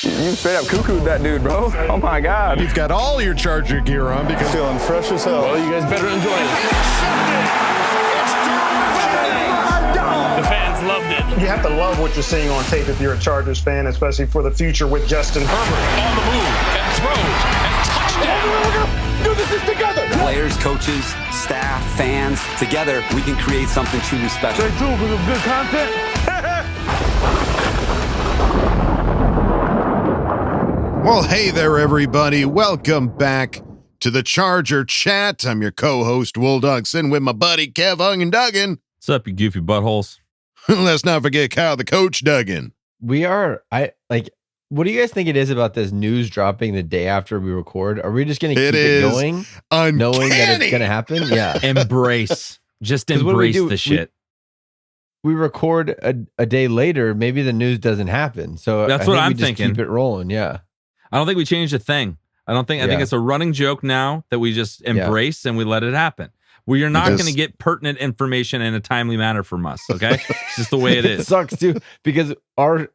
You straight up cuckooed that dude, bro. Oh my God. You've got all your Charger gear on because feeling fresh as hell. Well, you guys better enjoy it. The fans loved it. You have to love what you're seeing on tape if you're a Chargers fan, especially for the future with Justin Herbert. On the move and throws and touchdown. Do this together. Players, coaches, staff, fans, together we can create something truly special. Stay tuned for some good content. Well, hey there, everybody. Welcome back to the Charger Chat. I'm your co-host, Will Dugson, with my buddy, Kev Duggan. What's up, you goofy buttholes? Let's not forget Kyle, the coach, Duggan. What do you guys think it is about this news dropping the day after we record? Are we just going to keep it going, knowing that it's going to happen? Yeah. Embrace. Just embrace the shit. We record a day later, maybe the news doesn't happen. So that's what I'm thinking. Keep it rolling, yeah. I don't think we changed a thing. I think it's a running joke now that we just embrace and we let it happen. We are not going to get pertinent information in a timely manner from us, okay? It's just the way it is. It sucks too because our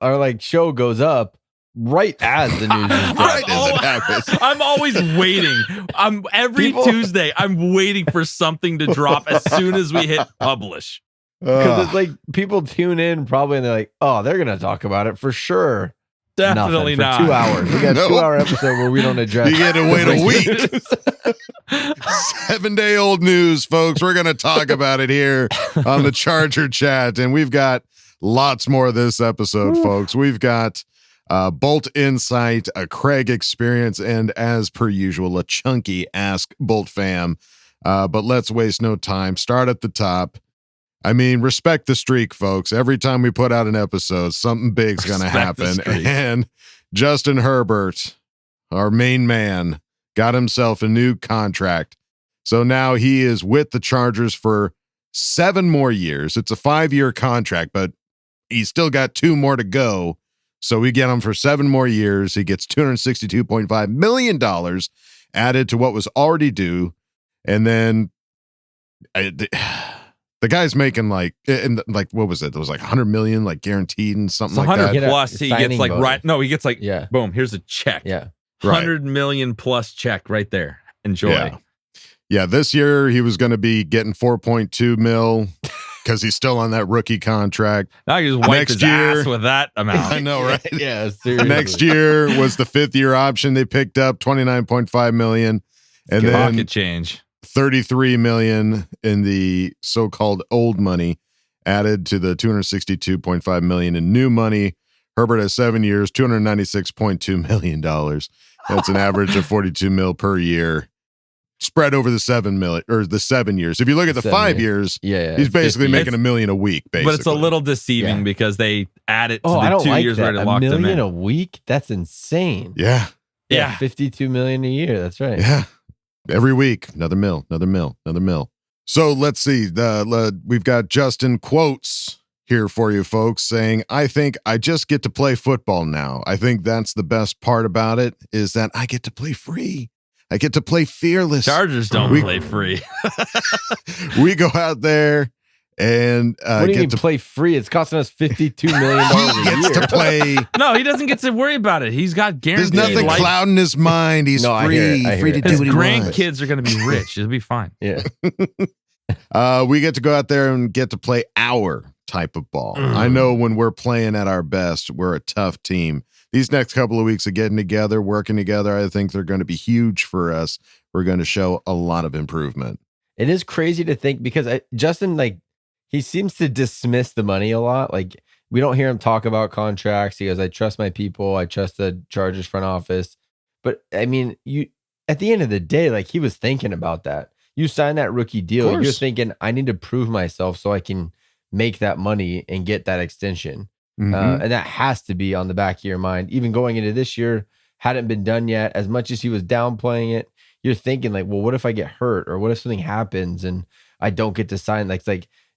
like show goes up right as the news is right as it happens. I'm always waiting. Every Tuesday I'm waiting for something to drop as soon as we hit publish. Because it's like people tune in probably and they're like, oh, they're going to talk about it for sure. Definitely not. 2 hours. We got a 2 hour episode where we don't address. You get to wait a week. 7-day-old news, folks. We're going to talk about it here on the Charger Chat, and we've got lots more of this episode, folks. We've got Bolt Insight, a Craig experience, and as per usual, a chunky Ask Boltfam. But let's waste no time. Start at the top. I mean, respect the streak, folks. Every time we put out an episode, something big's going to happen. And Justin Herbert, our main man, got himself a new contract. So now he is with the Chargers for 7 more years. It's a 5-year contract, but he's still got 2 more to go. So we get him for 7 more years. He gets $262.5 million added to what was already due. And then the guy's making like what was it? It was like 100 million, like guaranteed and something like that. 100 plus. He gets like he gets like boom. Here's a check. Yeah, 100 million plus check right there. Enjoy. Yeah. This year he was going to be getting 4.2 mil because he's still on that rookie contract. Now he just wiped his ass with that amount. I know, right? Yeah. Seriously. Next year was the 5th-year option they picked up, 29.5 million, and then pocket change. 33 million in the so-called old money added to the 262.5 million in new money. Herbert has 7 years, $296.2 million. That's an average of 42 mil per year spread over the 7 years. If you look at the 5 years, he's basically making $1 million a week, basically. But it's a little deceiving because they add it to the 2 years where they locked him in. $1 million a week? That's insane. Yeah. 52 million a year. That's right. Yeah. Every week, another mil. So let's see. We've got Justin quotes here for you folks saying, I think I just get to play football now. I think that's the best part about it is that I get to play free. I get to play fearless. Chargers don't play free. We go out there and what do you mean play free? It's costing us $52 million a year. He gets to play. No, he doesn't get to worry about it. He's got guaranteed. There's nothing clouding his mind. He's free to do what he wants. His grandkids are going to be rich. It'll be fine. Yeah. We get to go out there and get to play our type of ball. I know when we're playing at our best, we're a tough team. These next couple of weeks of getting together, working together, I think they're going to be huge for us. We're going to show a lot of improvement. It is crazy to think because Justin, he seems to dismiss the money a lot. Like, we don't hear him talk about contracts. He goes, I trust my people. I trust the Chargers front office. But I mean, at the end of the day, he was thinking about that. You signed that rookie deal. You're thinking, I need to prove myself so I can make that money and get that extension. Mm-hmm. And that has to be on the back of your mind. Even going into this year, hadn't been done yet. As much as he was downplaying it, you're thinking well, what if I get hurt or what if something happens and I don't get to sign?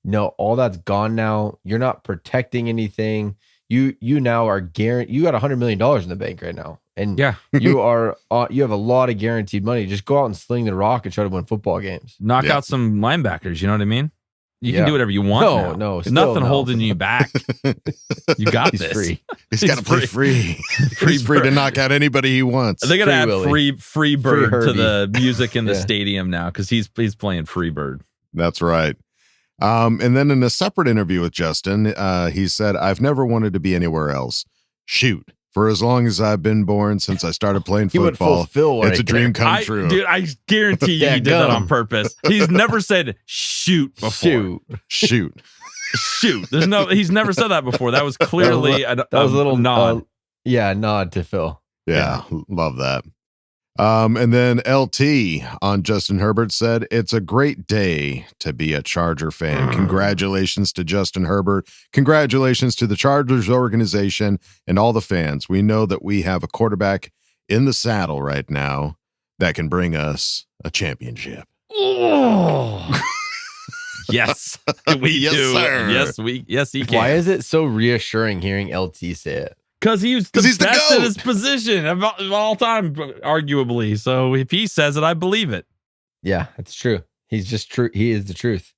No, all that's gone now. You're not protecting anything. You now are guaranteed. You got $100 million in the bank right now, and you have a lot of guaranteed money. Just go out and sling the rock and try to win football games. Knock out some linebackers. You know what I mean? You can do whatever you want. No, now. no, There's still nothing no. holding you back. You got He's this. free. He's got to play free. He's free to knock out anybody he wants. They got to add Willie. free bird to Herbie. the music in the Yeah. stadium now because he's playing free bird. That's right. And then in a separate interview with Justin, he said, "I've never wanted to be anywhere else. Shoot. For as long as I've been born, since I started playing He went football, full Phil it's a right dream there. come true." Dude, I guarantee you Yeah, he did that gum. on purpose. He's never said shoot before. Shoot. Shoot. He's never said that before. That was clearly that was a little nod. nod to Phil. Yeah, love that. And then LT on Justin Herbert said, "It's a great day to be a Charger fan. Congratulations to Justin Herbert. Congratulations to the Chargers organization and all the fans. We know that we have a quarterback in the saddle right now that can bring us a championship." Yes, we Yes, do. sir. Yes, he can. Why is it so reassuring hearing LT say it? Because he's the he's the best at GOAT. his position of all time, arguably. So if he says it, I believe it. Yeah, it's true. He's just true. He is the truth.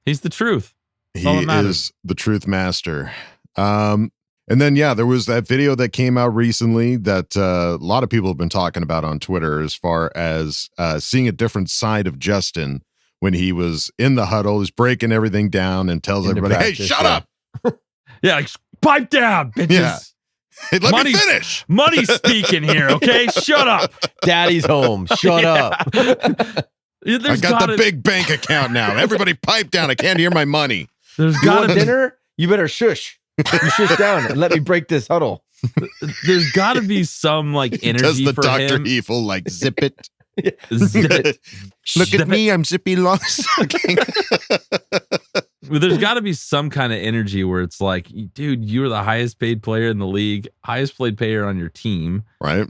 He's the truth. He all that matters. is the truth master. And then, yeah, there was that video that came out recently that a lot of people have been talking about on Twitter as far as seeing a different side of Justin when he was in the huddle, is breaking everything down and tells Into everybody, practice, "Hey, shut yeah. up. Yeah, like, pipe down, bitches. Yeah. Hey, let me Money's- finish." Money's speaking here, okay? Shut up. Daddy's home. Shut up. I There's got the big bank account now. Everybody pipe down. I can't hear my money. There's You got want to be dinner? You better shush. You shush down and let me break this huddle. there's got to be some like Does energy the for Dr. him. Evil like zip it? Zip it. Look Zip at me. I'm zippy long sucking. Well, there's got to be some kind of energy where it's like, dude, you're the highest paid player in the league, highest paid player on your team. Right.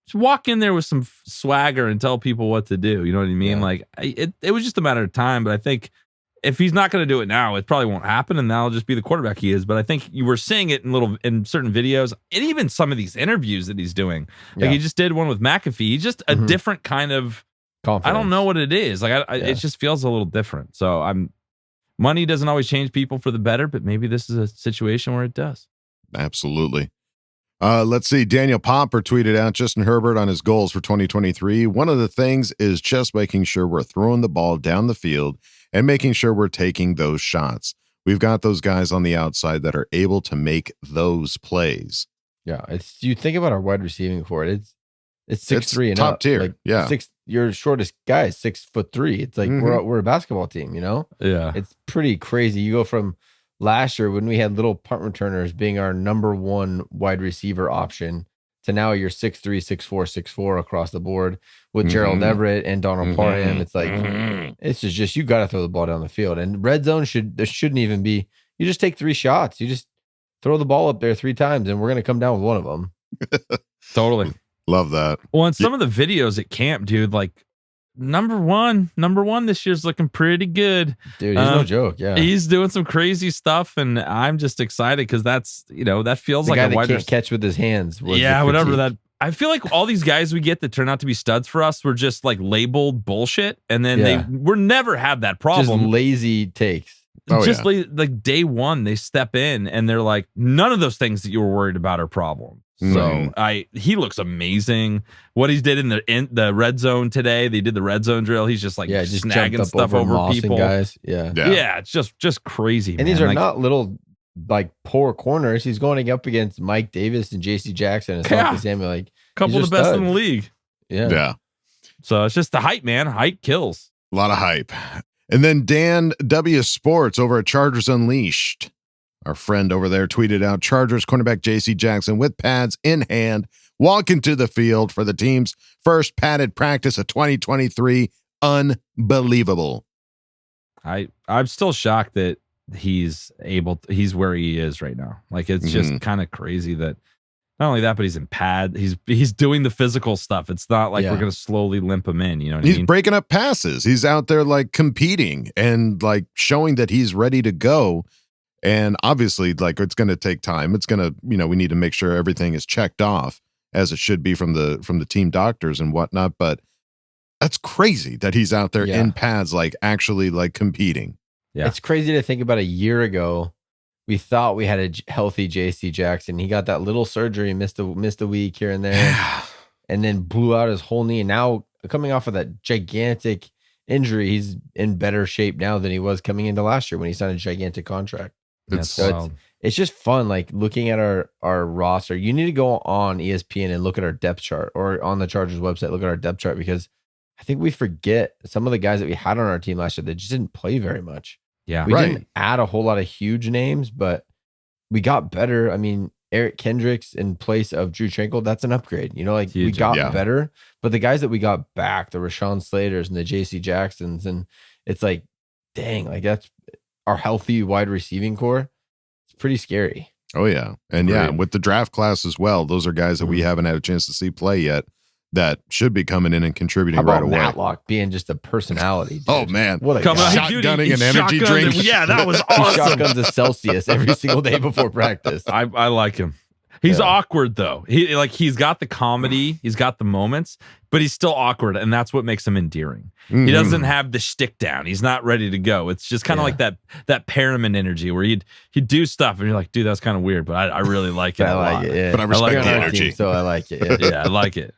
Just walk in there with some swagger and tell people what to do. You know what I mean? Yeah. Like it was just a matter of time. But I think if he's not going to do it now, it probably won't happen, and that'll just be the quarterback he is. But I think you were seeing it in certain videos and even some of these interviews that he's doing. Like Yeah. he just did one with McAfee. He's just a Mhm. different kind of. Confidence. I don't know what it is. Like it just feels a little different. So money doesn't always change people for the better, but maybe this is a situation where it does. Absolutely. Let's see. Daniel Popper tweeted out Justin Herbert on his goals for 2023. One of the things is just making sure we're throwing the ball down the field and making sure we're taking those shots. We've got those guys on the outside that are able to make those plays. Yeah, it's you think about our wide receiving core. It's 6'3" and top up. tier. Like Yeah. your shortest guy is 6'3". It's like we're a basketball team, you know? Yeah. It's pretty crazy. You go from last year when we had little punt returners being our number one wide receiver option to now you're 6'3", 6'4", 6'4" across the board with Gerald Everett and Donald Parham. It's like it's just you got to throw the ball down the field. And red zone shouldn't even be. You just take 3 shots. You just throw the ball up there 3 times, and we're gonna come down with one of them. Totally. Love that. Well, and some of the videos at camp, dude, like number one this year's looking pretty good. Dude, he's no joke. Yeah, He's doing some crazy stuff, and I'm just excited because that's, that feels the like guy a that wide can't catch with his hands. Was the whatever critique. that. I feel like all these guys we get that turn out to be studs for us were just like labeled bullshit, and then Yeah. they were never had that Just problem. lazy takes. Oh, Just yeah. like day one, they step in and they're like, none of those things that you were worried about are problems. So he looks amazing. What he did in the red zone today, they did the red zone drill. He's just like Just snagging jumped up stuff over Moss and people. guys. Yeah. Yeah, it's just crazy. And man. these are Like, not little like poor corners. He's going up against Mike Davis and JC Jackson and Yeah. Asante Samuel. Like a couple these of the are best in the studs. league. Yeah. So it's just the hype, man. Hype kills. A lot of hype. And then Dan W. Sports over at Chargers Unleashed, our friend over there, tweeted out Chargers cornerback J.C. Jackson with pads in hand, walking to the field for the team's first padded practice of 2023. Unbelievable. I'm still shocked that he's where he is right now. Like it's just kind of crazy that not only that, but he's in pad. He's doing the physical stuff. It's not like we're gonna slowly limp him in. You know what I He's mean? breaking up passes. He's out there like competing and like showing that he's ready to go. And obviously, like it's going to take time. It's going to, we need to make sure everything is checked off as it should be from the team doctors and whatnot. But that's crazy that he's out there in pads, like actually like competing. Yeah. It's crazy to think about a year ago. We thought we had a healthy JC Jackson. He got that little surgery, missed a week here and there, and then blew out his whole knee. And now coming off of that gigantic injury, he's in better shape now than he was coming into last year when he signed a gigantic contract. It's just fun, like looking at our roster. You need to go on ESPN and look at our depth chart, or on the Chargers website, look at our depth chart, because I think we forget some of the guys that we had on our team last year that just didn't play very much. Yeah. We didn't add a whole lot of huge names, but we got better. I mean, Eric Kendricks in place of Drew Tranquil, that's an upgrade. You know, like we got better, but the guys that we got back, the Rashawn Slaters and the JC Jacksons, and it's like, dang, like that's our healthy wide receiving core. It's pretty scary. Oh, yeah. And with the draft class as well, those are guys that we haven't had a chance to see play yet that should be coming in and contributing right away. Matlock being just a personality. Dude. Oh, man. What a shotgunning an energy drink. Yeah, that was awesome. He shotguns a Celsius every single day before practice. I like him. He's awkward though. He's got the comedy, he's got the moments, but he's still awkward, and that's what makes him endearing. He doesn't have the shtick down. He's not ready to go. It's just kind of like that Perriman energy where he'd do stuff and you're like, dude, that's kind of weird, but I really like it. I like it. Yeah. But I respect the energy. Team, so I like it. Yeah, I like it.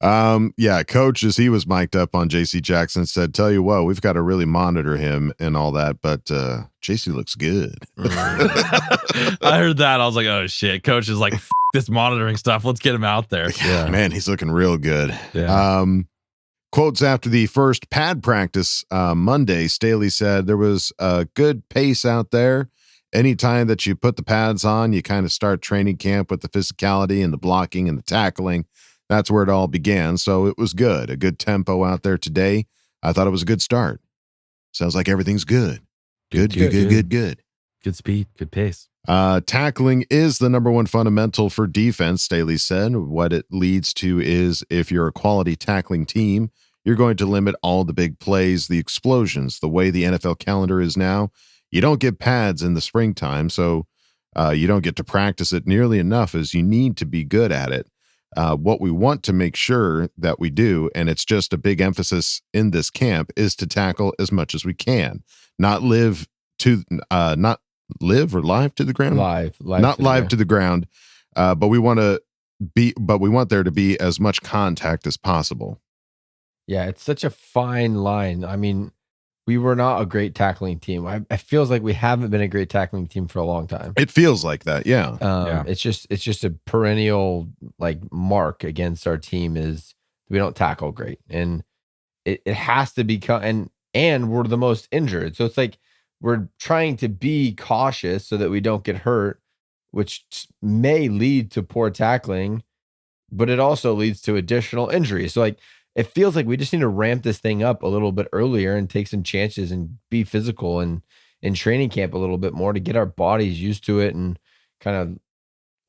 Coach, as he was mic'd up on JC Jackson, said, tell you what, we've got to really monitor him and all that, but JC looks good. I heard that. I was like, oh shit, Coach is like, this monitoring stuff, let's get him out there. Yeah, man, he's looking real good. Yeah. Quotes after the first pad practice Monday, Staley said there was a good pace out there. Anytime that you put the pads on, you kind of start training camp with the physicality and the blocking and the tackling. That's where it all began. So it was good. A good tempo out there today. I thought it was a good start. Sounds like everything's good. Good. Good speed, good pace. Tackling is the number one fundamental for defense, Staley said. What it leads to is if you're a quality tackling team, you're going to limit all the big plays, the explosions. The way the NFL calendar is now, you don't get pads in the springtime, so you don't get to practice it nearly enough as you need to be good at it. What we want to make sure that we do, and it's just a big emphasis in this camp, is to tackle as much as we can, not live or live to the ground, not live to the ground. But we want there to be as much contact as possible. Yeah, it's such a fine line. I mean, we were not a great tackling team. It feels like we haven't been a great tackling team for a long time. It feels like that, yeah. It's just a perennial like mark against our team is we don't tackle great, and it has to become and we're the most injured. So it's like we're trying to be cautious so that we don't get hurt, which may lead to poor tackling, but it also leads to additional injuries. So like, it feels like we just need to ramp this thing up a little bit earlier and take some chances and be physical and in training camp a little bit more to get our bodies used to it and kind of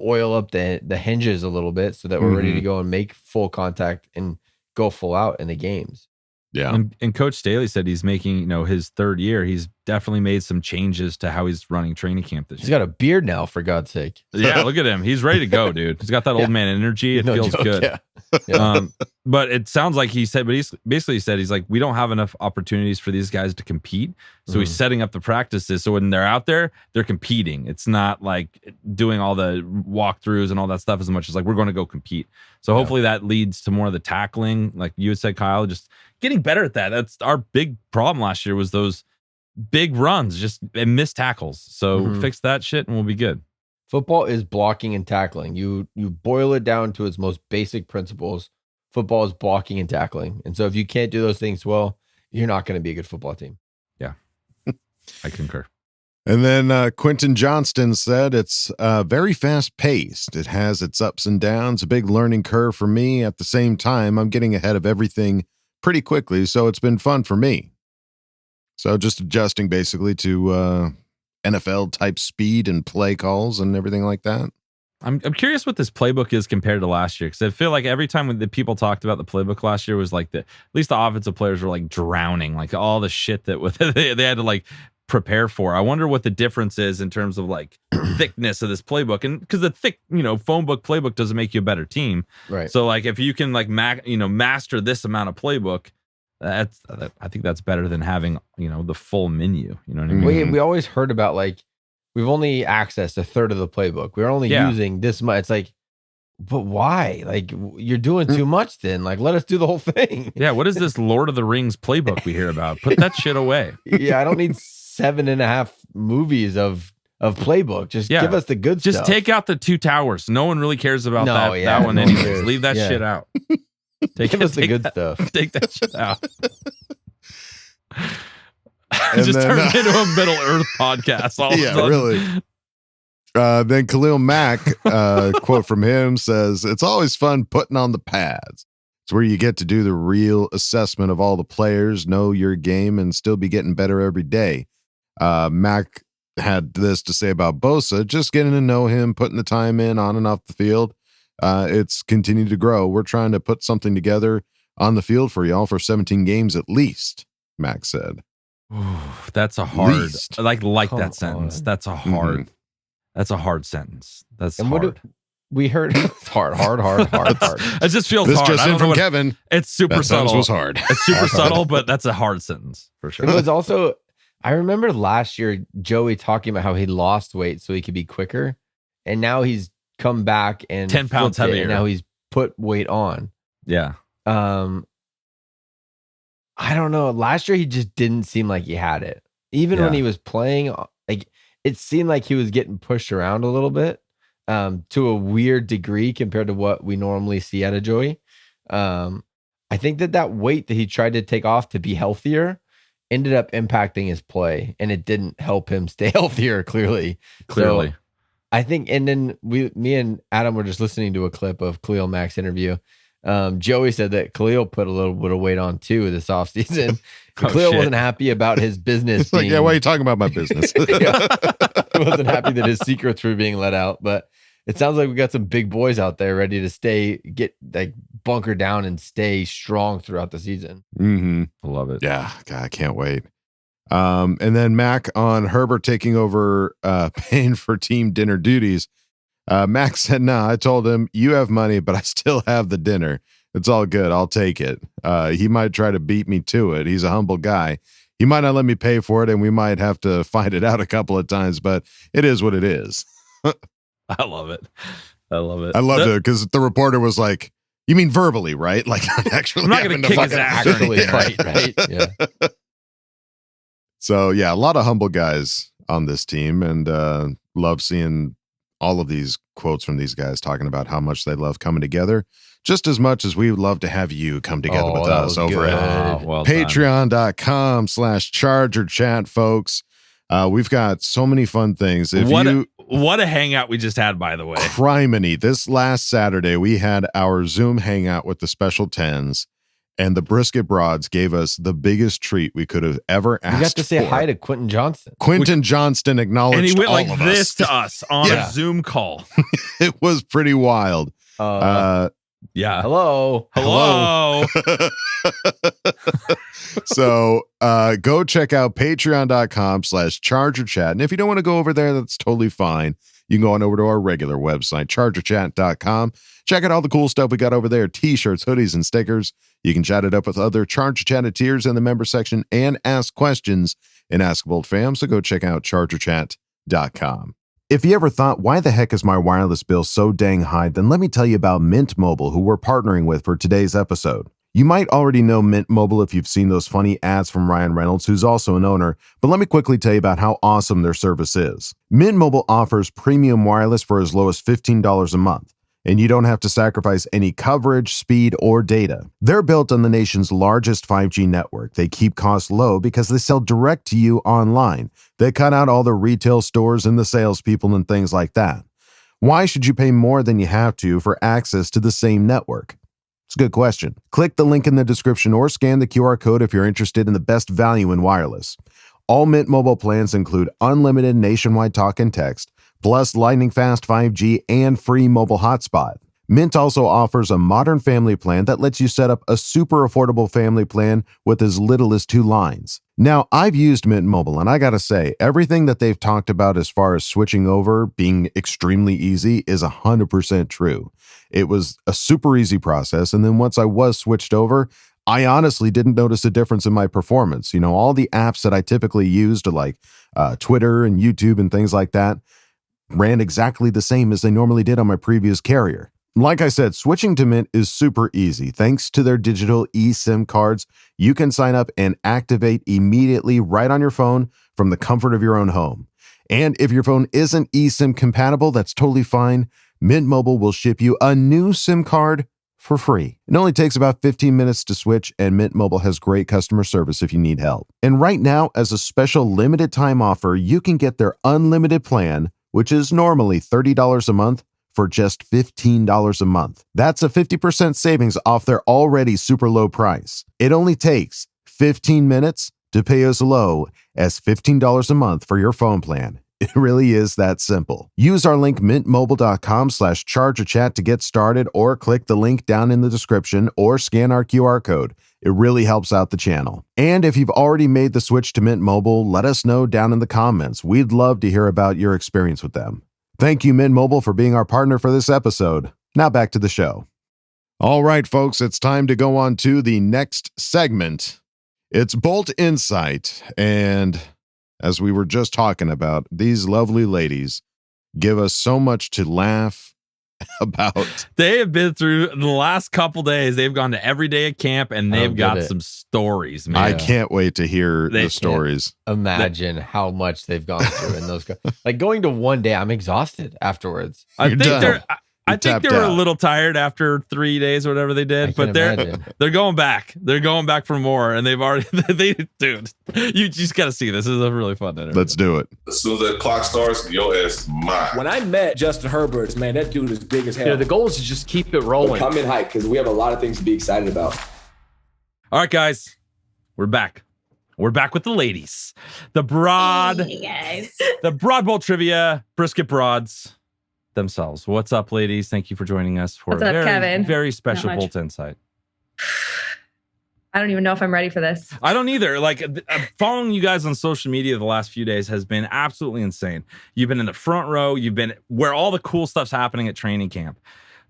oil up the hinges a little bit so that we're ready to go and make full contact and go full out in the games. Yeah. And Coach Staley said he's making, his third year. He's definitely made some changes to how he's running training camp this year. He's got a beard now, for God's sake. Yeah, look at him. He's ready to go, dude. He's got that old man energy. It feels good. Yeah. But it sounds like he said, but he's basically said, he's like, we don't have enough opportunities for these guys to compete. So he's setting up the practices. So when they're out there, they're competing. It's not like doing all the walkthroughs and all that stuff as much as like, we're going to go compete. So hopefully that leads to more of the tackling. Like you had said, Kyle, just getting better at that. That's our big problem last year was those big runs, and missed tackles. So fix that shit and we'll be good. Football is blocking and tackling. You boil it down to its most basic principles. Football is blocking and tackling. And so if you can't do those things well, you're not going to be a good football team. Yeah, I concur. And then Quentin Johnston said it's very fast paced. It has its ups and downs, a big learning curve for me. At the same time, I'm getting ahead of everything pretty quickly. So it's been fun for me. So just adjusting basically to NFL type speed and play calls and everything like that. I'm curious what this playbook is compared to last year, because I feel like every time when the people talked about the playbook last year was like at least the offensive players were like drowning, like all the shit that they had to like prepare for. I wonder what the difference is in terms of like thickness of this playbook, and because the thick phone book playbook doesn't make you a better team, right? So like if you can like master this amount of playbook, I think that's better than having, the full menu. You know what I mean? We always heard about we've only accessed a third of the playbook. We're only using this much. It's like, but why? You're doing too much then. Let us do the whole thing. Yeah. What is this Lord of the Rings playbook we hear about? Put that shit away. Yeah. I don't need 7.5 movies of playbook. Just give us the good stuff. Just take out the 2 towers. No one really cares about that one anyways. Leave that shit out. Give us the good stuff. Take that shit out. Just turn it into a Middle Earth podcast. All of a sudden. Really. Then Khalil Mack, quote from him says, "It's always fun putting on the pads. It's where you get to do the real assessment of all the players, know your game, and still be getting better every day." Mack had this to say about Bosa, just getting to know him, putting the time in on and off the field. It's continued to grow. We're trying to put something together on the field for y'all for 17 games at least, Mack said. Ooh, that's a hard, Least. like that sentence. That's a hard, that's a hard sentence. That's and hard. We heard it's hard. It just feels This hard. just I don't in know from what- Kevin. It's super That sentence subtle. was hard. It's super subtle, but that's a hard sentence for sure. It was also, I remember last year, Joey talking about how he lost weight so he could be quicker. And now he's come back and 10 pounds flipped it, heavier. and now he's put weight on. Yeah. I don't know. Last year, he just didn't seem like he had it. Even when he was playing, it seemed like he was getting pushed around a little bit to a weird degree compared to what we normally see out of Joey. I think that weight that he tried to take off to be healthier ended up impacting his play, and it didn't help him stay healthier, clearly. So I think, and then me and Adam were just listening to a clip of Khalil Mack's interview. Joey said that Khalil put a little bit of weight on too this offseason. Khalil wasn't happy about his business. Like, yeah, why are you talking about my business? He wasn't happy that his secrets were being let out, but it sounds like we got some big boys out there ready to get bunker down and stay strong throughout the season. Mm-hmm. I love it. Yeah, God, I can't wait. And then Mac on Herbert taking over paying for team dinner duties. Mac said, "Nah, I told him, you have money, but I still have the dinner. It's all good. I'll take it. He might try to beat me to it. He's a humble guy. He might not let me pay for it, and we might have to fight it out a couple of times, but it is what it is." I love it. I love it. I loved it because the reporter was like, "You mean verbally, right? Like, actually, I'm not going to kick his ass or Actually anything. fight, right? Yeah. So, yeah, a lot of humble guys on this team, and love seeing all of these quotes from these guys talking about how much they love coming together, just as much as we would love to have you come together with that us was over good. at Well done. patreon.com/Charger Chat, folks. We've got so many fun things. What a hangout we just had, by the way. Criminy, this last Saturday, we had our Zoom hangout with the Special 10s, and the Brisket Broads gave us the biggest treat we could have ever asked You got to say for. hi to Quentin Johnson. Quentin Johnston acknowledged And he went all like of this us. to us on Yeah. a Zoom call. It was pretty wild. Yeah. Hello. Hello. So go check out patreon.com/Charger Chat. And if you don't want to go over there, that's totally fine. You can go on over to our regular website, chargerchat.com. Check out all the cool stuff we got over there, t-shirts, hoodies, and stickers. You can chat it up with other Charger Chatteteers in the member section and ask questions in Ask Boltfam. So go check out chargerchat.com. If you ever thought, why the heck is my wireless bill so dang high, then let me tell you about Mint Mobile, who we're partnering with for today's episode. You might already know Mint Mobile if you've seen those funny ads from Ryan Reynolds, who's also an owner, but let me quickly tell you about how awesome their service is. Mint Mobile offers premium wireless for as low as $15 a month, and you don't have to sacrifice any coverage, speed, or data. They're built on the nation's largest 5G network. They keep costs low because they sell direct to you online. They cut out all the retail stores and the salespeople and things like that. Why should you pay more than you have to for access to the same network? It's a good question. Click the link in the description or scan the QR code if you're interested in the best value in wireless. All Mint Mobile plans include unlimited nationwide talk and text, plus lightning fast 5G and free mobile hotspot. Mint also offers a modern family plan that lets you set up a super affordable family plan with as little as 2 lines. Now, I've used Mint Mobile, and I gotta say, everything that they've talked about as far as switching over being extremely easy is 100% true. It was a super easy process, and then once I was switched over, I honestly didn't notice a difference in my performance. You know, all the apps that I typically used, like Twitter and YouTube and things like that, ran exactly the same as they normally did on my previous carrier. Like I said, switching to Mint is super easy. Thanks to their digital eSIM cards, you can sign up and activate immediately right on your phone from the comfort of your own home. And if your phone isn't eSIM compatible, that's totally fine. Mint Mobile will ship you a new SIM card for free. It only takes about 15 minutes to switch, and Mint Mobile has great customer service if you need help. And right now, as a special limited time offer, you can get their unlimited plan, which is normally $30 a month, for just $15 a month. That's a 50% savings off their already super low price. It only takes 15 minutes to pay as low as $15 a month for your phone plan. It really is that simple. Use our link mintmobile.com/chargerchat to get started, or click the link down in the description, or scan our QR code. It really helps out the channel. And if you've already made the switch to Mint Mobile, let us know down in the comments. We'd love to hear about your experience with them. Thank you, Mint Mobile, for being our partner for this episode. Now back to the show. All right, folks, it's time to go on to the next segment. It's Bolt Insight, and as we were just talking about, these lovely ladies give us so much to laugh about. They have been through the last couple days. They've gone to every day at camp, and they've got some stories, man. I can't wait to hear the stories. Imagine how much they've gone through in those. Like going to one day, I'm exhausted afterwards. I think they're a little tired after 3 days or whatever they did, but they're going back. They're going back for more, and they've already dude. You just got to see this. This is a really fun interview. Let's do it. As soon as that clock starts, your ass is mine. When I met Justin Herbert, man, that dude is big as hell. You know, the goal is to just keep it rolling. Come in hype because we have a lot of things to be excited about. All right, guys, we're back. We're back with the ladies. The Broad, hey guys. The Broad Bowl trivia, Brisket Broads themselves. What's up, ladies? Thank you for joining us for What's up, Kevin? Very special Bolt Insight. I don't even know if I'm ready for this. I don't either. Like, following you guys on social media the last few days has been absolutely insane. You've been in the front row. You've been where all the cool stuff's happening at training camp.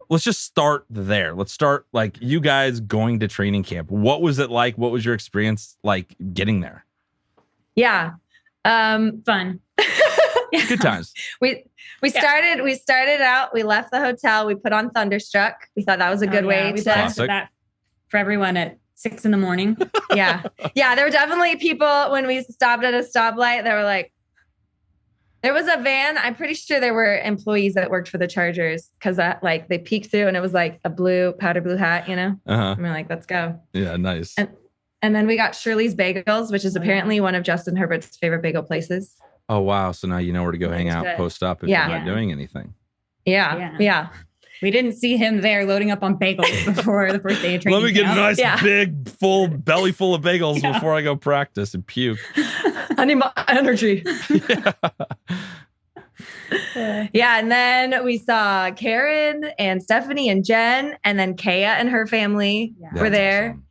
Let's just start there. Let's start like you guys going to training camp. What was it like? What was your experience like getting there? Yeah. Fun. Good times. We started out, we left the hotel, we put on Thunderstruck. We thought that was a good way to that for everyone at 6 a.m. Yeah. Yeah. There were definitely people when we stopped at a stoplight, they were like, there was a van. I'm pretty sure there were employees that worked for the Chargers because like they peeked through and it was like a powder blue hat, you know? Uh-huh. And we're like, let's go. Yeah, nice. And then we got Shirley's Bagels, which is apparently one of Justin Herbert's favorite bagel places. Oh, wow. So now you know where to go hang out, post up if you're not doing anything. Yeah. We didn't see him there loading up on bagels before the first day of training. Let me get a nice big full belly full of bagels before I go practice and puke. I need my energy. Yeah, and then we saw Karen and Stephanie and Jen, and then Kaya and her family were there. Awesome.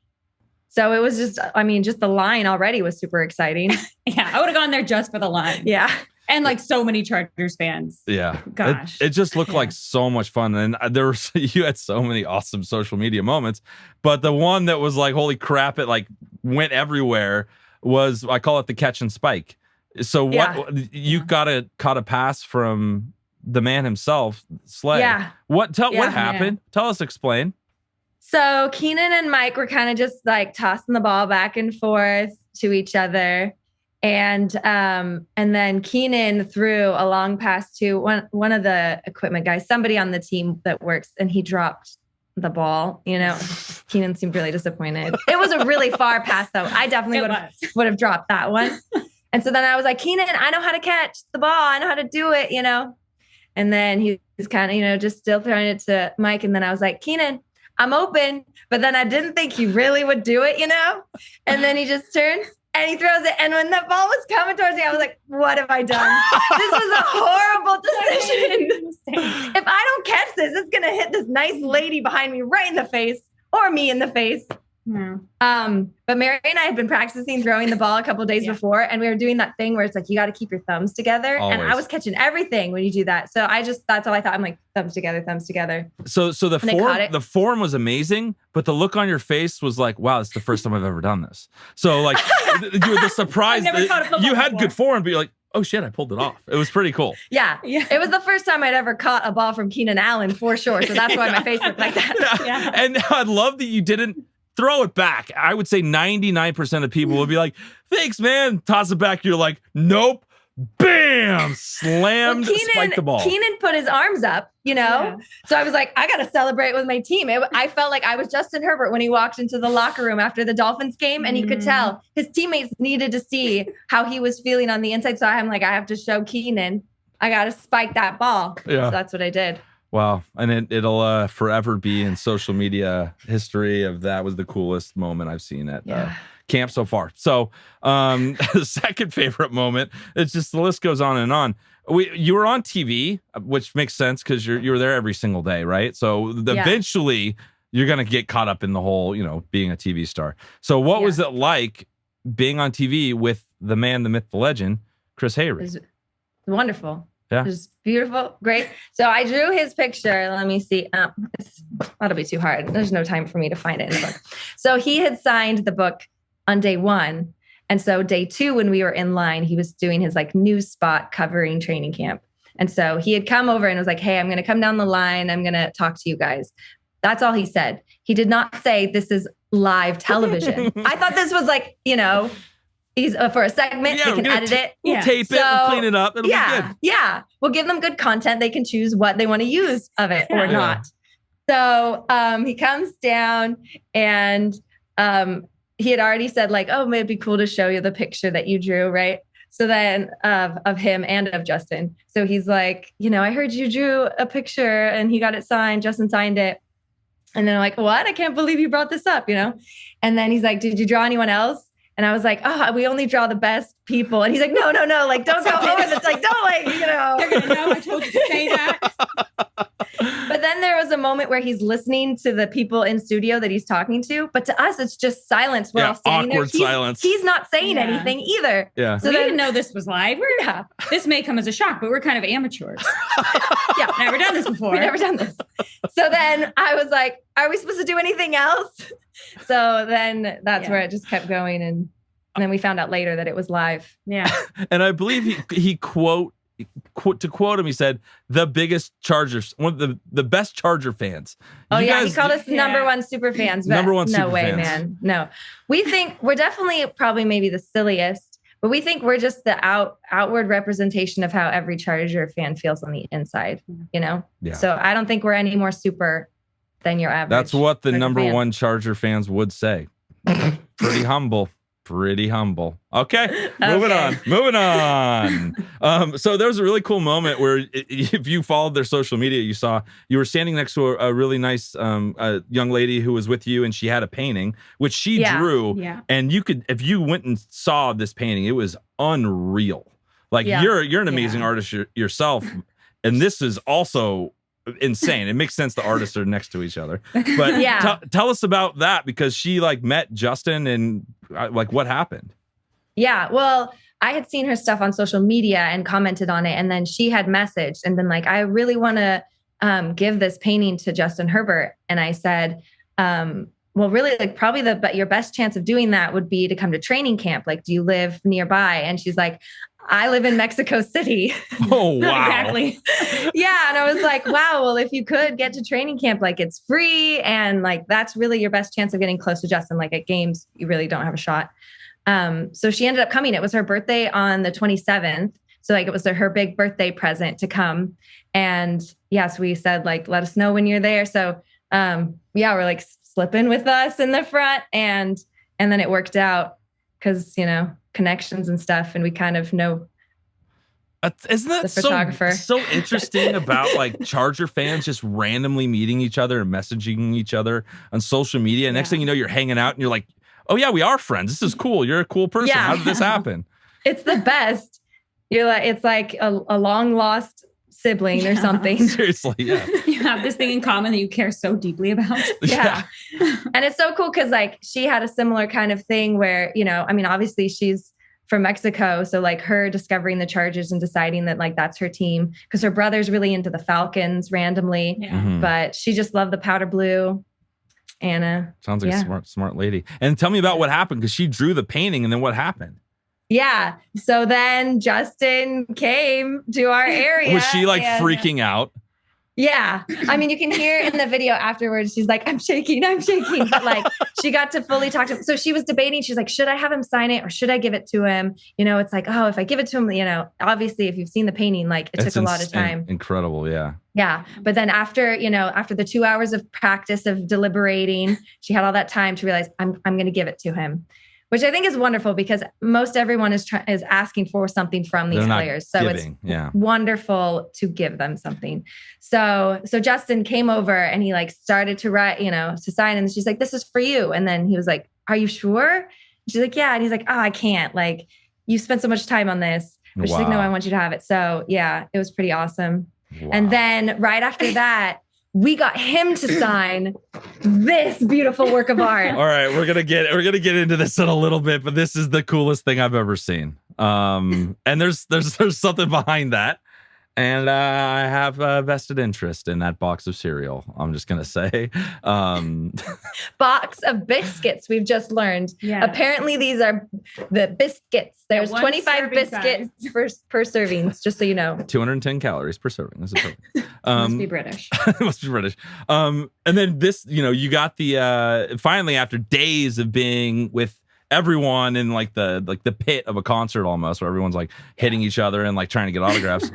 So it was just the line already was super exciting. Yeah, I would have gone there just for the line. Yeah. And like so many Chargers fans. Yeah. Gosh. It just looked like so much fun. And you had so many awesome social media moments. But the one that was like, holy crap, it like went everywhere was, I call it the catch and spike. So you caught a pass from the man himself, Slay. Yeah. What happened? Tell us, explain. So Keenan and Mike were kind of just like tossing the ball back and forth to each other. And then Keenan threw a long pass to one of the equipment guys, somebody on the team that works, and he dropped the ball. You know, Keenan seemed really disappointed. It was a really far pass, though. I definitely would have dropped that one. And so then I was like, Keenan, I know how to catch the ball. I know how to do it, you know. And then he was kind of, you know, just still throwing it to Mike. And then I was like, Keenan, I'm open. But then I didn't think he really would do it, you know. And then he just turns. And he throws it. And when the ball was coming towards me, I was like, what have I done? This was a horrible decision. If I don't catch this, it's going to hit this nice lady behind me right in the face or me in the face. But Mary and I had been practicing throwing the ball a couple of days before, and we were doing that thing where it's like you got to keep your thumbs together. Always. And I was catching everything when you do that. So that's all I thought. I'm like, thumbs together, thumbs together. So the form was amazing, but the look on your face was like, wow, it's the first time I've ever done this. So like you were the surprise that you had good form, but you're like, oh shit, I pulled it off. It was pretty cool. Yeah. It was the first time I'd ever caught a ball from Keenan Allen for sure. So that's why my face looked like that. Yeah. And I love that you didn't throw it back. I would say 99% of people would be like, thanks, man. Toss it back. You're like, nope. Bam! Slammed, spiked the ball. Keenan put his arms up, So I was like, I got to celebrate with my team. I felt like I was Justin Herbert when he walked into the locker room after the Dolphins game, and you could tell his teammates needed to see how he was feeling on the inside. So I'm like, I have to show Keenan. I got to spike that ball. Yeah. So that's what I did. Wow. And it'll forever be in social media history of that was the coolest moment I've seen at camp so far. So the second favorite moment, it's just the list goes on and on. You were on TV, which makes sense because you were there every single day, right? So eventually you're going to get caught up in the whole, being a TV star. So what was it like being on TV with the man, the myth, the legend, Chris Hayre? It was wonderful. Yeah. It was beautiful. Great. So I drew his picture. Let me see. That'll be too hard. There's no time for me to find it in the book. So he had signed the book on day 1. And so day 2, when we were in line, he was doing his news spot covering training camp. And so he had come over and was like, hey, I'm going to come down the line. I'm going to talk to you guys. That's all he said. He did not say this is live television. I thought this was he's for a segment. They can edit it. We'll tape it. We'll clean it up. It'll be good. Yeah. We'll give them good content. They can choose what they want to use of it or not. So he comes down and he had already said oh, it'd be cool to show you the picture that you drew, right? So then of him and of Justin. So he's like, I heard you drew a picture and he got it signed. Justin signed it. And then I'm like, what? I can't believe you brought this up, And then he's like, did you draw anyone else? And I was like, oh, we only draw the best people. And he's like, no, don't go over this. They're going to know I told you to say that. But then there was a moment where he's listening to the people in studio that he's talking to. But to us, it's just silence. We're all standing awkward there. Silence. He's not saying anything either. Yeah. So we didn't know this was live. This may come as a shock, but we're kind of amateurs. Never done this before. We've never done this. So then I was like, are we supposed to do anything else? So then that's where it just kept going. And then we found out later that it was live. Yeah. And I believe he to quote him, he said, the biggest Chargers, one of the best Charger fans. Oh, he called us number one super fans. Number one super no way, fans. Man. No. We think we're definitely probably maybe the silliest, but we think we're just the outward representation of how every Charger fan feels on the inside, Yeah. So I don't think we're any more super than your average. That's what the Charger number fan. one Charger fans would say. Pretty humble. Okay, moving on. So there was a really cool moment where if you followed their social media, you were standing next to a really nice young lady who was with you, and she had a painting which she drew. Yeah. And you could, if you went and saw this painting, it was unreal. You're an amazing artist yourself, and this is also insane. It makes sense the artists are next to each other. But tell us about that, because she met Justin and what happened? Yeah, well, I had seen her stuff on social media and commented on it, and then she had messaged and been like, I really want to give this painting to Justin Herbert. And I said, well, really, probably your best chance of doing that would be to come to training camp. Do you live nearby? And she's like, I live in Mexico City. Oh, wow. Exactly. Yeah. And I was like, wow, well, if you could get to training camp, it's free. And that's really your best chance of getting close to Justin. At games, you really don't have a shot. So she ended up coming. It was her birthday on the 27th. So it was her big birthday present to come. And yes, we said, let us know when you're there. So we're slipping with us in the front. And then it worked out because, connections and stuff, and we kind of know. Isn't that the photographer. so interesting about Charger fans just randomly meeting each other and messaging each other on social media? And next thing you know, you're hanging out and you're like, oh yeah, we are friends. This is cool. You're a cool person. How did this happen? It's the best. You're it's a long lost sibling or something. Seriously, yeah. You have this thing in common that you care so deeply about. Yeah. And it's so cool because like she had a similar kind of thing where, you know, I mean, obviously she's from Mexico. So like her discovering the Chargers and deciding that like that's her team because her brother's really into the Falcons randomly, but she just loved the powder blue. Anna. Sounds like a smart lady. And tell me about what happened because she drew the painting and then what happened? Yeah. So then Justin came to our area. Was she like freaking out? Yeah. I mean, you can hear in the video afterwards, she's like, I'm shaking. But like, she got to fully talk to him. So she was debating. She's like, should I have him sign it or should I give it to him? You know, it's like, oh, if I give it to him, you know, obviously if you've seen the painting, like it took a lot of time. Incredible. Yeah. Yeah. But then after the 2 hours of practice of deliberating, she had all that time to realize I'm going to give it to him. Which I think is wonderful because most everyone is asking for something from these players. So it's wonderful to give them something. So Justin came over and he like started to write, you know, to sign. And she's like, this is for you. And then he was like, are you sure? And she's like, yeah. And he's like, oh, I can't. Like, you spent so much time on this. But she's like, no, I want you to have it. So yeah, it was pretty awesome. Wow. And then right after that, we got him to sign this beautiful work of art. All right, we're gonna get into this in a little bit, but this is the coolest thing I've ever seen. And there's something behind that, and I have a vested interest in that box of cereal. I'm just gonna say, box of biscuits. We've just learned. Yeah. Apparently, these are the biscuits. There's 25 biscuits per servings. Just so you know, 210 calories per serving. This is perfect. Must be British. It must be British. And then this, you know, you got the finally after days of being with everyone in like the pit of a concert almost, where everyone's like hitting each other and like trying to get autographs.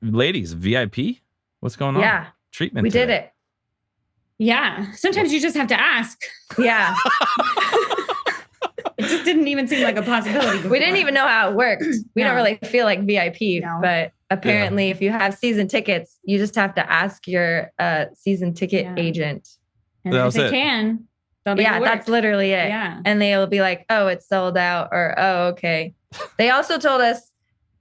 Ladies, VIP? What's going on? Yeah. Treatment. We did it. Yeah. Sometimes you just have to ask. Yeah. It just didn't even seem like a possibility before. We didn't even know how it worked. We don't really feel like VIP, but apparently if you have season tickets, you just have to ask your season ticket agent. And if they can, that's literally it. Yeah. And they'll be like, oh, it's sold out, or oh, okay. They also told us,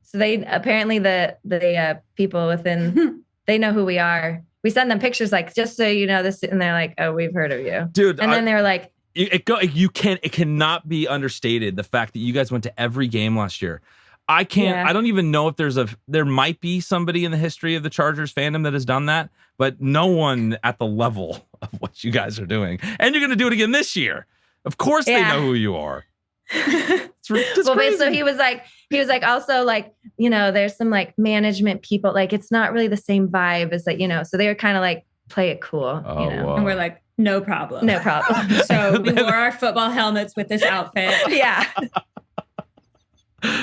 so they apparently the people within, they know who we are. We send them pictures like, just so you know this, and they're like, oh, we've heard of you. Dude. And then they're like, it cannot be understated the fact that you guys went to every game last year. I don't even know if there might be somebody in the history of the Chargers fandom that has done that, but no one at the level of what you guys are doing. And you're going to do it again this year. Of course they know who you are. It's crazy. So he was like, also like, you know, there's some like management people, like it's not really the same vibe as like, you know, so they were kind of like, play it cool, you know? Wow. And we're like, no problem. No problem. So we wore our football helmets with this outfit. Yeah.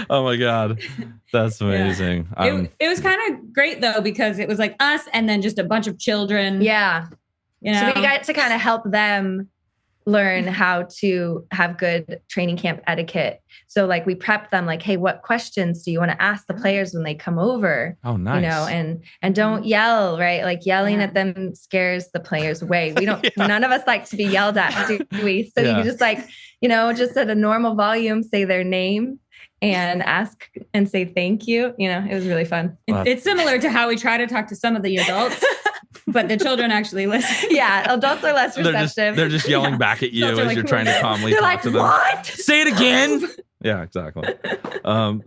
Oh my God. That's amazing. Yeah. It was kind of great though, because it was like us and then just a bunch of children. Yeah. You know? So we got to kind of help them learn how to have good training camp etiquette. So like we prepped them like, hey, what questions do you want to ask the players when they come over? Oh, nice. You know, and don't yell, right? Like yelling at them scares the players away. We don't, none of us like to be yelled at, do we? So you just like, you know, just at a normal volume, say their name and ask and say thank you. You know, it was really fun. It's similar to how we try to talk to some of the adults, but the children actually listen. Yeah, adults are less receptive. They're just yelling back at you as you're trying to calmly talk to them. What? Say it again. Yeah, exactly.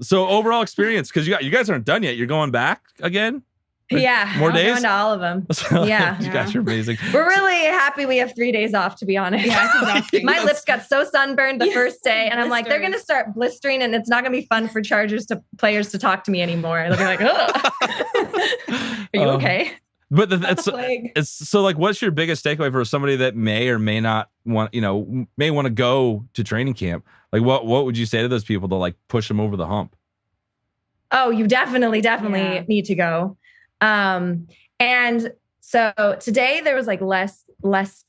So overall experience, because you guys aren't done yet. You're going back again? Yeah. More days? Going to all of them. Yeah. You guys are amazing. We're really happy we have 3 days off, to be honest. Yeah, it's exhausting. My lips got so sunburned the first day, and I'm like, they're going to start blistering, and it's not going to be fun for players to talk to me anymore. They'll be like, oh, are you okay? But it's so like, what's your biggest takeaway for somebody that may or may not want, you know, may want to go to training camp? Like, what would you say to those people to like push them over the hump? Oh, you definitely need to go. And so today there was like less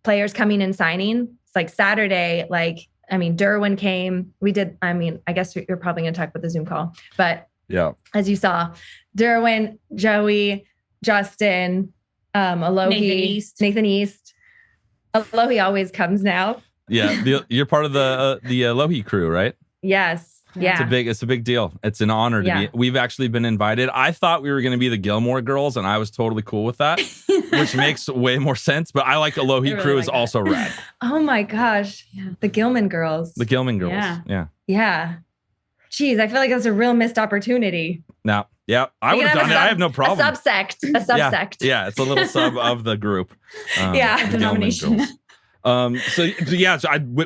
players coming and signing. It's like Saturday, like, I mean, Derwin came, I guess you're probably going to talk about the Zoom call, but yeah, as you saw, Derwin, Joey, Justin, Alohi, Nathan East. Alohi always comes now. Yeah. You're part of the Alohi crew, right? Yes. Yeah. It's a big deal. It's an honor to be. We've actually been invited. I thought we were going to be the Gilmore Girls, and I was totally cool with that, which makes way more sense. But I like Alohi really Crew like is that. also rad. Oh my gosh. The Gilman girls. The Gilman Girls. Yeah. Yeah. Jeez, I feel like that's a real missed opportunity. Now, yeah, I would have done it. I have no problem. A subsect. Yeah, it's a little sub of the group. Yeah. The Gilman Denomination. Girls.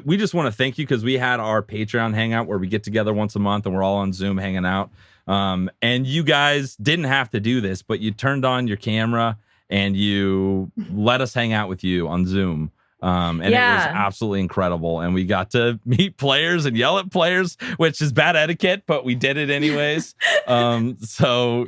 We just want to thank you because we had our Patreon hangout where we get together once a month and we're all on Zoom hanging out. And you guys didn't have to do this, but you turned on your camera and you let us hang out with you on Zoom. And it was absolutely incredible. And we got to meet players and yell at players, which is bad etiquette, but we did it anyways. So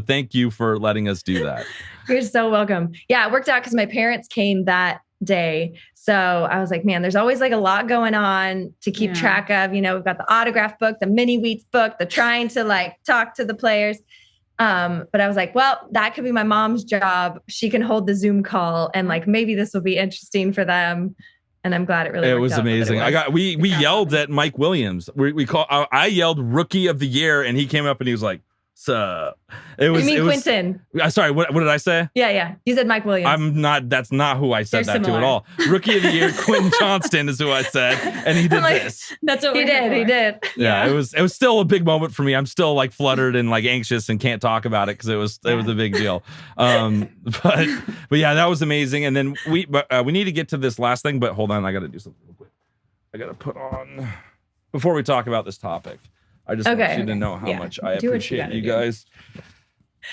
thank you for letting us do that. You're so welcome. Yeah, it worked out because my parents came that day. So I was like, man, there's always like a lot going on to keep track of. You know, we've got the autograph book, the mini wheats book, the trying to like talk to the players. But I was like, well, that could be my mom's job. She can hold the Zoom call and like, maybe this will be interesting for them. And I'm glad it really worked was out, amazing. We yelled at Mike Williams. I yelled Rookie of the Year and he came up and he was like, sup. Quentin? Sorry, what did I say? Yeah. You said Mike Williams. That's not who I said that to at all. Rookie of the Year, Quentin Johnston is who I said. And he did this. That's what he did. Yeah, it was still a big moment for me. I'm still like fluttered and like anxious and can't talk about it because it was a big deal. But yeah, that was amazing. And then we need to get to this last thing, but hold on, I gotta do something real quick. I gotta put on before we talk about this topic. I just want you to know how much I appreciate you guys.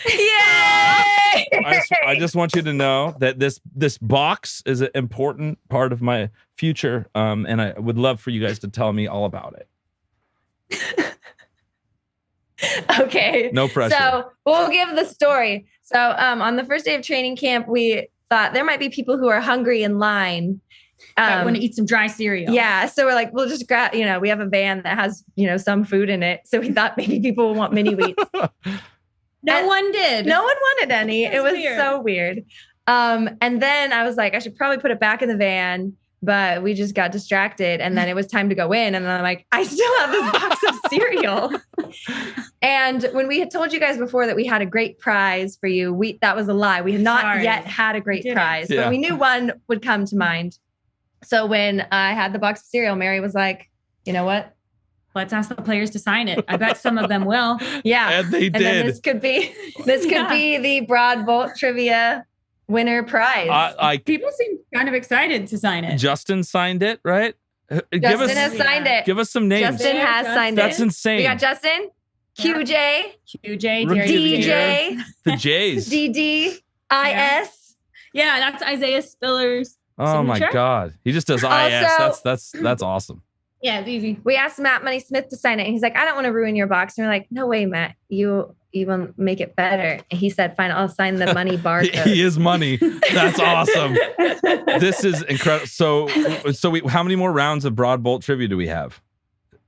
Yay! I just want you to know that this box is an important part of my future, and I would love for you guys to tell me all about it. Okay. No pressure. So we'll give the story. So on the first day of training camp, we thought there might be people who are hungry in line. I want to eat some dry cereal. Yeah. So we're like, we'll just grab, we have a van that has, some food in it. So we thought maybe people will want mini wheats. No one did. No one wanted any. That's it was weird. so weird. And then I was like, I should probably put it back in the van, but we just got distracted. And then it was time to go in. And then I'm like, I still have this box of cereal. And when we had told you guys before that we had a great prize for you, that was a lie. We had not yet had a great prize, but we knew one would come to mind. So when I had the box of cereal, Mary was like, you know what? Let's ask the players to sign it. I bet some of them will. Yeah. And they did. And then this could be the Broad Bolt Trivia winner prize. People seem kind of excited to sign it. Justin signed it, right? Justin has signed it. Give us some names. Justin has signed it. That's insane. We got Justin, QJ, DJ, the J's, DDIS. Yeah, that's Isaiah Spiller's. Oh my God. He just does IS. That's awesome. Yeah, it's easy. We asked Matt Money Smith to sign it. And he's like, I don't want to ruin your box. And we're like, no way, Matt. You will make it better. And he said, fine, I'll sign the money barcode. He is money. That's awesome. This is incredible. So how many more rounds of Broad Bolt trivia do we have?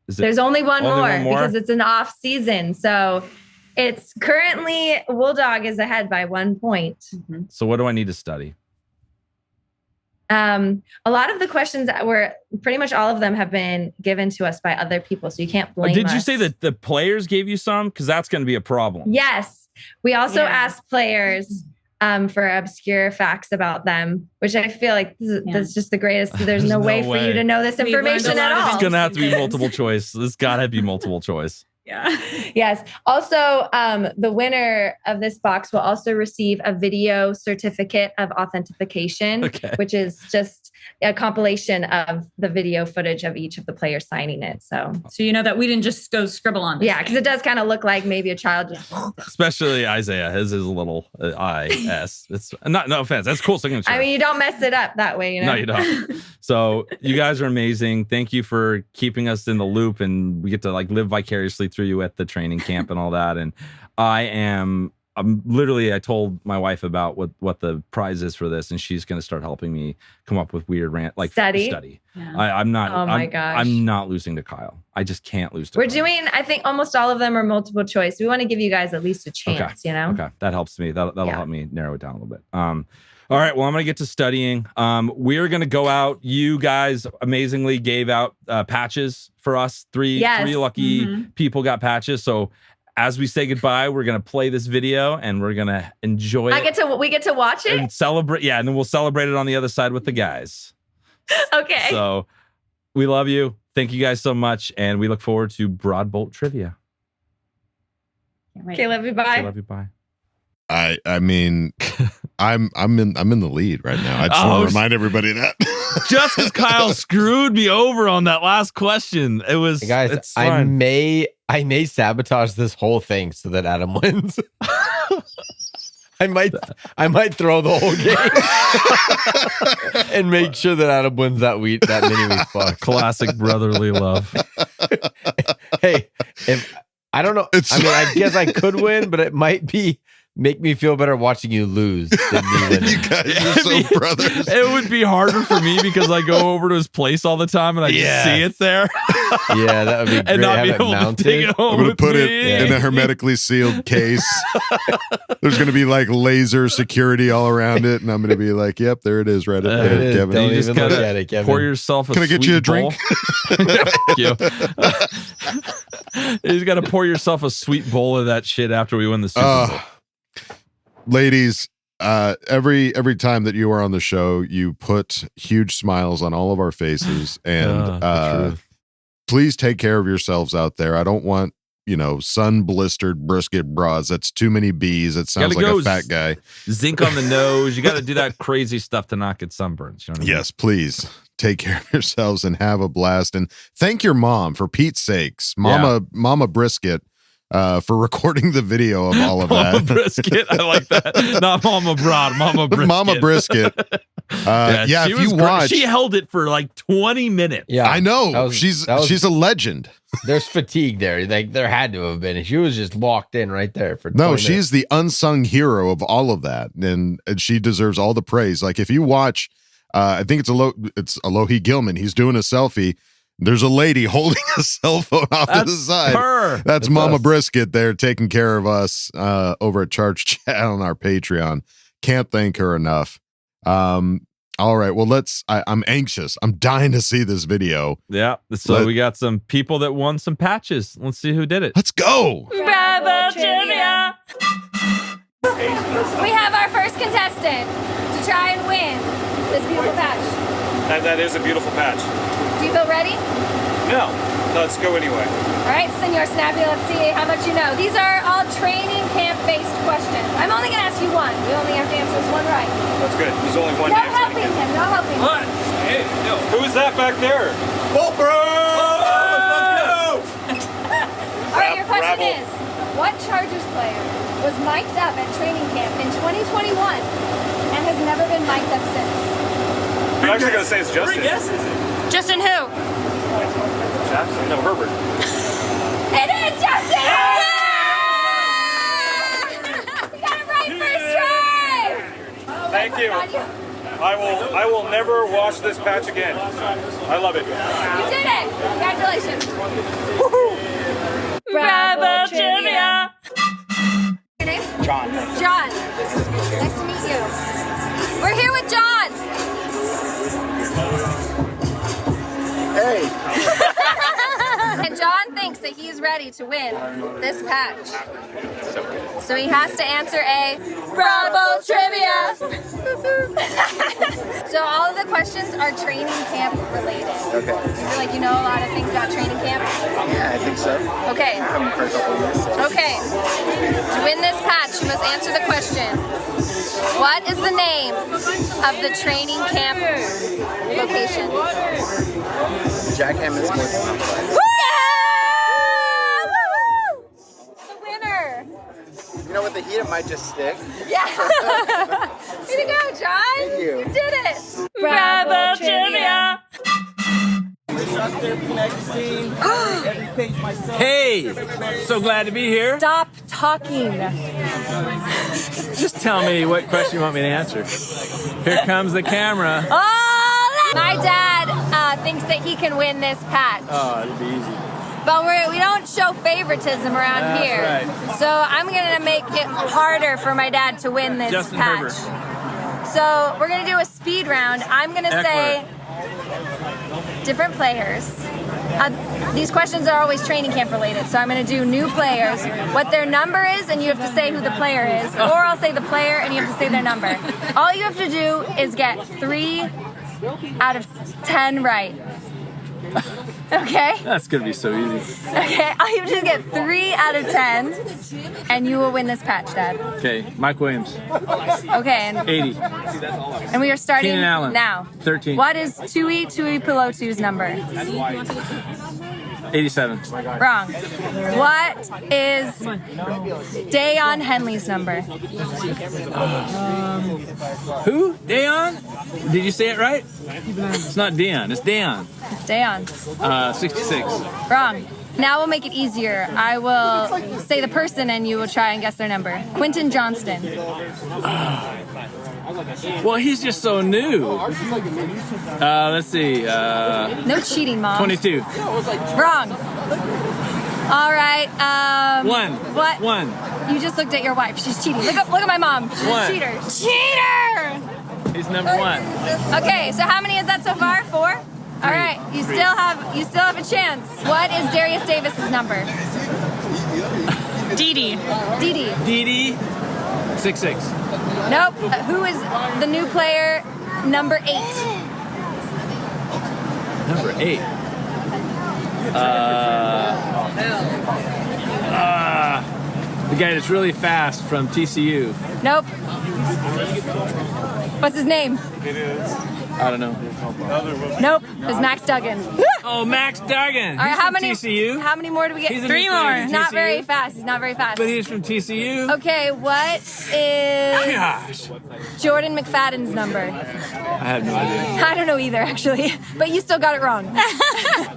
There's only one more because it's an off season. So it's currently Wolldog is ahead by 1 point. Mm-hmm. So what do I need to study? A lot of the questions that were pretty much all of them have been given to us by other people. So you can't blame Did us. you say that the players gave you some? Because that's going to be a problem. Yes. We also asked players for obscure facts about them, which I feel like that's just the greatest. There's no way for you to know this information at all. It's going to have to be multiple choice. This got to be multiple choice. Yeah. Yes. Also, the winner of this box will also receive a video certificate of authentication, which is just a compilation of the video footage of each of the players signing it. So you know that we didn't just go scribble on this. Yeah, because it does kind of look like maybe a child just. Especially Isaiah. His is a little IS. It's no offense. That's cool signature. I mean, you don't mess it up that way, No, you don't. So you guys are amazing. Thank you for keeping us in the loop, and we get to like live vicariously through you at the training camp and all that. And I'm literally, I told my wife about what the prize is for this, and she's going to start helping me come up with weird study. Yeah. I'm not. Oh my gosh. I'm not losing to Kyle. I just can't lose to We're Kyle. doing, I think almost all of them are multiple choice. We want to give you guys at least a chance, Okay, that helps me. That'll help me narrow it down a little bit. All right. Well, I'm going to get to studying. We're going to go out. You guys amazingly gave out patches for us. Three lucky people got patches. So as we say goodbye, we're going to play this video and we're going to enjoy it. We get to watch it and celebrate. Yeah. And then we'll celebrate it on the other side with the guys. Okay. So we love you. Thank you guys so much. And we look forward to Broad Bolt trivia. Okay. Love you. Bye. Okay, love you. Bye. I mean, I'm in the lead right now. I just want to remind everybody of that. Just because Kyle screwed me over on that last question, it was hey guys. I may sabotage this whole thing so that Adam wins. I might throw the whole game and make sure that Adam wins that mini week fuck. Classic brotherly love. Hey, I don't know. I guess I could win, but it might make me feel better watching you lose than me winning. You guys are so brothers. It would be harder for me because I go over to his place all the time and I just see it there. Yeah, that would be great. And not have be it able mounted. to take it home I'm going to with put me. it in a hermetically sealed case. There's going to be like laser security all around it. And I'm going to be like, yep, there it is right up there, it is. Kevin. Don't You just even look gotta at it, Kevin. pour yourself a Can I get you a sweet drink? bowl. Thank you. You just got to pour yourself a sweet bowl of that shit after we win the Super Bowl. Ladies, every time that you are on the show, you put huge smiles on all of our faces, and please take care of yourselves out there. I don't want sun blistered brisket broads. That's too many B's. It sounds like a fat guy. Zinc on the nose. You got to do that crazy stuff to not get sunburns. You know what I mean? Yes, please take care of yourselves and have a blast. And thank your mom, for Pete's sakes, Mama Brisket. For recording the video of all of Mama that. Brisket, I like that. Not Mama Broad, Mama Brisket. Mama Brisket. If you watch, she held it for like 20 minutes. Yeah, I know. She's a legend. There's fatigue there. Like there had to have been. She was just locked in right there for. No, she's the unsung hero of all of that, and she deserves all the praise. Like if you watch, I think it's Alohi Gilman. He's doing a selfie. There's a lady holding a cell phone off to the side. That's Mama Brisket there taking care of us over at Charge Chat on our Patreon. Can't thank her enough. All right. Well, I'm anxious. I'm dying to see this video. Yeah. So we got some people that won some patches. Let's see who did it. Let's go. Bravo Trivia. We have our first contestant to try and win this beautiful patch. That is a beautiful patch. Do you feel ready? No. Let's go anyway. All right, Senor Snappy, let's see how much you know. These are all training camp-based questions. I'm only going to ask you one. We only have to answer this one right. That's good. There's only one No answer. helping him. No helping him. What? Hey, no. Who is that back there? Boltfam! All right, your question is, what Chargers player was mic'd up at training camp in 2021 and has never been mic'd up since? I'm actually going to say it's Justin. Justin who? Jackson? No, Herbert. It is Justin! You got it right first try! Thank you. I will never wash this patch again. I love it. You did it! Congratulations. Woohoo! Bravo Trivia! Your name? John. John. Nice to meet you. We're here with John. Hey. And John thinks that he's ready to win this patch. So he has to answer a Bravo Trivia. So all of the questions are training camp related. Okay. Do you feel like you know a lot of things about training camp? Yeah, I think so. Okay. I've come for a couple of years. So. Okay. To win this patch, you must answer the question. What is the name of the training camp location? Jack Hammond Sports Complex. The winner. You know, with the heat, it might just stick. Yeah. Way to go, John. Thank you. You did it. Bravo Trivia. Hey, so glad to be here. Stop talking. Just tell me what question you want me to answer. Here comes the camera. Oh, my dad thinks that he can win this patch. Oh, it'll be easy. But we don't show favoritism around That's here. right. So I'm going to make it harder for my dad to win this Justin patch. Herbert. So we're gonna do a speed round. I'm gonna say different players. These questions are always training camp related, so I'm gonna do new players, what their number is, and you have to say who the player is, or I'll say the player and you have to say their number. All you have to do is get 3 out of 10 right. Okay? That's gonna be so easy. Okay, all you have to do is get 3 out of 10, and you will win this patch, Dad. Okay, Mike Williams. Okay, and 80. And we are starting Keenan Allen, now. 13. What is Tui Pilotu's number? 87. Wrong. What is Dayon Henley's number? Who? Dayon? Did you say it right? It's not Dion. It's Dayon. It's Dayon. 66. Wrong. Now we'll make it easier. I will say the person and you will try and guess their number. Quentin Johnston. Well, he's just so new. Let's see. No cheating, Mom. 22. Wrong. All right. 1. What? 1. You just looked at your wife. She's cheating. Look at my mom. She's a cheater. Cheater! He's number 1. Okay, so how many is that so far? 4? All right, you still have a chance. What is Darius Davis's number? Dee. Dee. 66. Nope. Who is the new player? Number 8. Number 8. The guy that's really fast from TCU. Nope. What's his name? I don't know. Nope. It's Max Duggan. Oh, Max Duggan. All right, He's how from many? TCU. How many more do we get? He's a 3 new more. player He's from not TCU. very fast. He's not very fast. But he's from TCU. Okay, what is Gosh. Jordan McFadden's number? I have no idea. I don't know either, actually. But you still got it wrong.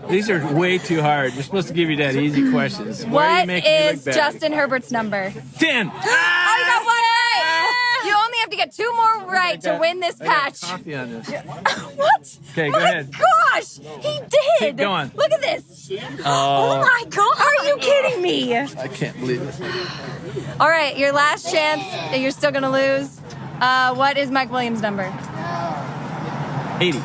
These are way too hard. You're supposed to give your dad easy questions. Why are you What making me is look bad? Justin Herbert's number? 10. Oh, you got 1 right. You only have to get 2 more right to win this I got patch. coffee on this. What? Okay, go ahead. Gosh, he did. Keep going. Look at this. Oh my God. Are you kidding me? I can't believe it. All right, your last chance. You're still going to lose. What is Mike Williams' number? 80.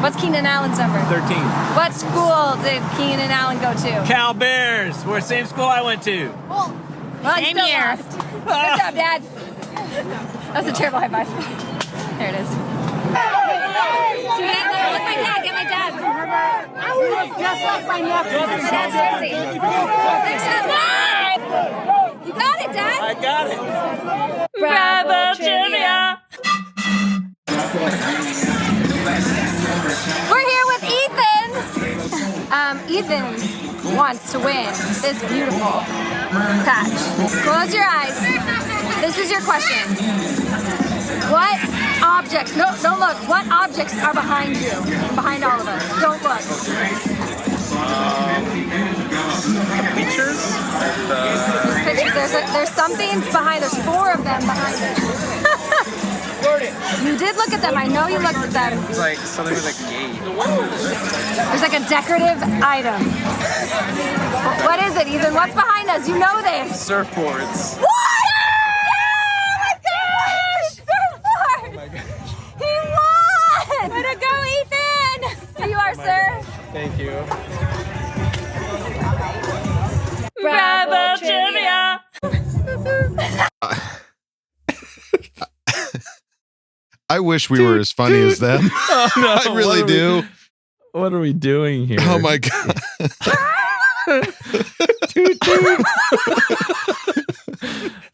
What's Keenan Allen's number? 13. What school did Keenan Allen go to? Cal Bears. We're the same school I went to. Well, you Same still year. lost. Good job, Dad. That was a terrible high five. There it is. Look, my dad. Get my dad. I look just like my nephew. My dad's jersey. You got it, Dad. I got it. Bravo trivia. We're here with Ethan. Ethan wants to win this beautiful patch. Close your eyes. This is your question. What objects, no, don't look. What objects are behind you? Behind all of us. Don't look. Pictures? These pictures, there's something behind, there's 4 of them behind it. You did look at them. I know you looked at them. It's like something with a gate. There's like a decorative item. What is it, Ethan? What's behind us? You know this. Surfboards. What? Oh my gosh! Surfboard! He won! Way to go, Ethan! Here you are, sir. Thank you. Bravo trivia! I wish we were as funny as them. Oh, no. I really do. What are we doing here? Oh my God.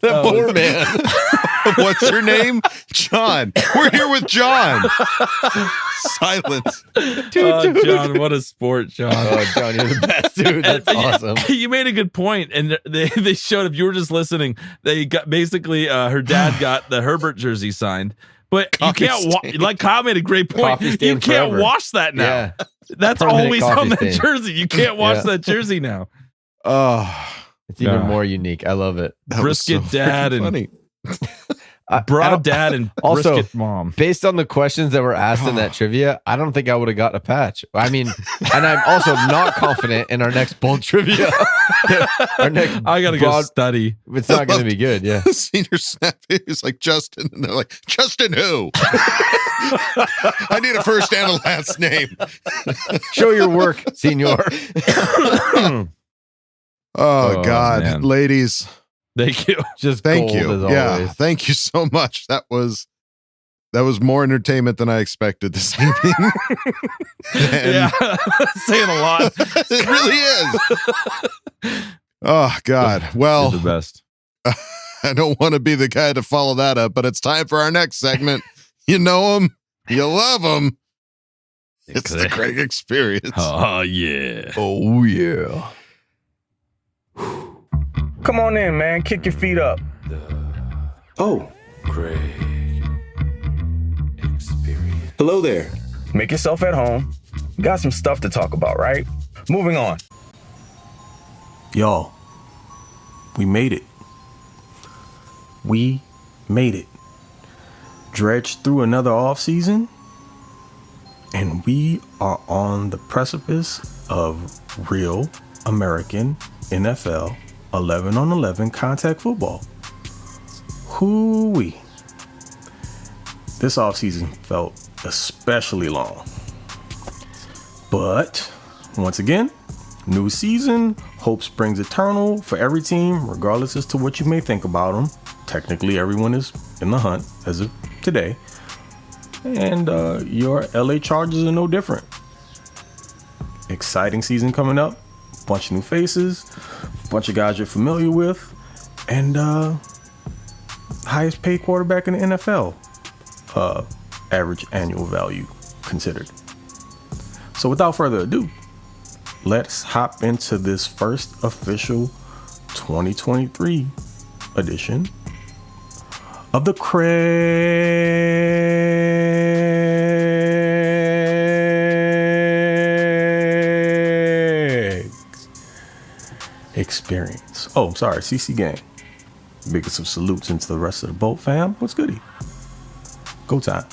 That poor man. What's your name? John. We're here with John. Silence. Oh, John, what a sport, John. Oh, John, you're the best, dude. That's awesome. You made a good point, and they showed, if you were just listening, they got basically her dad got the Herbert jersey signed, but Coffee you can't like Kyle made a great point. Coffee You stain can't forever. wash that now. Yeah. That's Permanent always coffee on that stain. jersey. You can't wash Yeah. that jersey now. Oh, It's even more unique. I love it. that was Brisket so dad freaking and funny. Broad dad and also, brisket mom. Based on the questions that were asked in that trivia, I don't think I would have gotten a patch. I mean, and I'm also not confident in our next bold trivia. Our next I gotta go study. It's not going to be good. Yeah. Senior snap is like Justin, and they're like, Justin who? I need a first and a last name. Show your work, senior. Oh God, man. Ladies. Thank you. Just thank gold you. as Yeah, always. thank you so much. That was more entertainment than I expected this evening. Yeah, saying a lot. It really is. Oh God. Well, You're the best. I don't want to be the guy to follow that up, but it's time for our next segment. You know him, you love him. It's the Craig Experience. Oh yeah. Oh yeah. Come on in, man. Kick your feet up. Oh, Craig Experience. hello there. Make yourself at home. We got some stuff to talk about, right? Moving on. Y'all, we made it. We made it. Dredged through another off season, and we are on the precipice of real American NFL 11-on-11 contact football. Hoo-wee. This offseason felt especially long. But once again, new season, hope springs eternal for every team, regardless as to what you may think about them. Technically, everyone is in the hunt as of today. And your LA Chargers are no different. Exciting season coming up. Bunch of new faces, bunch of guys you're familiar with, and highest paid quarterback in the NFL, average annual value considered. So without further ado, let's hop into this first official 2023 edition of the Experience. Oh, I'm sorry, CC Gang. Biggest of salutes into the rest of the Bolt fam. What's goody? Go time.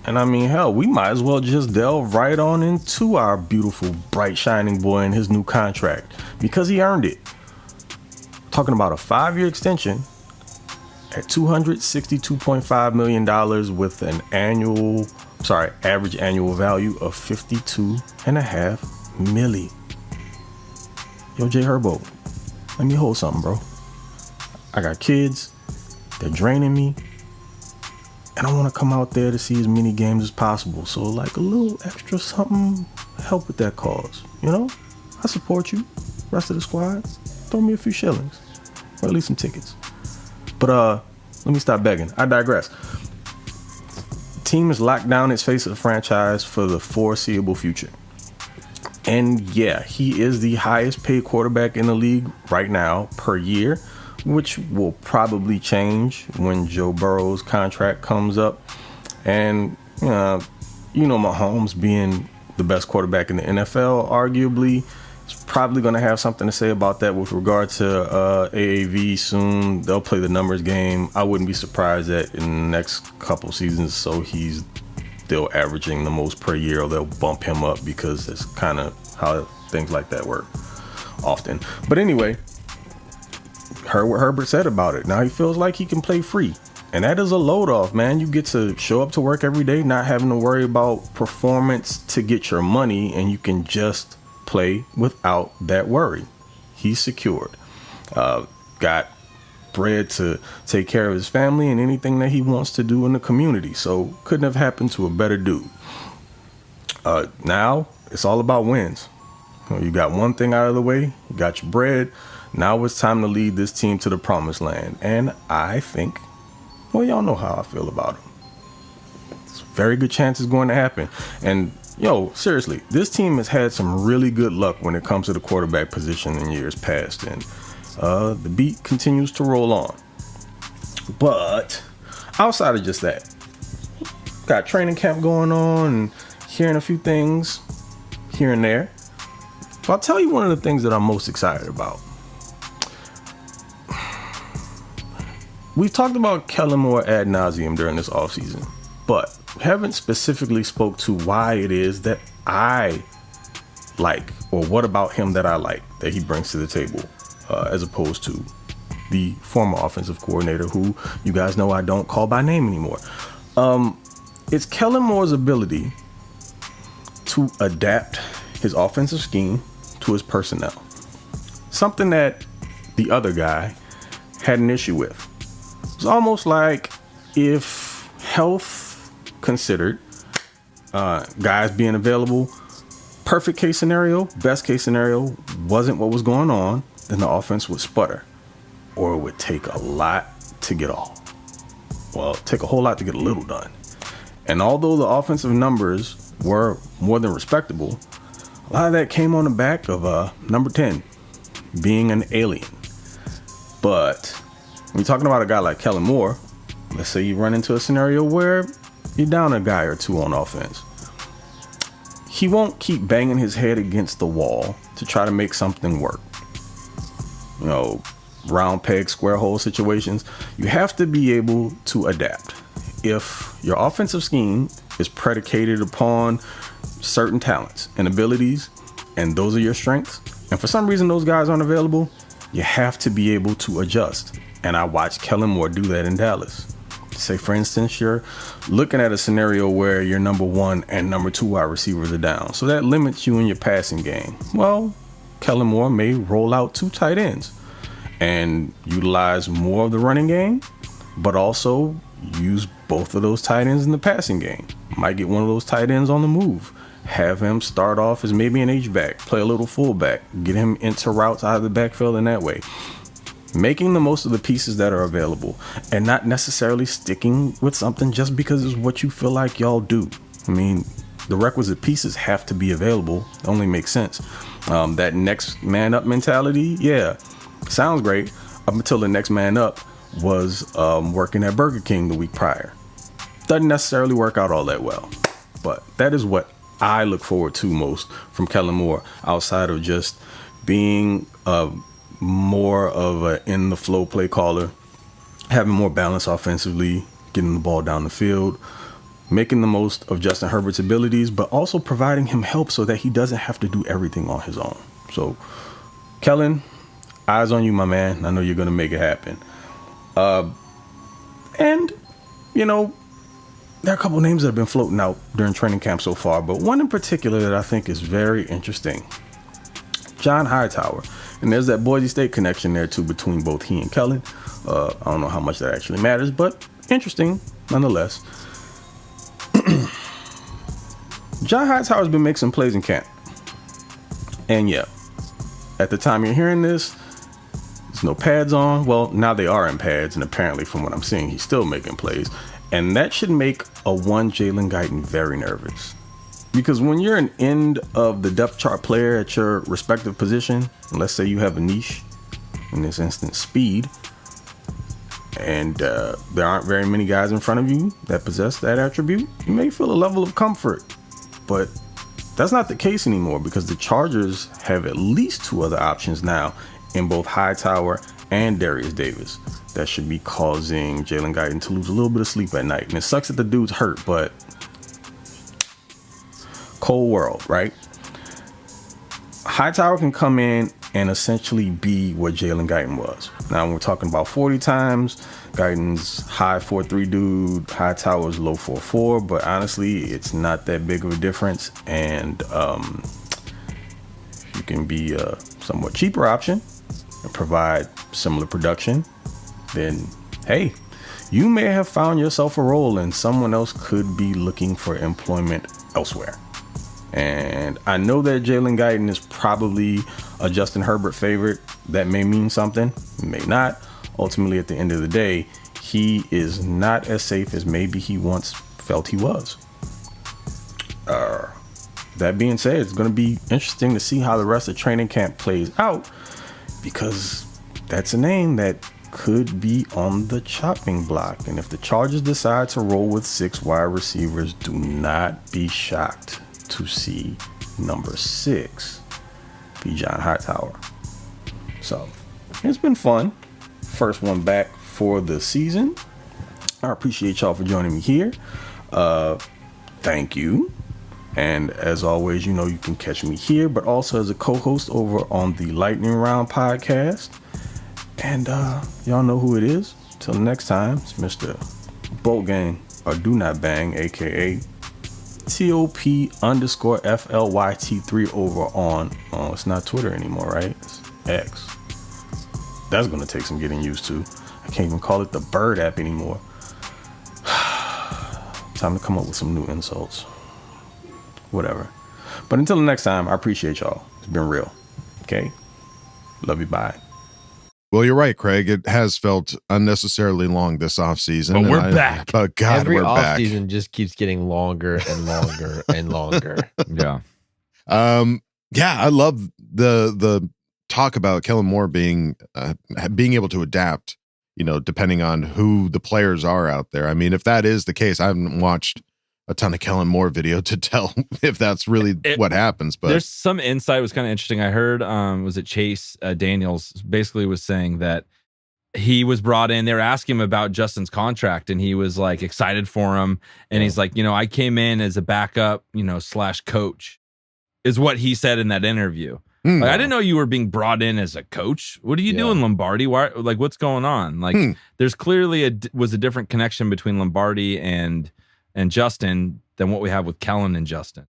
And I mean, hell, we might as well just delve right on into our beautiful, bright, shining boy and his new contract because he earned it. Talking about a 5-year extension at $262.5 million with an average annual value of $52.5 million. Yo, J Herbert, let me hold something, bro. I got kids, they're draining me, and I want to come out there to see as many games as possible. So like a little extra something, help with that cause. You know, I support you. Rest of the squad, throw me a few shillings, or at least some tickets. But let me stop begging. I digress. The team has locked down its face of the franchise for the foreseeable future. And yeah, he is the highest paid quarterback in the league right now per year, which will probably change when Joe Burrow's contract comes up. And, Mahomes being the best quarterback in the NFL, arguably, is probably going to have something to say about that with regard to AAV soon. They'll play the numbers game. I wouldn't be surprised that in the next couple seasons, so he's still averaging the most per year, or they'll bump him up because that's kind of how things like that work often. But anyway, heard what Herbert said about it. Now he feels like he can play free, and that is a load off, man. You get to show up to work every day, not having to worry about performance to get your money, and you can just play without that worry. He's secured. Got bread to take care of his family and anything that he wants to do in the community. So couldn't have happened to a better dude. Now it's all about wins. You got one thing out of the way. You got your bread. Now it's time to lead this team to the promised land. And I think, well, y'all know how I feel about him. It's a very good chance it's going to happen. And seriously, this team has had some really good luck when it comes to the quarterback position in years past. And the beat continues to roll on. But outside of just that, got training camp going on and hearing a few things here and there. But I'll tell you one of the things that I'm most excited about. we've talked about Kellen Moore ad nauseum during this offseason, but we haven't specifically spoke to why it is that I like, or what about him that I like that he brings to the table, as opposed to the former offensive coordinator who you guys know I don't call by name anymore. It's Kellen Moore's ability to adapt his offensive scheme to his personnel. Something that the other guy had an issue with. It's almost like if health considered, guys being available, perfect case scenario, best case scenario wasn't what was going on, then the offense would sputter, or it would take a lot to get off. Well, take a whole lot to get a little done. And although the offensive numbers were more than respectable, a lot of that came on the back of number 10 being an alien. But when you're talking about a guy like Kellen Moore, let's say you run into a scenario where you're down a guy or two on offense. He won't keep banging his head against the wall to try to make something work. You know, round peg, square hole situations. You have to be able to adapt. If your offensive scheme is predicated upon certain talents and abilities, and those are your strengths, and for some reason those guys aren't available, you have to be able to adjust. And I watched Kellen Moore do that in Dallas. Say, for instance, you're looking at a scenario where your number 1 and number 2 wide receivers are down. So that limits you in your passing game. Well, Kellen Moore may roll out 2 tight ends and utilize more of the running game, but also use both of those tight ends in the passing game. Might get one of those tight ends on the move. Have him start off as maybe an H-back, play a little fullback, get him into routes out of the backfield in that way. Making the most of the pieces that are available and not necessarily sticking with something just because it's what you feel like y'all do. I mean, the requisite pieces have to be available. It only makes sense. That next man up mentality, yeah, sounds great up until the next man up was working at Burger King the week prior. Doesn't necessarily work out all that well, but that is what I look forward to most from Kellen Moore, outside of just being more of a in the flow play caller, having more balance offensively, getting the ball down the field, making the most of Justin Herbert's abilities, but also providing him help so that he doesn't have to do everything on his own. So, Kellen, eyes on you, my man. I know you're going to make it happen. And, you know, there are a couple names that have been floating out during training camp so far, but one in particular that I think is very interesting. John Hightower. And there's that Boise State connection there too between both he and Kellen. I don't know how much that actually matters, but interesting nonetheless. John Hightower's been making some plays in camp. And yeah, at the time you're hearing this, there's no pads on. Well, now they are in pads, and apparently from what I'm seeing, he's still making plays. And that should make a one Jalen Guyton very nervous. Because when you're an end of the depth chart player at your respective position, let's say you have a niche, in this instance speed, and there aren't very many guys in front of you that possess that attribute, you may feel a level of comfort. But that's not the case anymore, because the Chargers have at least 2 other options now in both Hightower and Darius Davis that should be causing Jalen Guyton to lose a little bit of sleep at night. And it sucks that the dude's hurt, but cold world, right? Hightower can come in and essentially be what Jalen Guyton was. Now we're talking about 40 times. Guyton's high 4.3 dude, Hightower's low 4.4, but honestly, it's not that big of a difference. And you can be a somewhat cheaper option and provide similar production, then hey, you may have found yourself a role and someone else could be looking for employment elsewhere. And I know that Jalen Guyton is probably a Justin Herbert favorite. That may mean something, may not. Ultimately, at the end of the day, he is not as safe as maybe he once felt he was. That being said, it's going to be interesting to see how the rest of training camp plays out, because that's a name that could be on the chopping block. And if the Chargers decide to roll with 6 wide receivers, do not be shocked to see number 6 be John Hightower. So it's been fun. First one back for the season. I appreciate y'all for joining me here. Thank you. And as always, you know, you can catch me here, but also as a co-host over on the Lightning Round podcast. And y'all know who it is. Till next time, it's Mr. Bolt Gang, or Do Not Bang, aka TOP_FLYT3 over on, it's not Twitter anymore, right? It's X. That's gonna take some getting used to. I can't even call it the Bird app anymore. Time to come up with some new insults. Whatever. But until the next time, I appreciate y'all. It's been real. Okay? Love you. Bye. Well, you're right, Craig. It has felt unnecessarily long this offseason. But we're back. But God, every we're back. offseason just keeps getting longer and longer and longer. Yeah. Yeah, I love the talk about Kellen Moore being able to adapt, you know, depending on who the players are out there. I mean, if that is the case, I haven't watched a ton of Kellen Moore video to tell if that's really what happens. But there's some insight was kind of interesting. I heard, was it Chase Daniels basically was saying that he was brought in. They were asking him about Justin's contract, and he was like excited for him. And he's like, you know, I came in as a backup, you know, / coach, is what he said in that interview. Like, I didn't know you were being brought in as a coach. What are you doing, Lombardi? Why? Like, what's going on? Like, there's clearly was a different connection between Lombardi and Justin than what we have with Kellen and Justin.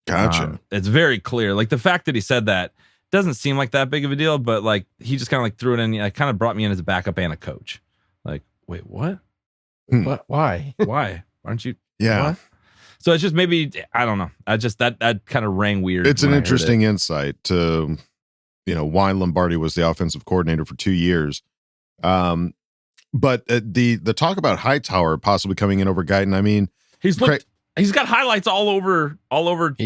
Gotcha. It's very clear. Like, the fact that he said that doesn't seem like that big of a deal, but like he just kind of like threw it in. Like, kind of brought me in as a backup and a coach. Like, wait, what? What? Why? Why? Aren't you? Yeah. What? So it's just maybe, I don't know. I just that kind of rang weird. It's an interesting insight to, you know, why Lombardi was the offensive coordinator for 2 years. But the talk about Hightower possibly coming in over Guyton. I mean, he's got highlights all over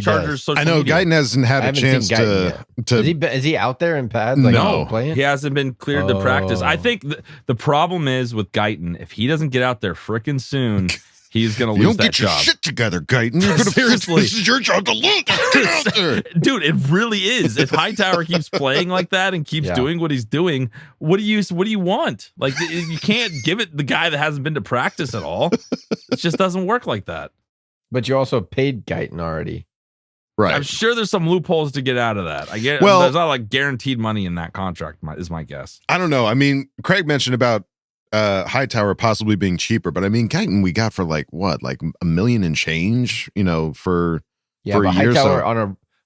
Chargers social I know media. Guyton hasn't had a chance to is he out there in pads? Like, no, playing? He hasn't been cleared to practice. I think the problem is with Guyton, if he doesn't get out there freaking soon, he's going to lose that job. You don't get your shit together, Guyton. You're gonna, seriously. This is your job to lose. Get out there. Dude, it really is. If Hightower keeps playing like that and keeps doing what he's doing, what do you want? Like, you can't give it the guy that hasn't been to practice at all. It just doesn't work like that. But you also paid Guyton already. Right. I'm sure there's some loopholes to get out of that. There's not like guaranteed money in that contract, is my guess. I don't know. I mean, Craig mentioned about Hightower possibly being cheaper, but I mean, Guyton we got for like what, like $1 million and change, you know, for a year.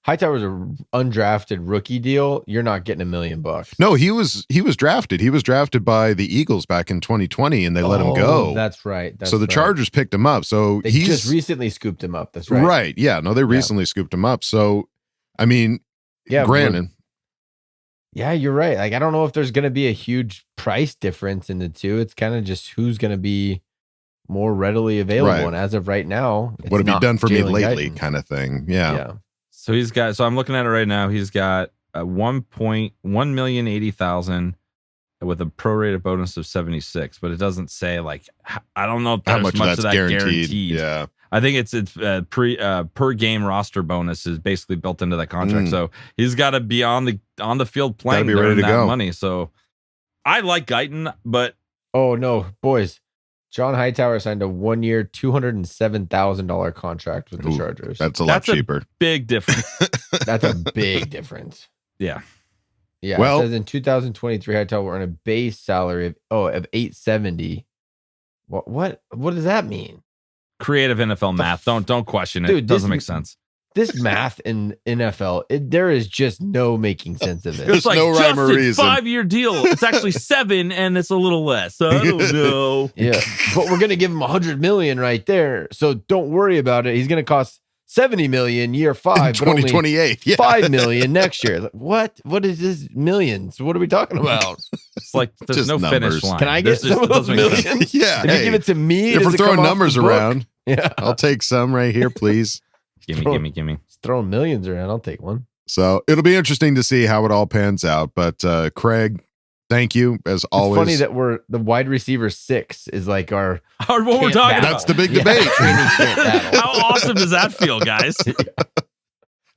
Hightower's an undrafted rookie deal. You're not getting $1 million. No, he was drafted. He was drafted by the Eagles back in 2020, and they let him go. That's right. So the Chargers picked him up. So they just recently scooped him up. That's right. Right. Yeah. No, they recently scooped him up. So, I mean, granted. Yeah, you're right. Like, I don't know if there's going to be a huge price difference in the two. It's kind of just who's going to be more readly available. Right. And as of right now, what have you done for me lately? Guyton. Kind of thing. Yeah. So I'm looking at it right now. He's got $1,180,000 with a prorated bonus of 76, but it doesn't say, like, I don't know if how much of that guaranteed. Yeah. I think it's per game roster bonus is basically built into that contract. So he's got to be on the field playing, be ready to go. money. So I like Guyton, but oh no, boys. John Hightower signed a 1-year, $207,000 contract with the Chargers. That's a lot cheaper. Big difference. That's a big difference. Yeah. Yeah. Well, it says in 2023, Hightower will earn a base salary of $870,000. What does that mean? Creative NFL math. Don't question it. Dude, it doesn't make sense. This math in NFL, there is just no making sense of it. It's like, no rhyme or reason. 5-year deal. It's actually 7, and it's a little less. So I don't know. Yeah, but we're gonna give him $100 million right there. So don't worry about it. He's gonna cost $70 million year 5, 2028. Yeah. $5 million next year. Like, what is this millions? What are we talking about? It's like there's just no numbers. finish line. Can I get some of those millions? Yeah. If you give it to me, if we're throwing numbers around, yeah, I'll take some right here, please. Give me. Just throwing millions around. I'll take one. So it'll be interesting to see how it all pans out. But Craig, thank you as always. It's funny that we're the wide receiver 6 is like our what we're talking about. That's the big debate. How awesome does that feel, guys?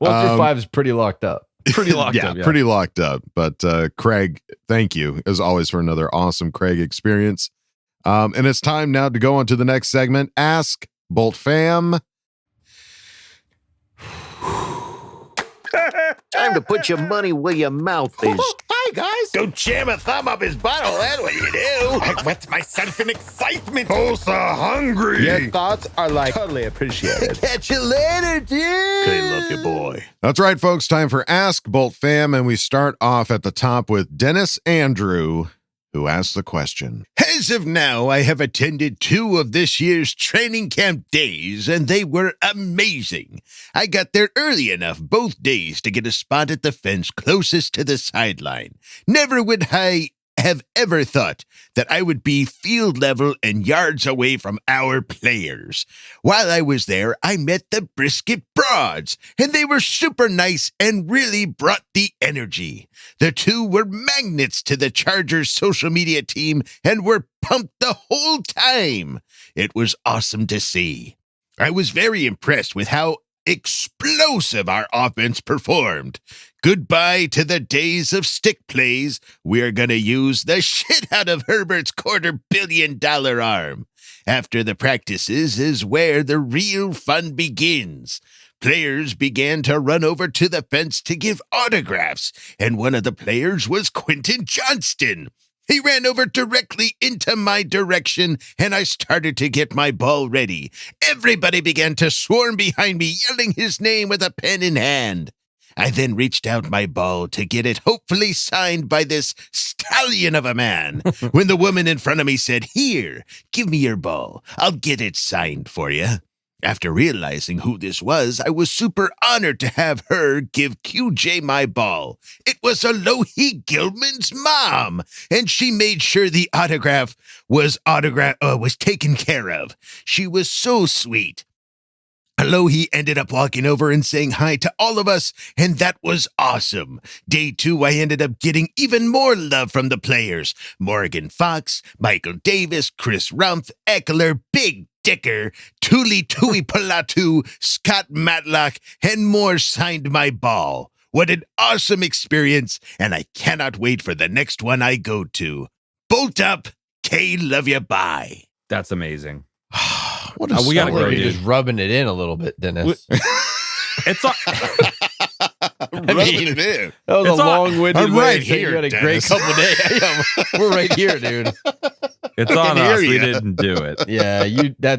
Well, through 5 is pretty locked up. Pretty locked up. Yeah. Pretty locked up. But Craig, thank you as always for another awesome Craig experience. And it's time now to go on to the next segment. Ask Boltfam. Time to put your money where your mouth is. Hi, guys. Don't jam a thumb up his butthole. That's what you do. I wet myself in excitement. Oh, so hungry. Your thoughts are like totally appreciated. Catch you later, dude. Okay, love you, boy. That's right, folks. Time for Ask Boltfam, and we start off at the top with Dennis Andrew, who asked the question. As of now, I have attended 2 of this year's training camp days, and they were amazing. I got there early enough both days to get a spot at the fence closest to the sideline. Never would I have ever thought that I would be field level and yards away from our players. While I was there, I met the Brisket Broads, and they were super nice and really brought the energy. The 2 were magnets to the Chargers social media team and were pumped the whole time. It was awesome to see. I was very impressed with how explosive our offense performed. Goodbye to the days of stick plays. We're going to use the shit out of Herbert's $250 million arm. After the practices is where the real fun begins. Players began to run over to the fence to give autographs, and one of the players was Quentin Johnston. He ran over directly into my direction, and I started to get my ball ready. Everybody began to swarm behind me, yelling his name with a pen in hand. I then reached out my ball to get it hopefully signed by this stallion of a man, when the woman in front of me said, "Here, give me your ball. I'll get it signed for you." After realizing who this was, I was super honored to have her give QJ my ball. It was Alohi Gilman's mom, and she made sure the autograph was taken care of. She was so sweet. Alohi ended up walking over and saying hi to all of us, and that was awesome. Day 2, I ended up getting even more love from the players. Morgan Fox, Michael Davis, Chris Rumpf, Eckler, Big Dicker, Tuli Tui Palatu, Scott Matlock, and more signed my ball. What an awesome experience, and I cannot wait for the next one I go to. Bolt up. K, love you, bye. That's amazing. What a we gotta go, you're dude. just rubbing it in a little bit, Dennis. It's all, Rubbing it in. That was It's a all- long-winded I'm way right to say here, you had a great Dennis. couple days. Yeah, we're right here, dude. it's I on can hear us. We ya. didn't do it. Yeah,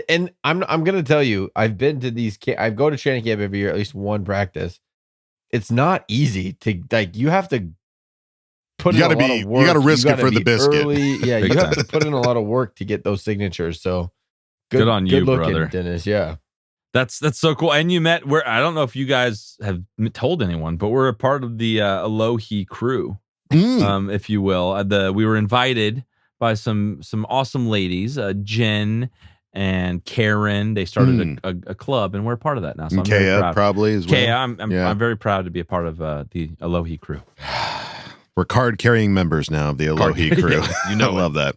and I'm gonna tell you, I've been to these. I go to training camp every year, at least one practice. It's not easy to you have to put You in a gotta lot be- of work. you gotta risk it gotta for the be biscuit. early. Yeah, you Big have time. to put in a lot of work to get those signatures. So Good on you, good looking, brother. Dennis. Yeah. That's so cool. And you met where I don't know if you guys have told anyone, but we're a part of the Alohi crew, if you will. We were invited by some awesome ladies, Jen and Karen. They started a club, and we're a part of that now. So I'm very Kaya proud. probably as well. Kaya, I'm very proud to be a part of the Alohi crew. We're card-carrying members now of the Alohi crew. You know I love that.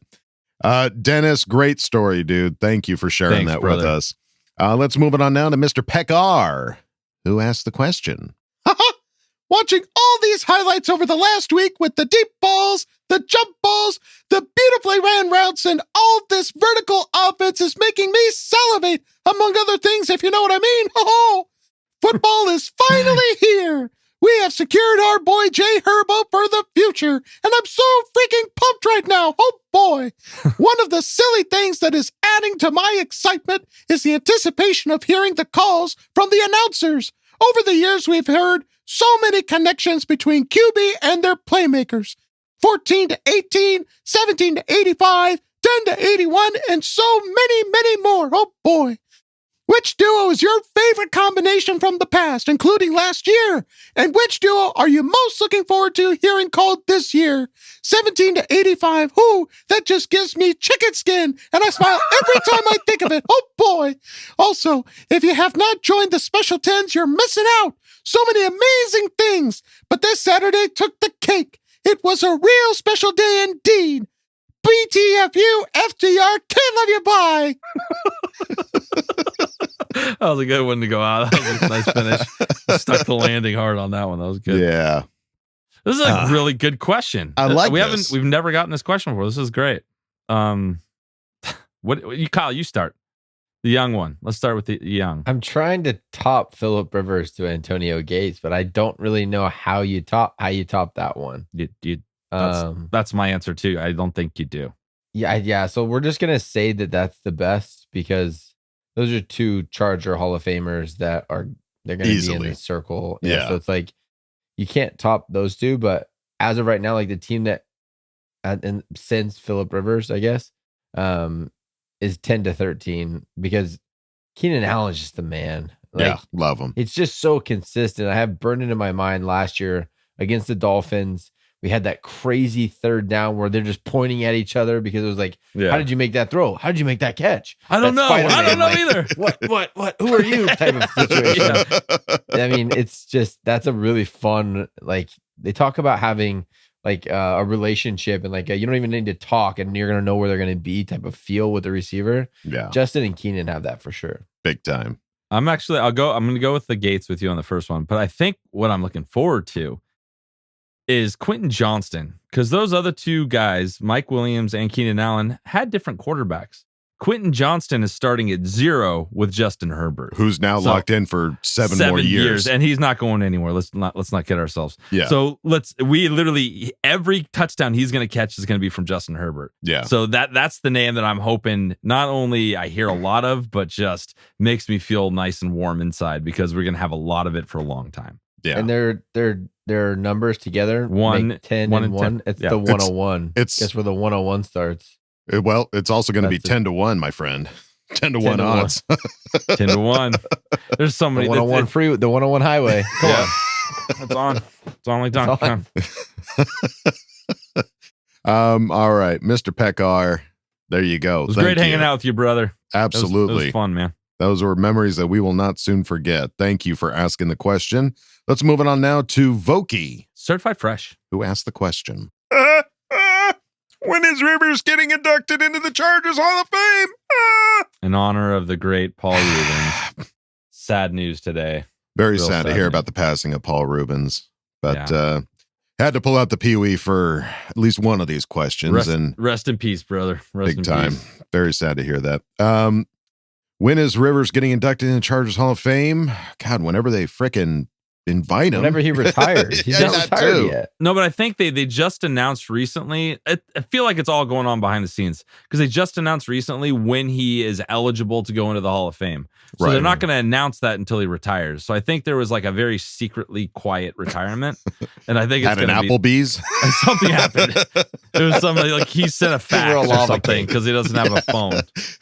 Dennis, great story, dude. Thank you for sharing Thanks, that brother. with us. Let's move it on now to Mr. Pekar, who asked the question. Watching all these highlights over the last week with the deep balls, the jump balls, the beautifully ran routes, and all this vertical offense is making me salivate, among other things, if you know what I mean. Oh, football is finally here. We have secured our boy Jay Herbert for the future, and I'm so freaking pumped right now. Oh boy. One of the silly things that is adding to my excitement is the anticipation of hearing the calls from the announcers. Over the years, we've heard so many connections between QB and their playmakers. 14 to 18, 17 to 85, 10 to 81, and so many, many more. Oh boy. Which duo is your favorite combination from the past, including last year? And which duo are you most looking forward to hearing called this year? 17 to 85, that just gives me chicken skin, and I smile every time I think of it. Oh boy. Also, if you have not joined the Special Tens, you're missing out. So many amazing things. But this Saturday took the cake. It was a real special day indeed. BTFU, FTR, can't love you, bye. That was a good one to go out. That was a nice finish. Stuck the landing hard on that one. That was good. Yeah. This is a really good question. I like We've this. never gotten this question before. This is great. Kyle, you start. The young one. Let's start with the young. I'm trying to top Phillip Rivers to Antonio Gates, but I don't really know how you top that one. That's my answer too. I don't think you do. Yeah. So we're just gonna say that that's the best because those are two Charger Hall of Famers that they're gonna be in the circle. Yeah. So it's like you can't top those two, but as of right now, like the team that and since Phillip Rivers, I guess, is 10-13 because Keenan Allen's just the man. Like, love him. It's just so consistent. I have burned into my mind last year against the Dolphins. We had that crazy third down where they're just pointing at each other because it was like, how did you make that throw? How did you make that catch? I don't know. I don't know either. What? Who are you? Type of situation. I mean, it's just, that's a really fun, like, they talk about having like a relationship and like you don't even need to talk and you're going to know where they're going to be type of feel with the receiver. Yeah. Justin and Keenan have that for sure. Big time. I'm going to go with the Gates with you on the first one, but I think what I'm looking forward to is Quentin Johnston, because those other two guys, Mike Williams and Keenan Allen, had different quarterbacks. Quentin Johnston is starting at 0 with Justin Herbert, who's now locked in for seven more years, and he's not going anywhere. Let's not kid ourselves. Yeah. So we literally every touchdown he's going to catch is going to be from Justin Herbert. Yeah. So that's the name that I'm hoping not only I hear a lot of, but just makes me feel nice and warm inside because we're going to have a lot of it for a long time. Yeah. And their numbers together, 1, 10 and 1. It's the 101. Guess where the 101 starts. Well, it's also going to be 10-1, my friend. 10-1 odds. 10-1. There's so many. The 101 free, the 101 highway. Come on. It's on. It's on like Don. All right, Mr. Pekar. There you go. It was great hanging out with you, brother. Absolutely. It was fun, man. Those were memories that we will not soon forget. Thank you for asking the question. Let's move it on now to Voki. Certified Fresh. Who asked the question? When is Rivers getting inducted into the Chargers Hall of Fame? In honor of the great Paul Reubens. Sad news today. Very sad to hear about the passing of Paul Reubens. But had to pull out the Pee-wee for at least one of these questions. Rest in peace, brother. Rest big time. Peace. Very sad to hear that. When is Rivers getting inducted in the Chargers Hall of Fame? God, whenever they frickin' invite him. Whenever he retires. He's not retired yet. No, but I think they just announced recently. I feel like it's all going on behind the scenes because they just announced recently when he is eligible to go into the Hall of Fame. So they're not going to announce that until he retires. So I think there was like a very secretly quiet retirement. And I think it's at an Applebee's. Something happened. It was something like he sent a fax or something because he doesn't have a phone.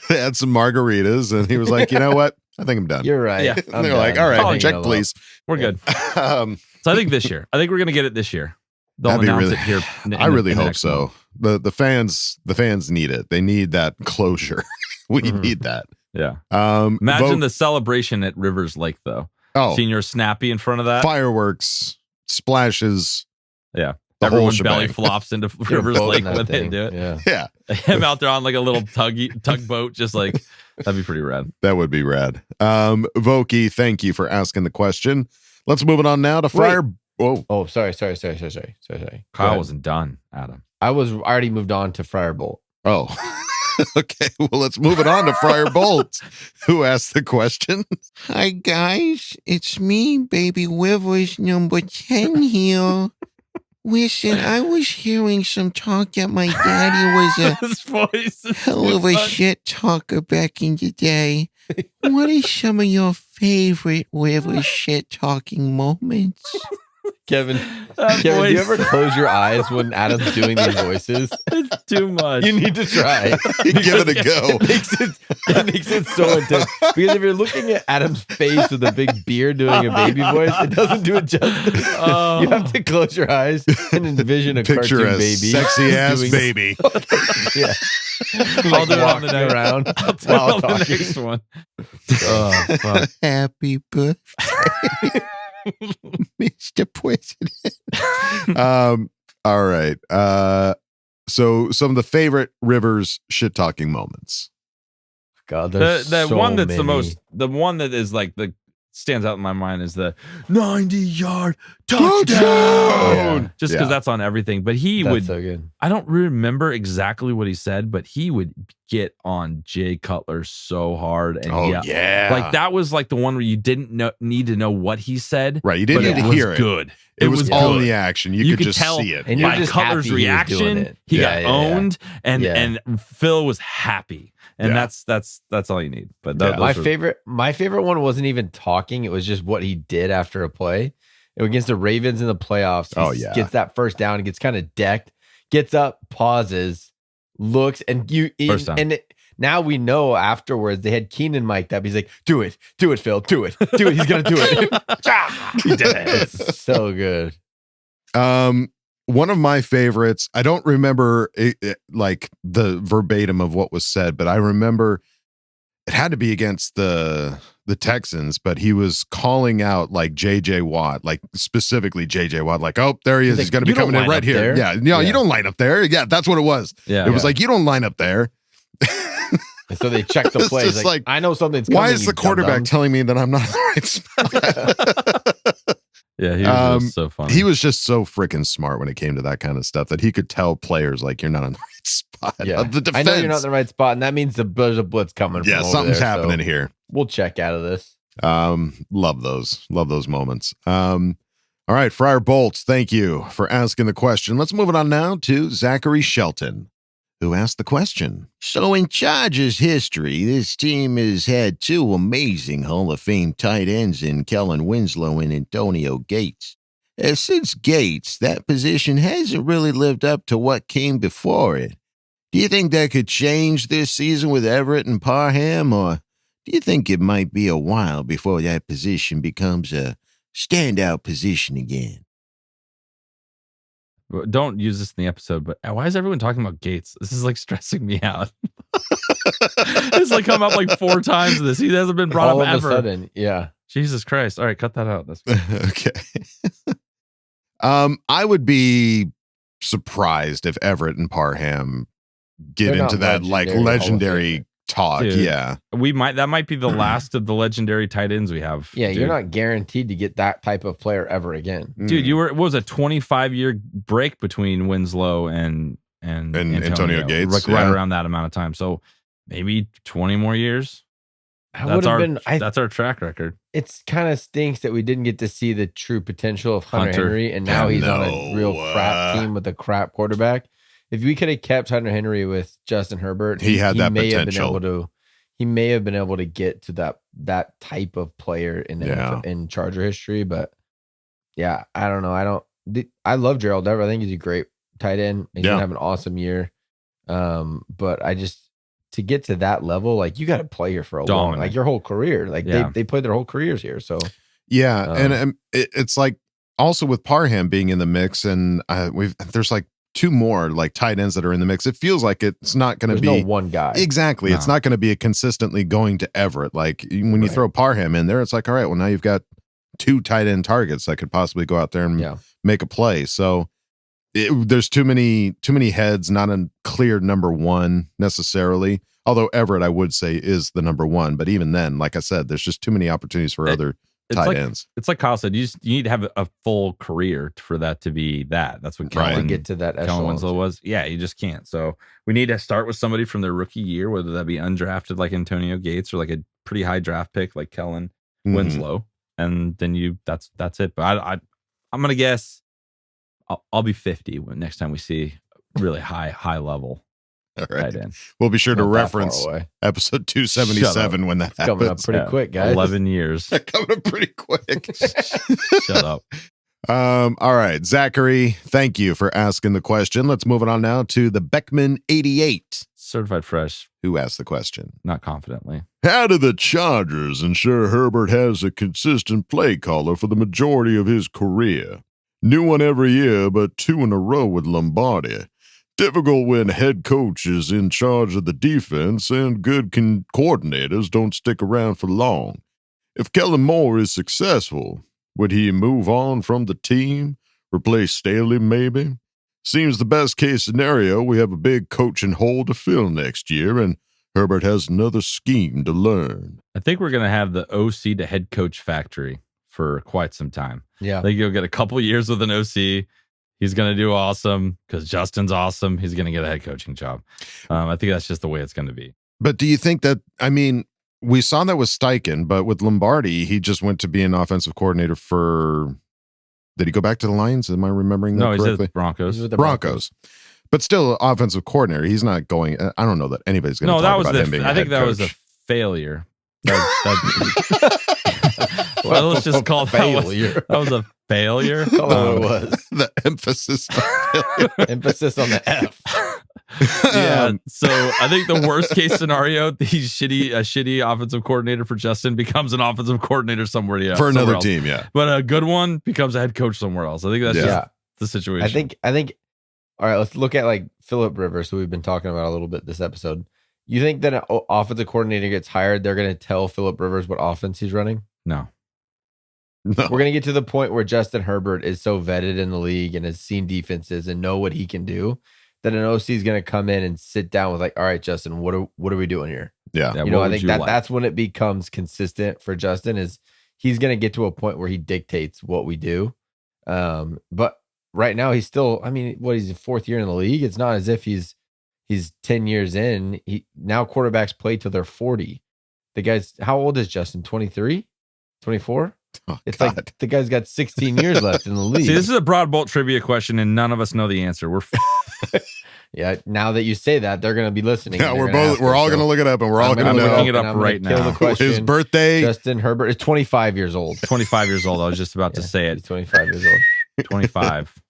They had some margaritas and he was like, you know what? I think I'm done. You're right. Yeah. They're like, all right, check, please. We're good. So I think this year. I think we're going to get it this year. They'll announce it here. I really hope so. The fans need it. They need that closure. We need that. Yeah. Imagine the celebration at Rivers Lake, though. Oh, Senior Snappy in front of that. Fireworks, splashes. Yeah. Everyone belly flops into Rivers Lake when they do it. Yeah. Him out there on like a little tugboat, just like that'd be pretty rad. That would be rad. Voki, thank you for asking the question. Let's move it on now to Friar. Whoa. Oh, sorry. Kyle wasn't done, Adam. I already moved on to Friar Bolt. Oh. Okay, well, let's move it on to Friar Bolt, who asked the question. Hi, guys. It's me, Baby Wivers number 10 here. Listen, I was hearing some talk that my daddy was His voice is hell of a shit talker back in the day. What are some of your favorite Wivers shit talking moments? Kevin, do you ever close your eyes when Adam's doing these voices? It's too much. You need to try. Give it a go. It makes it so intense. Because if you're looking at Adam's face with a big beard doing a baby voice, it doesn't do it justice. You have to close your eyes and envision a picture cartoon a baby. Sexy ass baby. Yeah. I'll do it on the next around. I'll do it on the next one. Oh, fuck. Happy birthday. Mr. President. All right. So some of the favorite Rivers shit talking moments. God, there's the so one that's many. the one that is like the stands out in my mind is the 90-yard touchdown. Just because that's on everything. But that's so good. I don't remember exactly what he said, but he would get on Jay Cutler so hard. And like that was like the one where you didn't need to know what he said. Right. You didn't need to hear it. Good. It was all the action. You could just tell see it. And by Cutler's reaction, he got owned, and Phil was happy. And that's all you need. But my favorite one wasn't even talking. It was just what he did after a play. Against the Ravens in the playoffs. He gets that first down and gets kind of decked, gets up, pauses, looks, and now we know afterwards they had Keenan mic'd up. He's like, do it, Phil, do it. He's gonna do it. He did it. It's so good. One of my favorites, I don't remember like the verbatim of what was said, but I remember it had to be against the Texans, but he was calling out like JJ Watt, like specifically JJ Watt, like, oh, there he is. He's going to be coming in right here. There. Yeah. You don't line up there. Yeah. That's what it was. Yeah. It was like, you don't line up there. And so they check the play. Like, I know something's coming. Why is the quarterback telling me that I'm not in the right spot? Yeah, he was just so funny. He was just so freaking smart when it came to that kind of stuff that he could tell players like you're not on the right spot. Yeah, the defense. I know you're not in the right spot, and that means there's a blitz coming. Yeah, from something's over there, happening so here. We'll check out of this. Love those moments. All right, Friar Bolts, thank you for asking the question. Let's move it on now to Zachary Shelton, who asked the question. So in Chargers history, this team has had two amazing Hall of Fame tight ends in Kellen Winslow and Antonio Gates. Since Gates, that position hasn't really lived up to what came before it. Do you think that could change this season with Everett and Parham, or do you think it might be a while before that position becomes a standout position again? Don't use this in the episode, but why is everyone talking about Gates? This is like stressing me out. It's like come up like 4 times this. He hasn't been brought up ever. All of a sudden, yeah. Jesus Christ. All right, cut that out. That's okay. I would be surprised if Everett and Parham get into that like legendary talk. Dude, yeah. That might be the last of the legendary tight ends we have. Yeah, dude. You're not guaranteed to get that type of player ever again. Dude, what was a 25-year break between Winslow and Antonio Gates? Like right around that amount of time. So maybe 20 more years. That's our track record. It's kind of stinks that we didn't get to see the true potential of Hunter Henry, and now he's on a real crap team with a crap quarterback. If we could have kept Hunter Henry with Justin Herbert, he may have been able to get to that type of player in Charger history. But yeah, I don't know. I love Gerald Everett. I think he's a great tight end. He's gonna have an awesome year. But to get to that level, like you got to play here for a long, like your whole career. Like they played their whole careers here. So and it's like also with Parham being in the mix, and there's like 2 more like tight ends that are in the mix. It feels like it's not going to be no one guy. Exactly. No. It's not going to be a consistently going to Everett. Like when you throw Parham in there, it's like, all right, well now you've got 2 tight end targets that could possibly go out there and make a play. So there's too many heads, not a clear number 1 necessarily. Although Everett, I would say, is the number 1. But even then, like I said, there's just too many opportunities for other tight ends. It's like Kyle said, you need to have a full career for that to be that. That's what Kellen get to that. Kellen Winslow was. Yeah, you just can't. So we need to start with somebody from their rookie year, whether that be undrafted like Antonio Gates or like a pretty high draft pick like Kellen Winslow, and then that's it. But I'm gonna guess I'll be 50 when next time we see really high level. All right. We'll be sure to reference episode 277 when that happens. Coming up pretty quick, guys. 11 years. Coming up pretty quick. Shut up. All right, Zachary, thank you for asking the question. Let's move it on now to the Beckman 88. Certified fresh. Who asked the question? Not confidently. How do the Chargers ensure Herbert has a consistent play caller for the majority of his career? New one every year, but 2 in a row with Lombardi. Difficult when head coach is in charge of the defense and good coordinators don't stick around for long. If Kellen Moore is successful, would he move on from the team? Replace Staley, maybe? Seems the best case scenario, we have a big coaching hole to fill next year, and Herbert has another scheme to learn. I think we're going to have the OC to head coach factory for quite some time. Yeah. I think you'll get a couple years with an OC. He's going to do awesome because Justin's awesome. He's going to get a head coaching job. I think that's just the way it's going to be. But do you think that, I mean, we saw that with Steichen, but with Lombardi, he just went to be an offensive coordinator for, did he go back to the Lions? Am I remembering that correctly? He's at Broncos. He's with the Broncos. But still offensive coordinator. He's not going, I don't know that anybody's going to talk about him being I think that was a failure. Well, let's just call that was a failure. Call it what it was. The emphasis on Emphasis on the F. Yeah. So I think the worst case scenario, he's a shitty offensive coordinator for Justin becomes an offensive coordinator somewhere else. For another team, yeah. But a good one becomes a head coach somewhere else. I think that's just the situation. I think all right, let's look at like Phillip Rivers, who we've been talking about a little bit this episode. You think that an offensive coordinator gets hired, they're going to tell Phillip Rivers what offense he's running? No. We're going to get to the point where Justin Herbert is so vetted in the league and has seen defenses and know what he can do that an OC is going to come in and sit down with like, all right, Justin, what are we doing here? Yeah. You know, I think that's when it becomes consistent for Justin is he's going to get to a point where he dictates what we do. But right now he's still, I mean, he's the fourth year in the league. It's not as if he's 10 years in. Now quarterbacks play till they're 40. The guy's, how old is Justin? 23, 24? Oh, it's God. like the guy's got 16 years left in the league. See, this is a Broad Bolt trivia question, and none of us know the answer. We're yeah. Now that you say that, they're going to be listening. Yeah, we're all going to look it up, and we're all going to know. Looking it up right now. His birthday. Justin Herbert is 25 years old. 25 years old. I was just about to say it. He's 25 years old. 25.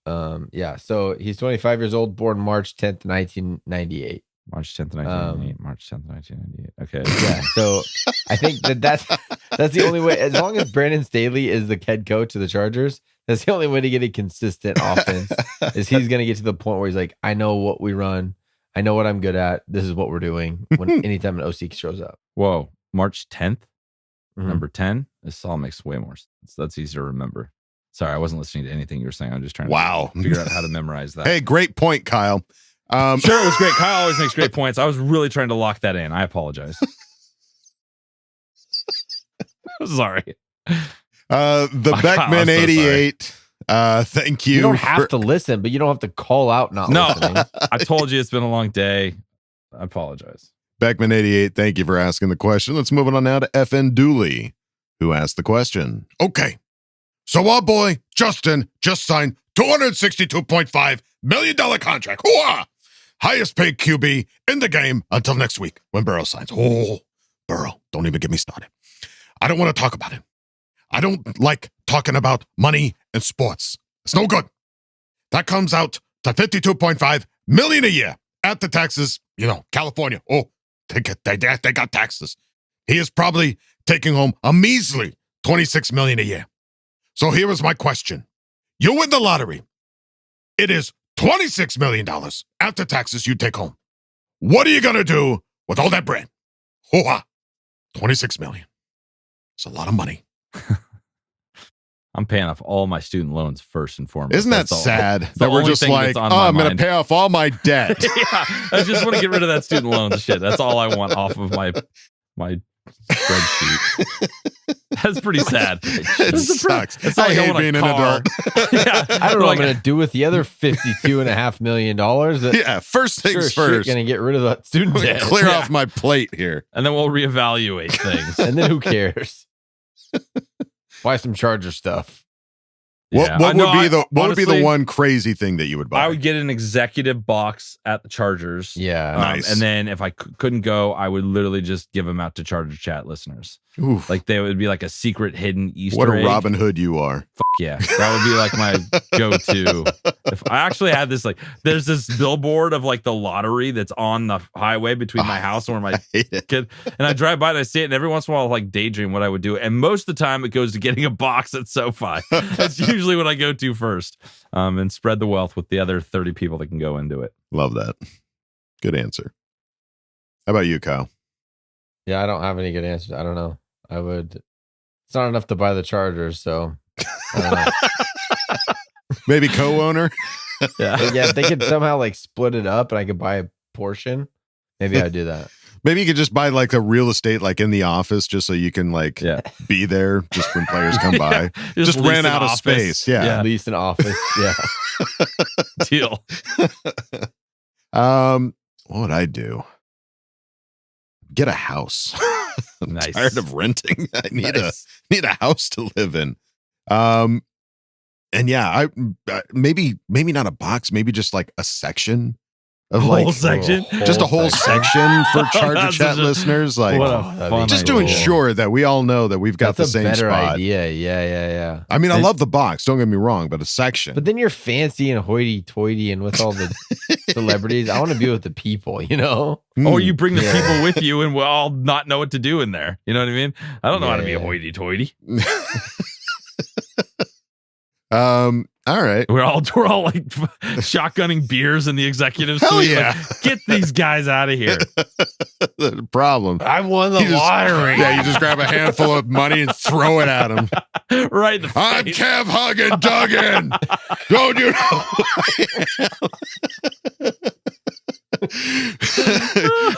Yeah. So he's 25 years old, born March 10th, 1998. March 10th, 1998. March 10th, 1998. Okay. Yeah. So I think that's the only way. As long as Brandon Staley is the head coach of the Chargers, that's the only way to get a consistent offense. Is he's going to get to the point where he's like, I know what we run. I know what I'm good at. This is what we're doing. Anytime an OC shows up. Whoa. March 10th, number 10. This all makes way more sense. That's easier to remember. Sorry, I wasn't listening to anything you were saying. I'm just trying to figure out how to memorize that. Hey, great point, Kyle. Sure, it was great. Kyle always makes great points. I was really trying to lock that in. I apologize. Sorry. The Beckman 88. Thank you. You don't have to listen, but you don't have to call out not listening. I told you it's been a long day. I apologize. Beckman 88, thank you for asking the question. Let's move on now to FN Dooley, who asked the question. Okay. So our boy Justin just signed $262.5 million contract. Hooah! Highest paid QB in the game until next week when Burrow signs. Oh, Burrow, don't even get me started. I don't want to talk about it. I don't like talking about money and sports. It's no good. That comes out to $52.5 million a year at the taxes. You know, California. Oh, they got taxes. He is probably taking home a measly $26 million a year. So here is my question. You win the lottery. It is $26 million after taxes you take home. What are you going to do with all that bread? Hoo-ha. $26 million. It's a lot of money. I'm paying off all my student loans first and foremost. Isn't that sad that we're just like, I'm going to pay off all my debt. Yeah, I just want to get rid of that student loan shit. That's all I want off of my spreadsheet. That's pretty sad. It sucks. It's I like hate want a being an car. adult. Yeah, I don't know what I'm going to do with the other $52.5 million. Yeah, first things first. Going to get rid of that student debt. Clear off my plate here. And then we'll reevaluate things. And then who cares? Buy some Charger stuff. What would be the one crazy thing that you would buy? I would get an executive box at the Chargers. Yeah. Nice. And then if I couldn't go, I would literally just give them out to Charger Chat listeners. Oof. Like they would be like a secret hidden Easter What a egg. Robin Hood you are. Fuck yeah. That would be like my go-to. If I actually had this, like, there's this billboard of like the lottery that's on the highway between my house and where my kid, and I drive by and I see it, and every once in a while I'll like daydream what I would do. And most of the time it goes to getting a box at SoFi. That's usually what I go to first. And spread the wealth with the other 30 people that can go into it. Love that. Good answer. How about you, Kyle? Yeah, I don't have any good answers. I don't know. It's not enough to buy the Chargers, so I don't know. Maybe co-owner. Yeah, if they could somehow like split it up and I could buy a portion, maybe I'd do that. Maybe you could just buy like a real estate, like in the office, just so you can like be there just when players come by. just rent out a space. Yeah. Lease an office. Yeah. Deal. What would I do? Get a house. I'm tired of renting. I need a house to live in. And yeah, I maybe not a box, maybe just like a section of whole section, just a whole section for Charger Chat listeners. Like, just to ensure that we all know that we've got the same better spot. idea. Yeah. I mean, I love the box. Don't get me wrong, but a section. But then you're fancy and hoity-toity, and with all the celebrities, I want to be with the people. You know, or you bring the people with you, and we'll all not know what to do in there. You know what I mean? I don't know how to be a hoity-toity. All right. We're all like shotgunning beers in the executive Hell suite. yeah. Like, get these guys out of here. The problem. I won the lottery. Yeah, you just grab a handful of money and throw it at them. Right in the face. I'm Kev Huggin Duggan. Don't you know?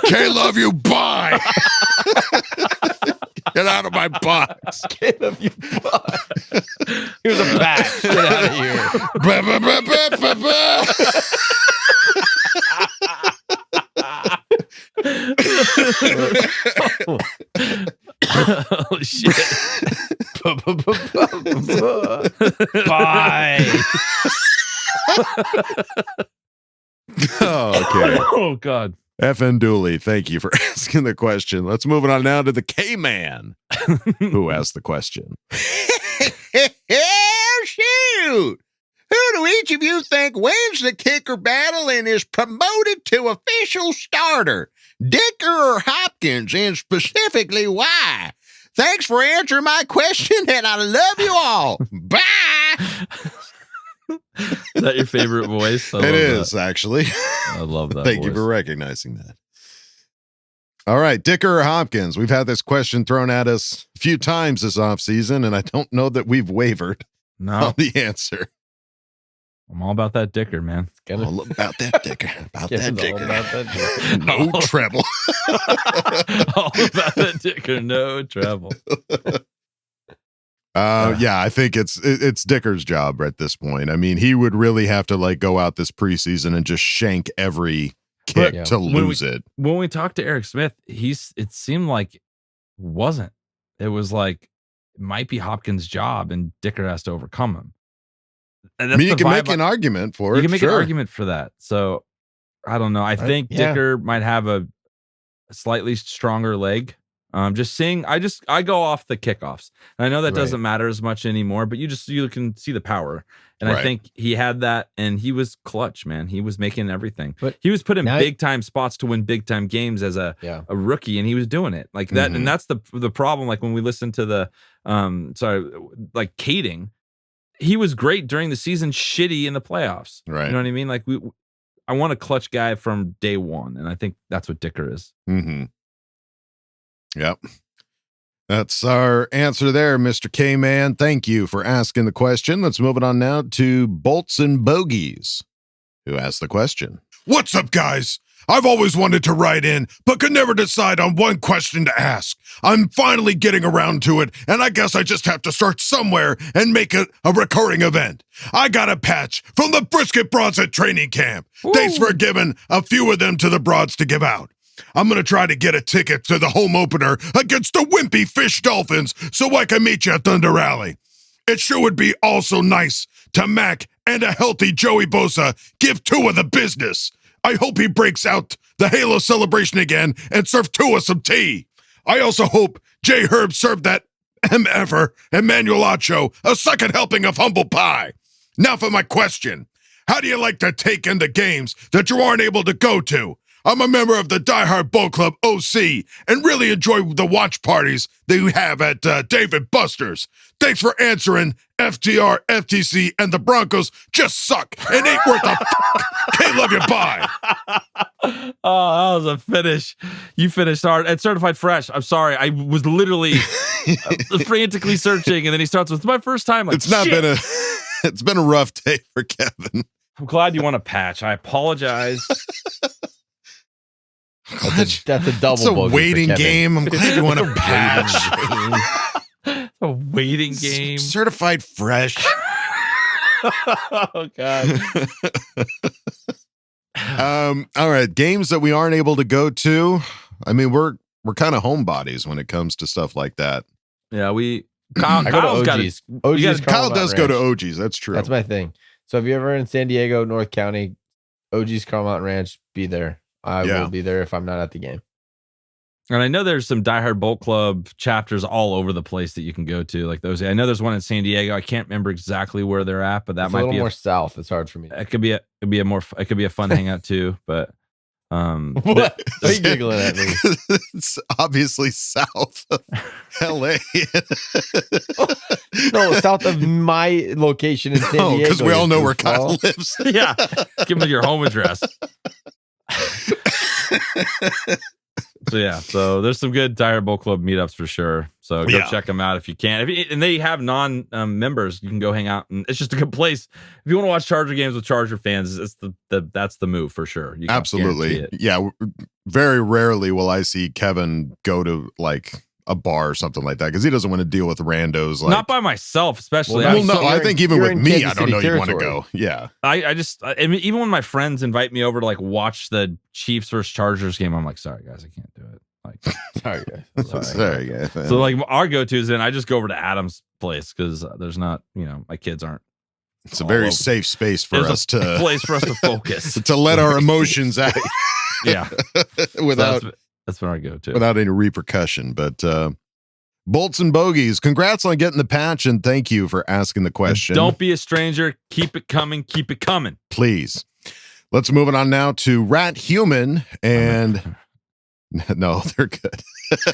Can't love you. Bye. Get out of my box. Can't love you. Bye. Here's a patch. Get out of here. Oh shit. Bye. Okay. Oh God. FN Dooley, thank you for asking the question. Let's move on now to the K-Man, who asked the question. Shoot! Who do each of you think wins the kicker battle and is promoted to official starter? Dicker or Hopkins, and specifically why? Thanks for answering my question, and I love you all. Bye! Is that your favorite voice? It is, actually. I love that. Thank you for recognizing that. All right, Dicker or Hopkins? We've had this question thrown at us a few times this offseason, and I don't know that we've wavered on the answer. I'm all about that Dicker, man. All about that Dicker. About that Dicker. No treble. All about that Dicker. No treble. Yeah, I think it's Dicker's job at this point. I mean, he would really have to like go out this preseason and just shank every kick to lose it. When we talked to Eric Smith, it seemed like it wasn't. It was like it might be Hopkins' job, and Dicker has to overcome him. And I mean, you can make an argument for it. You can make an argument for that. So I don't know. I think Dicker might have a slightly stronger leg. Just seeing, I go off the kickoffs. And I know that doesn't matter as much anymore, but you can see the power. And I think he had that, and he was clutch, man. He was making everything. But he was put in big time spots to win big time games as a rookie, and he was doing it like that. And that's the problem. Like when we listen to the like Kading, he was great during the season, shitty in the playoffs. Right. You know what I mean? Like I want a clutch guy from day one, and I think that's what Dicker is. Mm-hmm. Yep. That's our answer there, Mr. K-Man. Thank you for asking the question. Let's move it on now to Bolts and Bogies, who asked the question. What's up, guys? I've always wanted to write in, but could never decide on one question to ask. I'm finally getting around to it, and I guess I just have to start somewhere and make it a recurring event. I got a patch from the Brisket Broads at training camp. Ooh. Thanks for giving a few of them to the Broads to give out. I'm going to try to get a ticket to the home opener against the Wimpy Fish Dolphins so I can meet you at Thunder Alley. It sure would be also nice to Mac and a healthy Joey Bosa give Tua the business. I hope he breaks out the Halo celebration again and serve Tua some tea. I also hope J. Herb served that MFer Emmanuelacho a second helping of humble pie. Now for my question. How do you like to take in the games that you aren't able to go to? I'm a member of the Die Hard Bowl Club OC and really enjoy the watch parties that you have at David Buster's. Thanks for answering. FTR, FTC, and the Broncos just suck and ain't worth a fuck. Can't love you. Bye. Oh, that was a finish. You finished hard and certified fresh. I'm sorry. I was literally frantically searching, and then he starts with my first time. Like, it's been a rough day for Kevin. I'm glad you want a patch. I apologize. That's a double. It's a bogey for waiting Kevin. game. I'm glad you want to patch. A waiting game. Certified fresh. Oh God. All right. Games that we aren't able to go to. I mean, we're kind of homebodies when it comes to stuff like that. Yeah, I go to OG's. Kyle does go to OG's. That's true. That's my thing. So if you're ever in San Diego, North County, OG's Carl Mountain Ranch, be there. I will be there if I'm not at the game. And I know there's some Die Hard Bolt Club chapters all over the place that you can go to. Like those, I know there's one in San Diego. I can't remember exactly where they're at, but that might be more south. It's hard for me. It could be a fun hangout too. But what? Why are you giggling at me? It's obviously south of LA. No, south of my location in San Diego. Because we all know where Kyle lives. Yeah, give him your home address. So there's some good Die Hard Bolt Club meetups for sure. So go check them out if you can. And they have non-members. You can go hang out, and it's just a good place if you want to watch Charger games with Charger fans. It's that's the move for sure. You can Absolutely, guarantee it. yeah. Very rarely will I see Kevin go to like a bar or something like that because he doesn't want to deal with randos. Like, not by myself, especially. I think even with me, I don't know you want to go. Yeah, I mean, even when my friends invite me over to like watch the Chiefs versus Chargers game, I'm like, sorry guys, I can't do it. Like, sorry guys. Sorry guys. So like our go-to is then I just go over to Adam's place because there's not, my kids aren't. It's a very safe space for us to place for us to focus to let our emotions out. Yeah, without. That's what I go to. Without any repercussion. But Bolts and Bogeys, congrats on getting the patch, and thank you for asking the question. And don't be a stranger. Keep it coming. Keep it coming. Please. Let's move it on now to Rat Human. And no, they're good.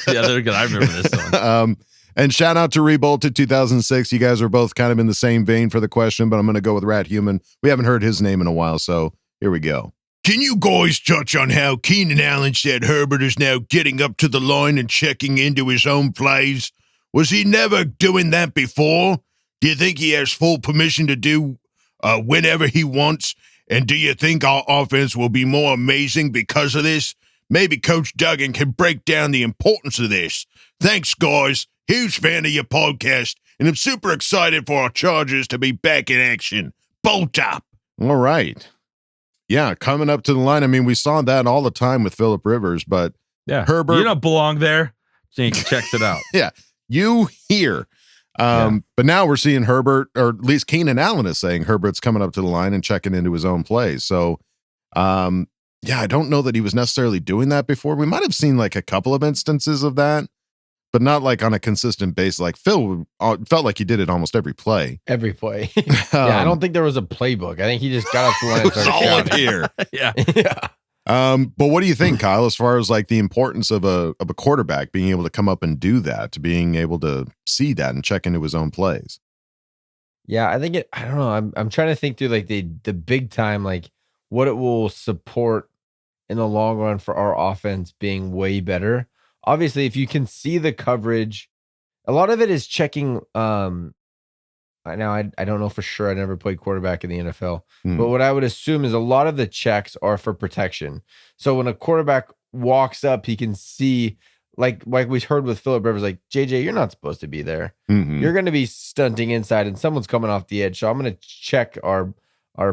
Yeah, they're good. I remember this one. And shout out to Rebolted 2006. You guys are both kind of in the same vein for the question, but I'm going to go with Rat Human. We haven't heard his name in a while, so here we go. Can you guys touch on how Keenan Allen said Herbert is now getting up to the line and checking into his own plays? Was he never doing that before? Do you think he has full permission to do whenever he wants? And do you think our offense will be more amazing because of this? Maybe Coach Duggan can break down the importance of this. Thanks, guys. Huge fan of your podcast, and I'm super excited for our Chargers to be back in action. Bolt up. All right. Yeah, coming up to the line. I mean, we saw that all the time with Phillip Rivers, but yeah, Herbert, you don't belong there. Jake checks it out. Yeah, you here. But now we're seeing Herbert, or at least Keenan Allen is saying Herbert's coming up to the line and checking into his own plays. So, I don't know that he was necessarily doing that before. We might have seen like a couple of instances of that, but not like on a consistent basis. Like Phil felt like he did it almost every play. Every play. Yeah, I don't think there was a playbook. I think he just got up the line and started all up here. Yeah. But what do you think, Kyle, as far as like the importance of a quarterback being able to come up and do that, to being able to see that and check into his own plays? Yeah, I think I don't know. I'm trying to think through like the big time, like what it will support in the long run for our offense being way better. Obviously, if you can see the coverage, a lot of it is checking. Now, I don't know for sure. I never played quarterback in the NFL, but what I would assume is a lot of the checks are for protection. So when a quarterback walks up, he can see, like we heard with Phillip Rivers, like, JJ, you're not supposed to be there. You're going to be stunting inside, and someone's coming off the edge. So I'm going to check our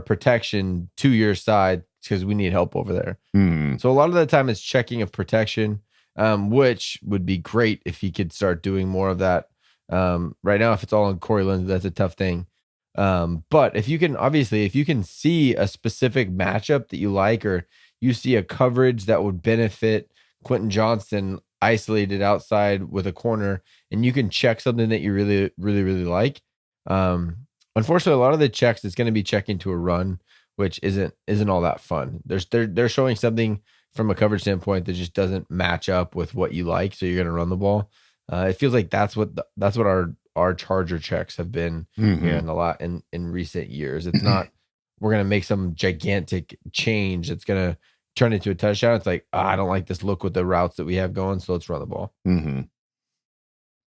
protection to your side because we need help over there. So a lot of the time it's checking of protection. Which would be great if he could start doing more of that. Right now, if it's all on Corey Lindsey, that's a tough thing. But if you can see a specific matchup that you like, or you see a coverage that would benefit Quentin Johnston isolated outside with a corner, and you can check something that you really, really, really like. Unfortunately, a lot of the checks, it's going to be checking to a run, which isn't all that fun. They're showing something from a coverage standpoint that just doesn't match up with what you like, so you're going to run the ball. It feels like that's what our Charger checks have been here in recent years. It's not we're going to make some gigantic change that's going to turn into a touchdown. It's like, I don't like this look with the routes that we have going, so let's run the ball.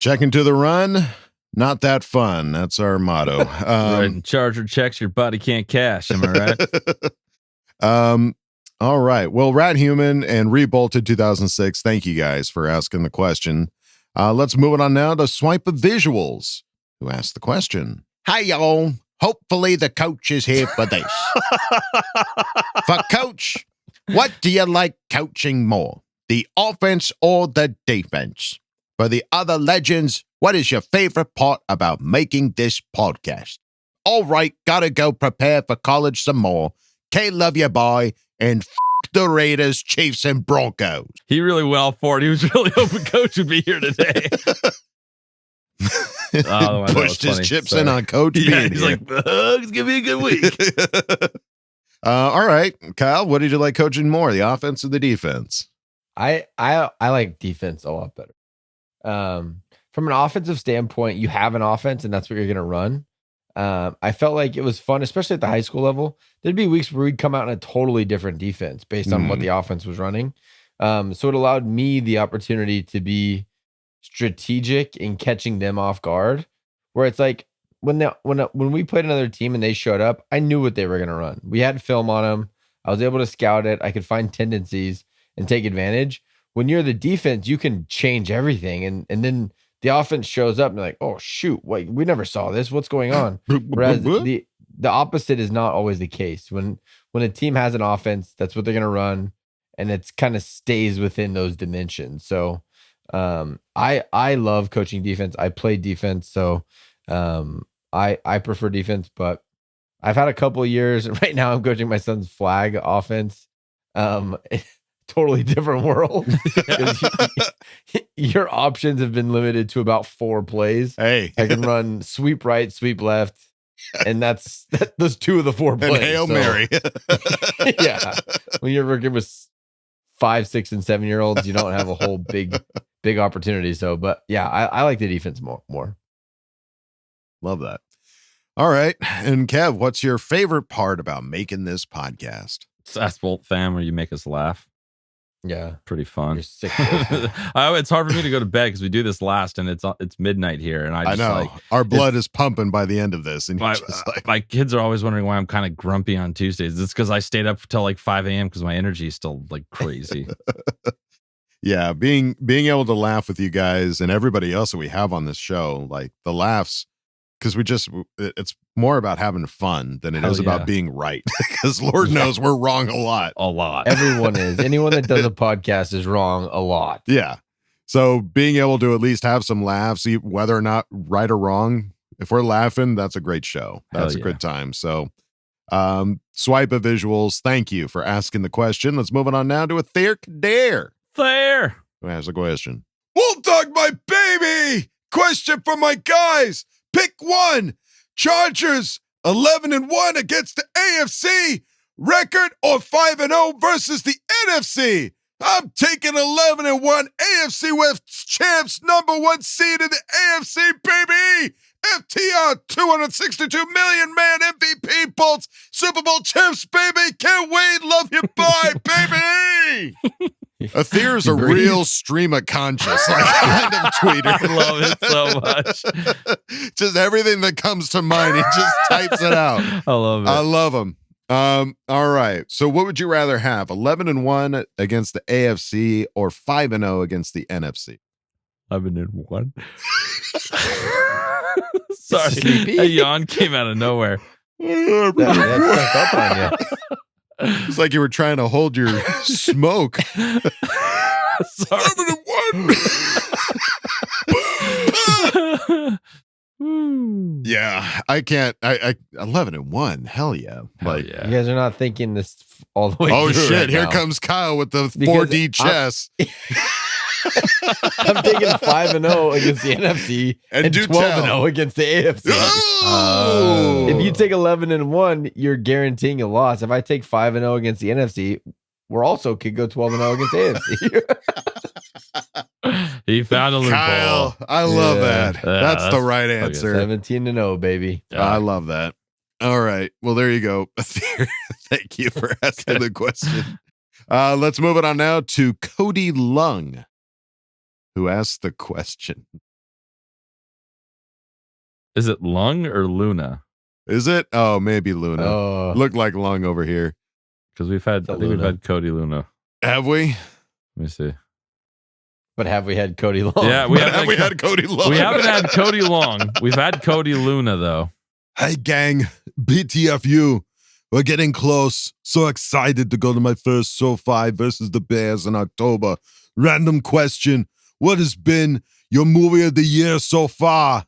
Checking to the run, not that fun. That's our motto. Right, Charger checks your body can't cash. Am I right? All right. Well, Rat Human and Rebolted 2006, thank you guys for asking the question. Let's move it on now to Swipe of Visuals, who asked the question. Hi, y'all. Hopefully the coach is here for this. For Coach, what do you like coaching more, the offense or the defense? For the other legends, what is your favorite part about making this podcast? All right, gotta go prepare for college some more. K, love you, boy, and the Raiders, Chiefs, and Broncos. He really went for it. He was really hoping Coach would be here today. Pushed his chips in on Coach being he's here. like, it's gonna be a good week. All right, Kyle, what did you like coaching more, the offense or the defense? I like defense a lot better. From an offensive standpoint, you have an offense and that's what you're going to run. I felt like it was fun, especially at the high school level. There'd be weeks where we'd come out in a totally different defense based on what the offense was running. So it allowed me the opportunity to be strategic in catching them off guard, where it's like when we played another team and they showed up, I knew what they were going to run. We had film on them. I was able to scout it. I could find tendencies and take advantage. When you're the defense, you can change everything. And then the offense shows up and they're like, oh, shoot, wait, we never saw this. What's going on? Whereas the opposite is not always the case. When a team has an offense, that's what they're going to run. And it's kind of stays within those dimensions. So I love coaching defense. I play defense. So I prefer defense, but I've had a couple of years. Right now I'm coaching my son's flag offense. Totally different world. Your options have been limited to about 4 plays. Hey, I can run sweep right, sweep left, and those 2 of the 4 plays. And Hail Mary. Yeah, when you're working with 5, 6, and 7-year-olds, you don't have a whole big opportunity. So, but yeah, I like the defense more. Love that. All right, and Kev, what's your favorite part about making this podcast? It's Ask Boltfam, where you make us laugh. Yeah, pretty fun. You're sick. It's hard for me to go to bed because we do this last, and it's midnight here, and I know our blood is pumping by the end of this, and my kids are always wondering why I'm kind of grumpy on Tuesdays. It's because I stayed up till like 5 a.m. because my energy is still like crazy. Yeah, being able to laugh with you guys and everybody else that we have on this show, like the laughs, because it's more about having fun than it is about being right. Because Lord knows we're wrong a lot. Everyone is. Anyone that does a podcast is wrong a lot. Yeah. So being able to at least have some laughs, whether or not right or wrong, if we're laughing, that's a great show. That's a good time. So Swipe of Visuals, thank you for asking the question. Let's move on now to a Thirk Dare. Thayer. Who has a question? Wolf Dog, my baby! Question for my guys. Pick one. Chargers 11-1 against the AFC record, or 5-0 versus the NFC. I'm taking 11-1 AFC West champs, #1 seed in the AFC, baby. FTR 262 million man MVP Bolts Super Bowl champs, baby. Can't wait. Love you. Bye, baby. Athir's a real stream of conscious kind of tweeter. I love it so much. Just everything that comes to mind, he just types it out. I love it. I love him. All right. So what would you rather have? 11-1 against the AFC or 5-0 against the NFC? 11-1. Sorry. A yawn came out of nowhere. That stuck up on you. It's like you were trying to hold your smoke. Sorry. 11-1. Yeah, I can't. I 11-1. Hell yeah. Like, You guys are not thinking this all the way oh through shit, right here now. comes Kyle with the 4D chess. I'm taking 5-0 against the NFC and 12-0 against the AFC. Oh! If you take 11-1, you're guaranteeing a loss. If I take 5-0 against the NFC, we're also could go 12-0 against the AFC. He found a loophole. Kyle, I love that. That's the right answer. 17-0, baby. I love that. All right. Well, there you go. Thank you for asking the question. Let's move it on now to Cody Lung, who asked the question. Is it Lung or Luna? Is it? Oh, maybe Luna. Looked like Lung over here. because we've had Cody Luna. Have we? Let me see. But have we had Cody Long? Yeah, we haven't had Cody Long. We haven't had Cody Long. We've had Cody Luna though. Hey gang, BTFU. We're getting close. So excited to go to my first SoFi versus the Bears in October. Random question. What has been your movie of the year so far?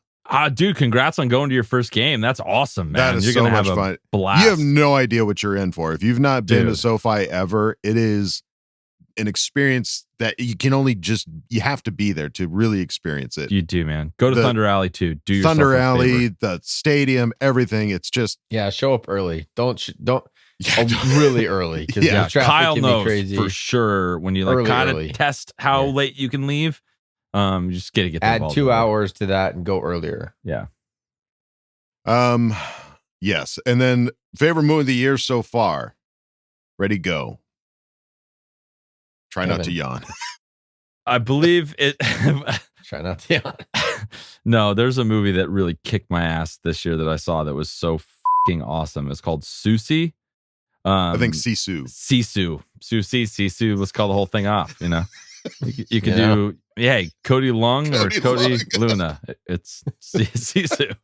Dude, congrats on going to your first game. That's awesome, man. That is You're so gonna much have a fun. blast. You have no idea what you're in for. If you've not been to Dude. SoFi ever, it is an experience that you can only you have to be there to really experience it. You do, man. Go to Thunder Alley too. Do yourself Thunder a Alley, favor. the stadium, everything. It's just show up early. Don't really early because the traffic Kyle can knows be crazy for sure when you Early, kind early. of test how late you can leave. You just get there Add well 2 before. hours to that and go earlier. Yeah. Yes. And then favorite movie of the year so far. Ready, go. Try not to yawn. I believe it. Try not to yawn. No, there's a movie that really kicked my ass this year that I saw that was so fucking awesome. It's called Susie. I think Sisu. Sisu. Sisu. Let's call the whole thing off, you know? You could do, Cody Long or Cody Luna. It's Sisu.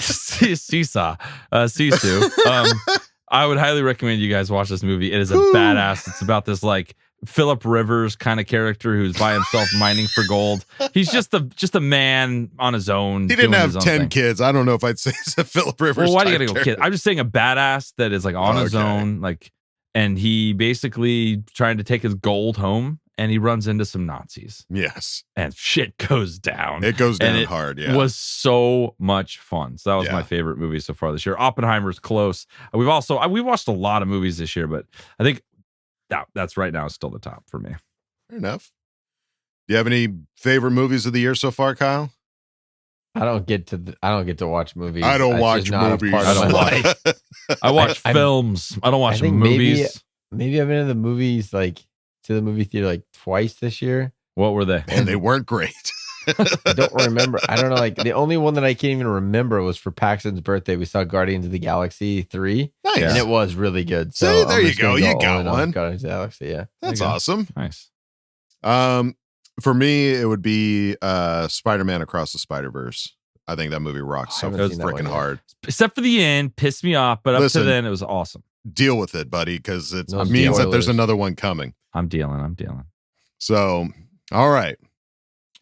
Seesaw. Sisu. I would highly recommend you guys watch this movie. It is a badass. It's about this like Philip Rivers kind of character who's by himself mining for gold. He's just a man on his own. He didn't doing have his own 10 thing. kids. I don't know if I'd say it's a Philip Rivers. Well, why do you type gotta go kid? character. I'm just saying a badass that is like on his own, like, and he basically trying to take his gold home, and he runs into some Nazis. Yes, and shit goes down. It goes down And it hard. Yeah, was so much fun. So that was my favorite movie so far this year. Oppenheimer's close. We've watched a lot of movies this year, but I think that's right now still the top for me. Fair enough. Do you have any favorite movies of the year so far, Kyle? I don't get to watch movies. I don't That's watch just not a movies. part of my life. I watch films. I don't watch think movies. Maybe I've been to the movies to the movie theater like twice this year. What were they? And they weren't great. I don't remember. I don't know. Like the only one that I can't even remember was for Paxton's birthday. We saw Guardians of the Galaxy 3. Nice. And it was really good. So See, there I'm you just gonna go. You all got in on one. Guardians of the Galaxy, yeah. That's There you go. awesome. Nice. For me, it would be Spider-Man Across the Spider-Verse. I think that movie rocks so haven't seen that one freaking yet. hard. Except for the end, pissed me off. But up Listen, to then, it was awesome. Deal with it, buddy, because it No means that there's spoilers. another one coming. I'm dealing. So, all right.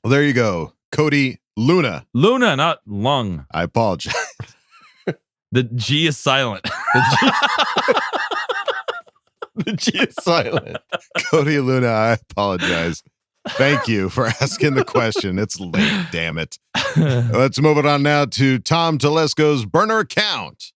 Well, there you go. Cody Luna. Luna, not Lung. I apologize. The G is silent. The G is silent. Cody Luna, I apologize. Thank you for asking the question. It's late, damn it. Let's move it on now to Tom Telesco's burner account,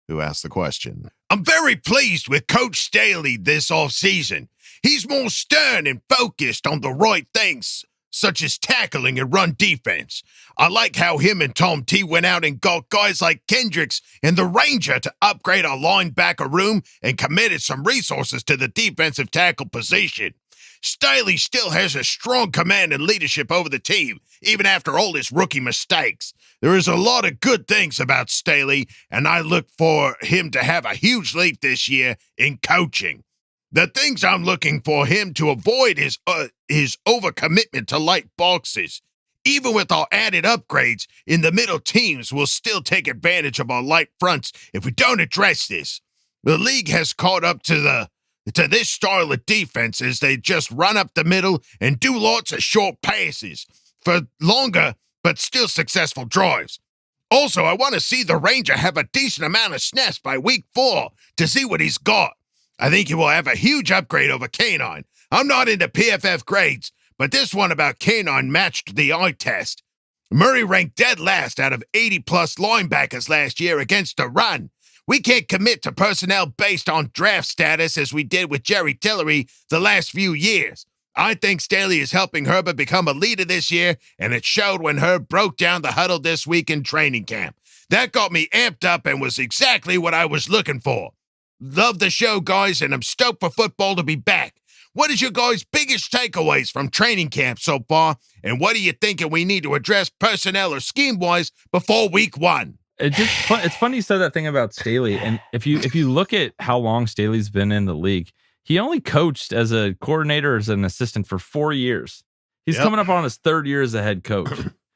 who asked the question. I'm very pleased with Coach Staley this offseason. He's more stern and focused on the right things, such as tackling and run defense. I like how him and Tom T went out and got guys like Kendricks and the Ranger to upgrade our linebacker room and committed some resources to the defensive tackle position. Staley still has a strong command and leadership over the team, even after all his rookie mistakes. There is a lot of good things about Staley, and I look for him to have a huge leap this year in coaching. The things I'm looking for him to avoid is his overcommitment to light boxes. Even with our added upgrades, in the middle teams will still take advantage of our light fronts if we don't address this. The league has caught up to this style of defense as they just run up the middle and do lots of short passes for longer but still successful drives. Also, I want to see the Ranger have a decent amount of snaps by week 4 to see what he's got. I think he will have a huge upgrade over K9. I'm not into PFF grades, but this one about K9 matched the eye test. Murray ranked dead last out of 80-plus linebackers last year against the run. We can't commit to personnel based on draft status as we did with Jerry Tillery the last few years. I think Staley is helping Herbert become a leader this year, and it showed when Herb broke down the huddle this week in training camp. That got me amped up and was exactly what I was looking for. Love the show, guys, and I'm stoked for football to be back. what is your guys' biggest takeaways from training camp so far? And what are you thinking we need to address personnel or scheme-wise before week 1? It's funny you said that thing about Staley. And if you look at how long Staley's been in the league, he only coached as a coordinator, as an assistant for 4 years. He's coming up on his 3rd year as a head coach.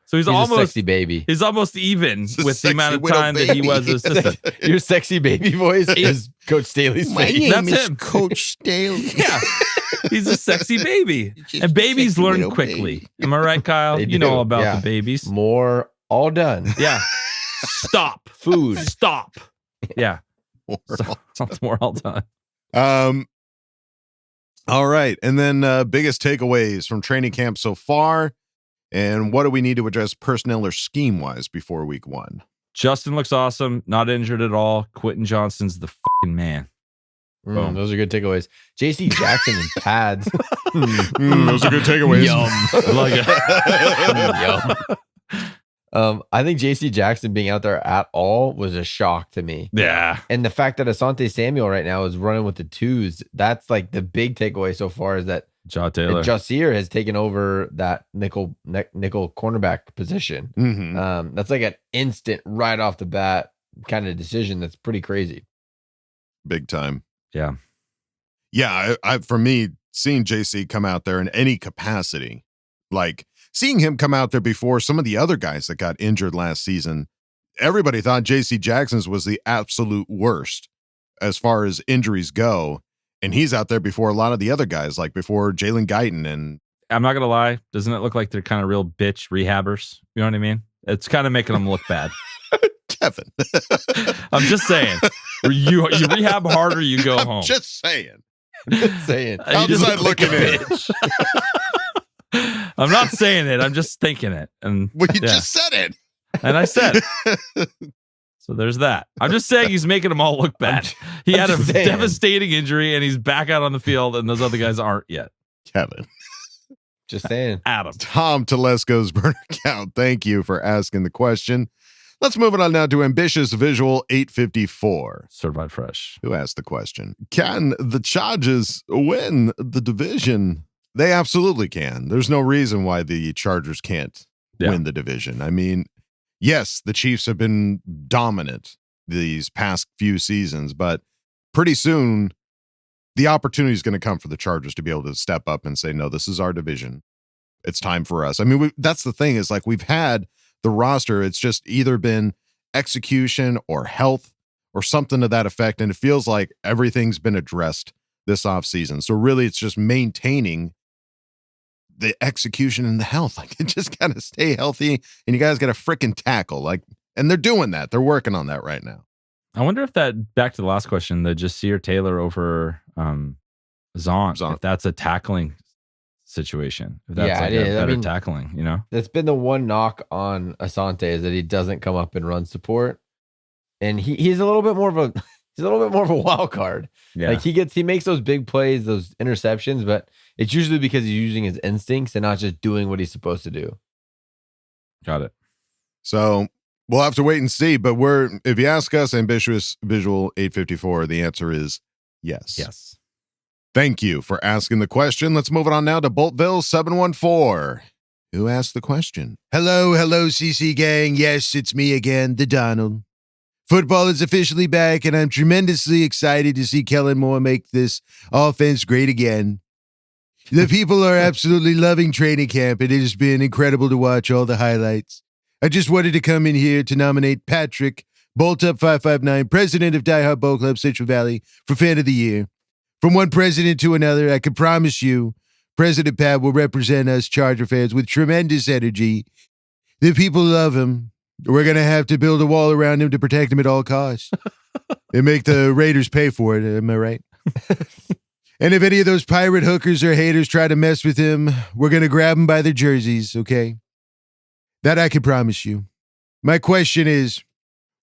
So he's almost a sexy baby. He's almost even with the amount of time that he was assistant. Your sexy baby voice is Coach Staley's My face. name That's is him. Coach Staley. Yeah. He's a sexy baby. And babies sexy learn little quickly. baby. Am I right, Kyle? They You know do. all about Yeah. the babies. More all done. Yeah. Stop. Food. Stop. Yeah. It's more all done. All right. And then biggest takeaways from training camp so far. And what do we need to address personnel or scheme-wise before week 1? Justin looks awesome. Not injured at all. Quentin Johnston's the fucking man. Those are good takeaways. JC Jackson and pads. Those are good takeaways. Yum. I like it. Yum. I think JC Jackson being out there at all was a shock to me. Yeah. And the fact that Asante Samuel right now is running with the 2s, that's like the big takeaway so far, is that Jaw Taylor. Jasier has taken over that nickel cornerback position. Mm-hmm. That's like an instant right off the bat kind of decision. That's pretty crazy. Big time. Yeah. Yeah. I for me, seeing JC come out there in any capacity, like seeing him come out there before some of the other guys that got injured last season, everybody thought JC Jackson's was the absolute worst as far as injuries go. And he's out there before a lot of the other guys, like before Jalen Guyton. And I'm not going to lie. Doesn't it look like they're kind of real bitch rehabbers? You know what I mean? It's kind of making them look bad. Kevin. I'm just saying. You rehab harder, you go home. Just saying. Just saying. Outside looking in. I'm not saying it. I'm just thinking it. And well, you just said it. And I said it. So there's that. I'm just saying he's making them all look bad. He had a devastating injury and he's back out on the field and those other guys aren't yet. Kevin. Just saying. Adam. Tom Telesco's burner count. Thank you for asking the question. Let's move it on now to Ambitious Visual 854. Certified Fresh. Who asked the question? Can the Chargers win the division? They absolutely can. There's no reason why the Chargers can't win the division. I mean, yes, the Chiefs have been dominant these past few seasons, but pretty soon the opportunity is going to come for the Chargers to be able to step up and say, no, this is our division. It's time for us. I mean, that's the thing is like we've had the roster. It's just either been execution or health or something to that effect. And it feels like everything's been addressed this offseason. So really it's just maintaining the execution and the health. Like it just got to stay healthy and you guys got to freaking tackle and they're doing that. They're working on that right now. I wonder if that, back to the last question, the Jasier Taylor over Zahn, if that's a tackling situation. If that's like a better tackling, you know? That's been the one knock on Asante is that he doesn't come up in run support. And he's a little bit more of a wild card. Yeah. Like he makes those big plays, those interceptions, but it's usually because he's using his instincts and not just doing what he's supposed to do. Got it. So we'll have to wait and see, but if you ask us, Ambitious Visual 854, the answer is yes. Yes. Thank you for asking the question. Let's move it on now to Boltville 714. Who asked the question? Hello, CC gang. Yes, it's me again, the Donald. Football is officially back, and I'm tremendously excited to see Kellen Moore make this offense great again. The people are absolutely loving training camp, and it has been incredible to watch all the highlights. I just wanted to come in here to nominate Patrick, BoltUp559, president of Die Hard Bowl Club Central Valley, for Fan of the Year. From one president to another, I can promise you, President Pat will represent us Charger fans with tremendous energy. The people love him. We're going to have to build a wall around him to protect him at all costs. And make the Raiders pay for it, am I right? And if any of those pirate hookers or haters try to mess with him, we're going to grab them by their jerseys, okay? That I can promise you. My question is,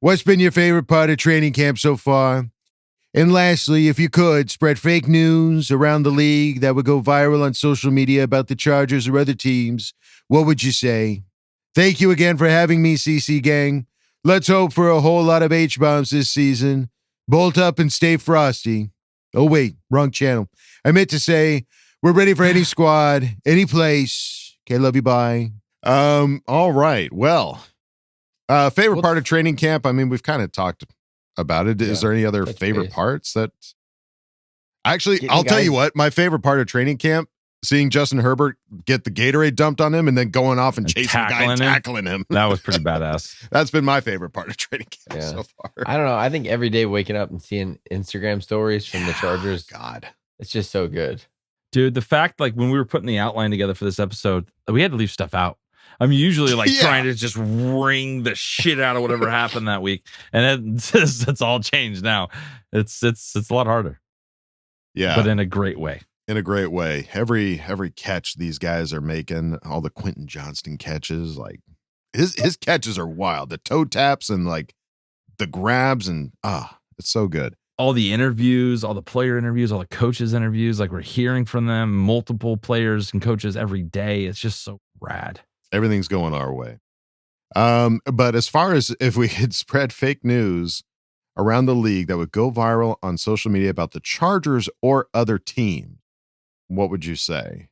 what's been your favorite part of training camp so far? And lastly, if you could, spread fake news around the league that would go viral on social media about the Chargers or other teams, what would you say? Thank you again for having me, CC Gang. Let's hope for a whole lot of H-bombs this season. Bolt up and stay frosty. Oh, wait, wrong channel. I meant to say, We're ready for any squad, any place. Okay, love you, bye. All right. Well, favorite part of training camp? I mean, we've kind of talked about it. Is there any other favorite parts that... Actually, I'll tell you what. My favorite part of training camp, seeing Justin Herbert get the Gatorade dumped on him and then going off and chasing the guy and tackling him. That was pretty badass. That's been my favorite part of training camp so far. I don't know. I think every day waking up and seeing Instagram stories from the Chargers, God, it's just so good. Dude, the fact, like, when we were putting the outline together for this episode, we had to leave stuff out. I'm usually like trying to just wring the shit out of whatever happened that week. And it's all changed now. It's a lot harder. Yeah. But in a great way. In a great way. Every catch these guys are making, all the Quentin Johnston catches, like his catches are wild. The toe taps and like the grabs and it's so good. All the interviews, all the player interviews, all the coaches interviews, like we're hearing from them, multiple players and coaches every day. It's just so rad. Everything's going our way. But as far as if we could spread fake news around the league that would go viral on social media about the Chargers or other teams, what would you say?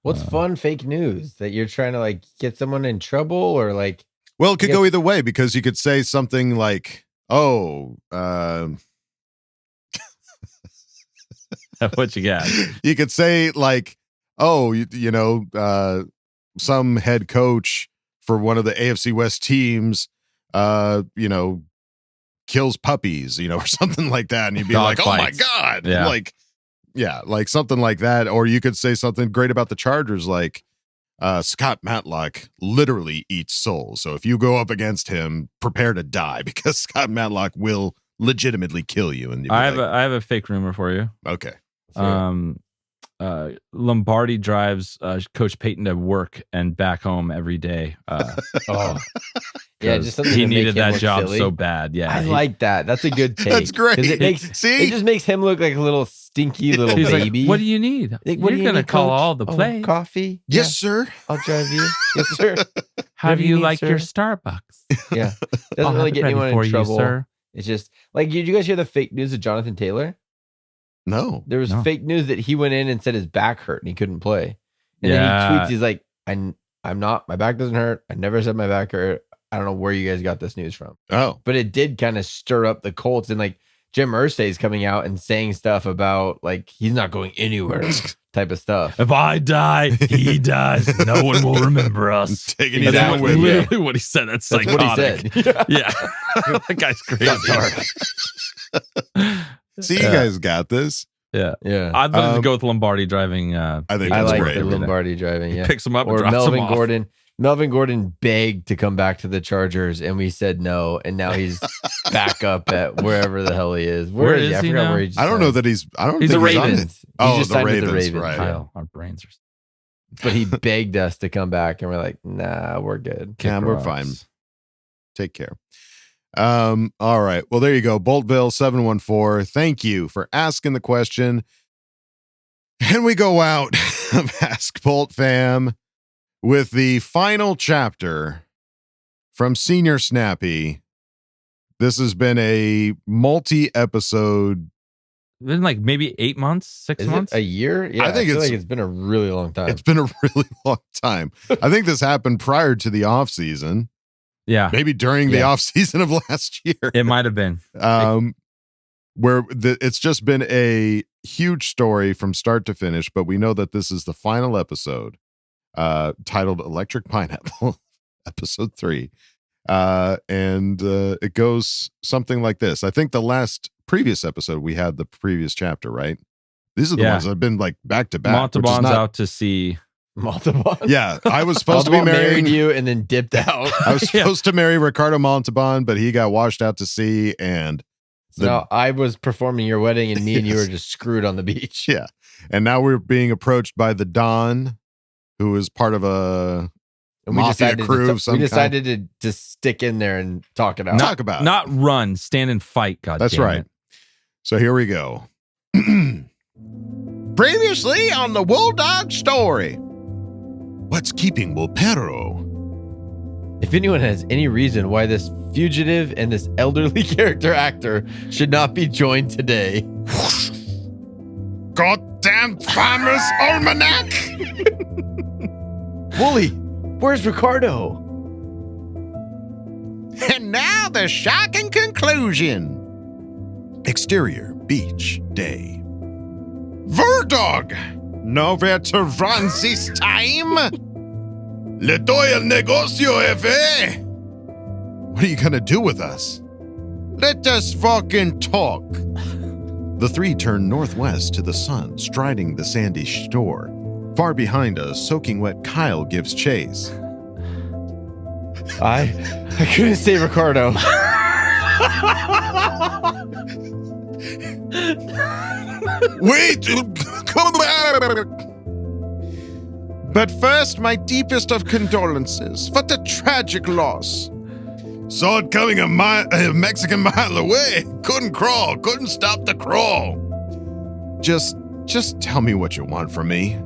What's fun fake news that you're trying to like get someone in trouble or like? Well, it could go either way because you could say something like, "Oh, what you got?" You could say like, "Oh, you know, some head coach for one of the AFC West teams, you know, kills puppies, you know, or something like that," and you'd be like, "Oh my God!" Like, yeah, like something like that. Or you could say something great about the Chargers, like Scott Matlock literally eats souls. So if you go up against him, prepare to die because Scott Matlock will legitimately kill you. And I have a fake rumor for you. Okay. Lombardi drives Coach Payton to work and back home every day. Yeah, just something he to needed make him that look job silly. so bad. Yeah, I like that. That's a good take. That's great. It just makes him look like a little stinky little He's baby. Like, what do you need? Like, You're gonna call all the plays. Coffee? Yes, sir. I'll drive you. Yes, sir. How do do you need, like sir? your Starbucks? Yeah, I'll doesn't really have get it ready anyone for in you, trouble. sir. It's just like, did you guys hear the fake news of Jonathan Taylor? No. There was fake news that he went in and said his back hurt and he couldn't play. And then he tweets, he's like, I'm not, my back doesn't hurt. I never said my back hurt. I don't know where you guys got this news from. Oh. But it did kind of stir up the Colts. And like Jim Irsay's coming out and saying stuff about like he's not going anywhere type of stuff. If I die, he dies. No one will remember us. Taking you down with literally what he said. That's psychotic. what he said. Yeah. That guy's crazy. See, you guys got this. Yeah. Yeah. I'd love to go with Lombardi driving. I think I that's like great. the Lombardi driving. Yeah. Picks him up or and drops Melvin him off. Gordon. Melvin Gordon begged to come back to the Chargers, and we said no. And now he's back up at wherever the hell he is. Where is he? I forgot now? where he just I don't know that he's. I don't. He's think the he's on Ravens. it. He's Oh, just the signed with Ravens. the Ravens. Right. Kyle, our brains are. But he begged us to come back, and we're like, nah, we're good. Yeah, we're fine. Take care. All right. Well, there you go. Boltville 714. Thank you for asking the question. And we go out of Ask Bolt Fam with the final chapter from Senior Snappy. This has been a multi-episode. Been like maybe 8 months, 6 Is months, it a year? Yeah, I think feel it's- like it's been a really long time. It's been a really long time. I think this happened prior to the off season. Yeah, Maybe during the off season of last year. it might have been. Where it's just been a huge story from start to finish, but we know that this is the final episode, titled Electric Pineapple, episode 3. And it goes something like this. I think the previous episode, we had the previous chapter, right? These are the ones that have been like back to back. Montalban's out to sea. Montalban. Yeah, I was supposed to be marrying you and then dipped out. I was supposed to marry Ricardo Montalban, but he got washed out to sea, and So I was performing your wedding, and me and you were just screwed on the beach. Yeah, and now we're being approached by the Don, who is part of a mafia crew of some We kind. decided to stick in there and talk it out. Talk about it. Not run, stand and fight. God, That's damn right. it. So here we go. Previously on the Wool Dog story. What's keeping Wolpero? If anyone has any reason why this fugitive and this elderly character actor should not be joined today, goddamn Farmer's Almanac! Wooly, where's Ricardo? And now the shocking conclusion. Exterior, beach, day. Verdog! Nowhere to run this time? Le doy el negocio, jefe! What are you gonna do with us? Let us fucking talk. The three turn northwest to the sun, striding the sandy shore. Far behind us, soaking wet Kyle gives chase. I couldn't say Ricardo. Wait! Come back! But first, my deepest of condolences. What a tragic loss. Saw it coming a Mexican mile away. Couldn't crawl. Couldn't stop the crawl. Just tell me what you want from me.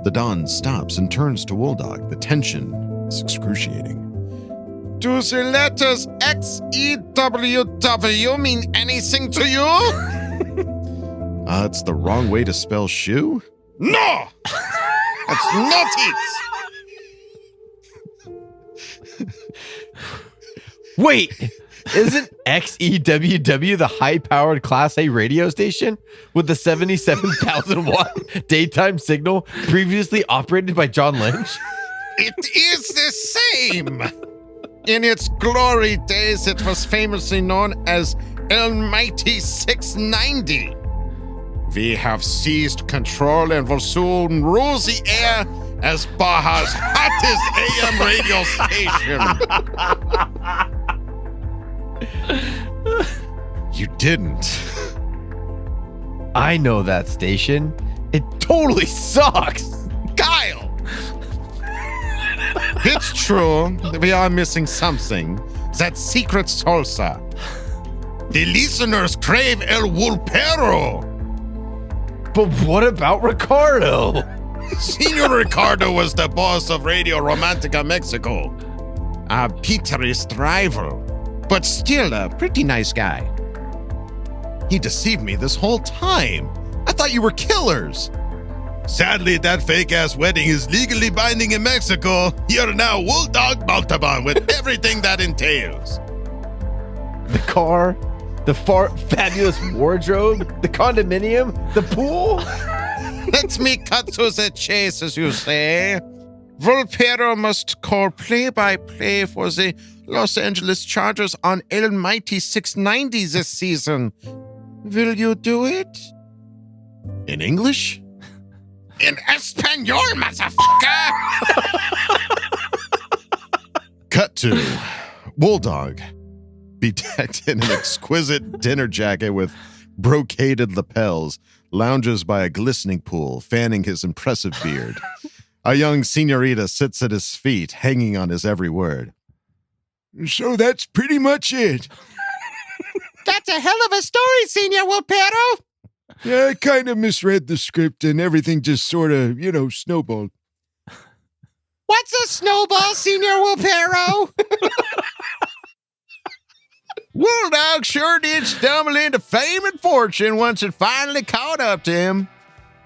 The Don stops and turns to Wolldog. The tension is excruciating. Do the letters XEWW mean anything to you? It's the wrong way to spell shoe? No! That's not it! Wait, isn't XEWW the high-powered Class A radio station with the 77,000 watt daytime signal previously operated by John Lynch? It is the same! In its glory days, it was famously known as Almighty 690. We have seized control and will soon rule the air as Baja's hottest AM radio station. You didn't. I know that station. It totally sucks. Kyle! It's true. We are missing something. That secret salsa. The listeners crave El Wolpero. But what about Ricardo? Senor Ricardo was the boss of Radio Romantica Mexico. A bitterest rival, but still a pretty nice guy. He deceived me this whole time. I thought you were killers. Sadly, that fake-ass wedding is legally binding in Mexico. You're now Wolldog Baltaban with everything that entails. The car, the fabulous wardrobe, the condominium, the pool. Let me cut to the chase, as you say. Volpero must call play-by-play for the Los Angeles Chargers on Almighty 690 this season. Will you do it? In English? In Espanol, motherfucker! Cut to Wolldog, bedecked in an exquisite dinner jacket with brocaded lapels, lounges by a glistening pool, fanning his impressive beard. A young senorita sits at his feet, hanging on his every word. So that's pretty much it. That's a hell of a story, Senor Wolpero. Yeah, I kind of misread the script and everything just sort of, snowballed. What's a snowball, Senor Wolpero? Wolldog sure did stumble into fame and fortune once it finally caught up to him.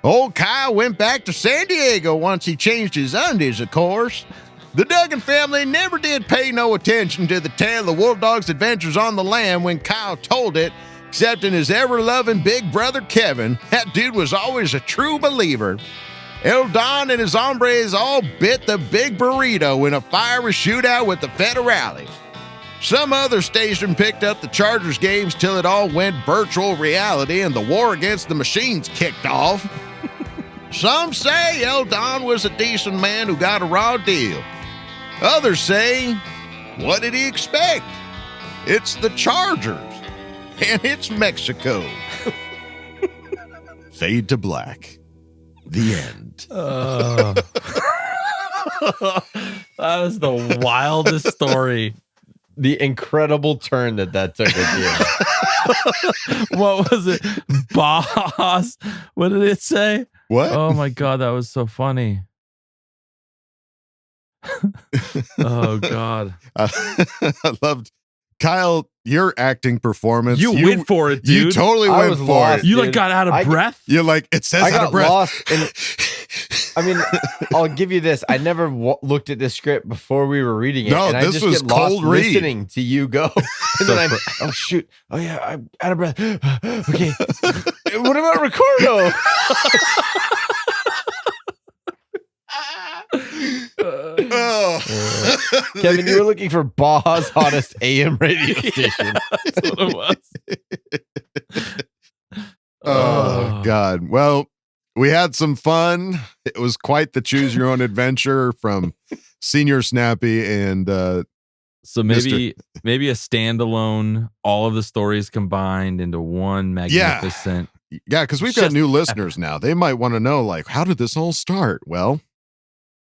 Old Kyle went back to San Diego once he changed his undies, of course. The Duggan family never did pay no attention to the tale of Wolldog's adventures on the land when Kyle told it, except in his ever-loving big brother Kevin. That dude was always a true believer. El Don and his hombres all bit the big burrito in a fiery shootout with the Federales. Some other station picked up the Chargers games till it all went virtual reality and the war against the machines kicked off. Some say El Don was a decent man who got a raw deal. Others say, what did he expect? It's the Chargers, and it's Mexico. Fade to black. The end. That was the wildest story. The incredible turn that took at you. What was it? Boss? What did it say? What? Oh my God, that was so funny. Oh God. I loved Kyle, your acting performance. You went for it, dude. You totally I went was for lost, it. You like got out of breath? You're like, it says I out got of breath. lost. And I mean, I'll give you this. I never looked at this script before we were reading it. No, and this I just was get lost cold read. listening to you go. And then I'm, oh, shoot. Oh, yeah, I'm out of breath. Okay. What about Ricardo? Kevin, you were looking for Baja's hottest AM radio station. That's what it was. Oh, God. Well, we had some fun. It was quite the choose your own adventure from Senior Snappy and so maybe a standalone, all of the stories combined into one magnificent. Yeah, because we've got new listeners now. They might want to know, like, how did this all start? Well,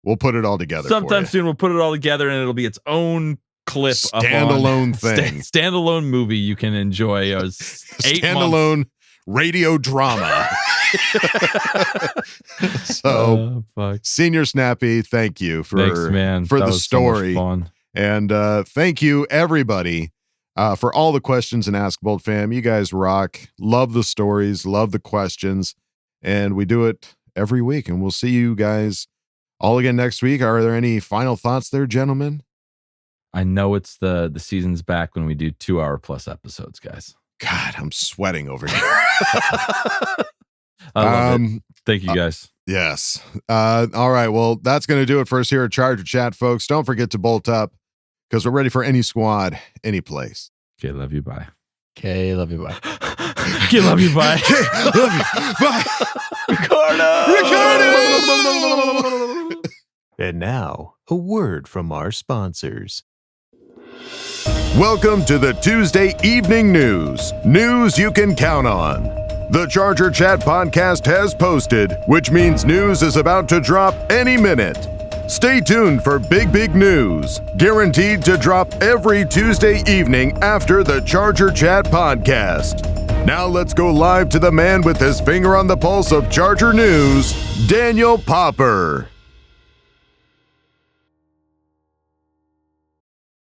we'll put it all together. Sometime soon we'll put it all together and it'll be its own clip. Standalone thing. Standalone movie you can enjoy. Standalone radio drama. So, Senior Snappy, thank you for the story. So much fun. And thank you, everybody, for all the questions in Ask Boltfam. You guys rock. Love the stories. Love the questions. And we do it every week. And we'll see you guys all again next week. Are there any final thoughts there, gentlemen? I know it's the season's back when we do 2-hour+ episodes, guys. God, I'm sweating over here. I love it. Thank you, guys. Yes. All right. Well, that's going to do it for us here at Charger Chat, folks. Don't forget to bolt up because we're ready for any squad, any place. Okay, love you. Bye. Okay, love you. Bye. Okay, love you. Bye. Love you. Bye. Ricardo! And now, a word from our sponsors. Welcome to the Tuesday Evening News. News you can count on. The Charger Chat podcast has posted, which means news is about to drop any minute. Stay tuned for big news, guaranteed to drop every Tuesday evening after the Charger Chat podcast. Now let's go live to the man with his finger on the pulse of Charger news, Daniel Popper.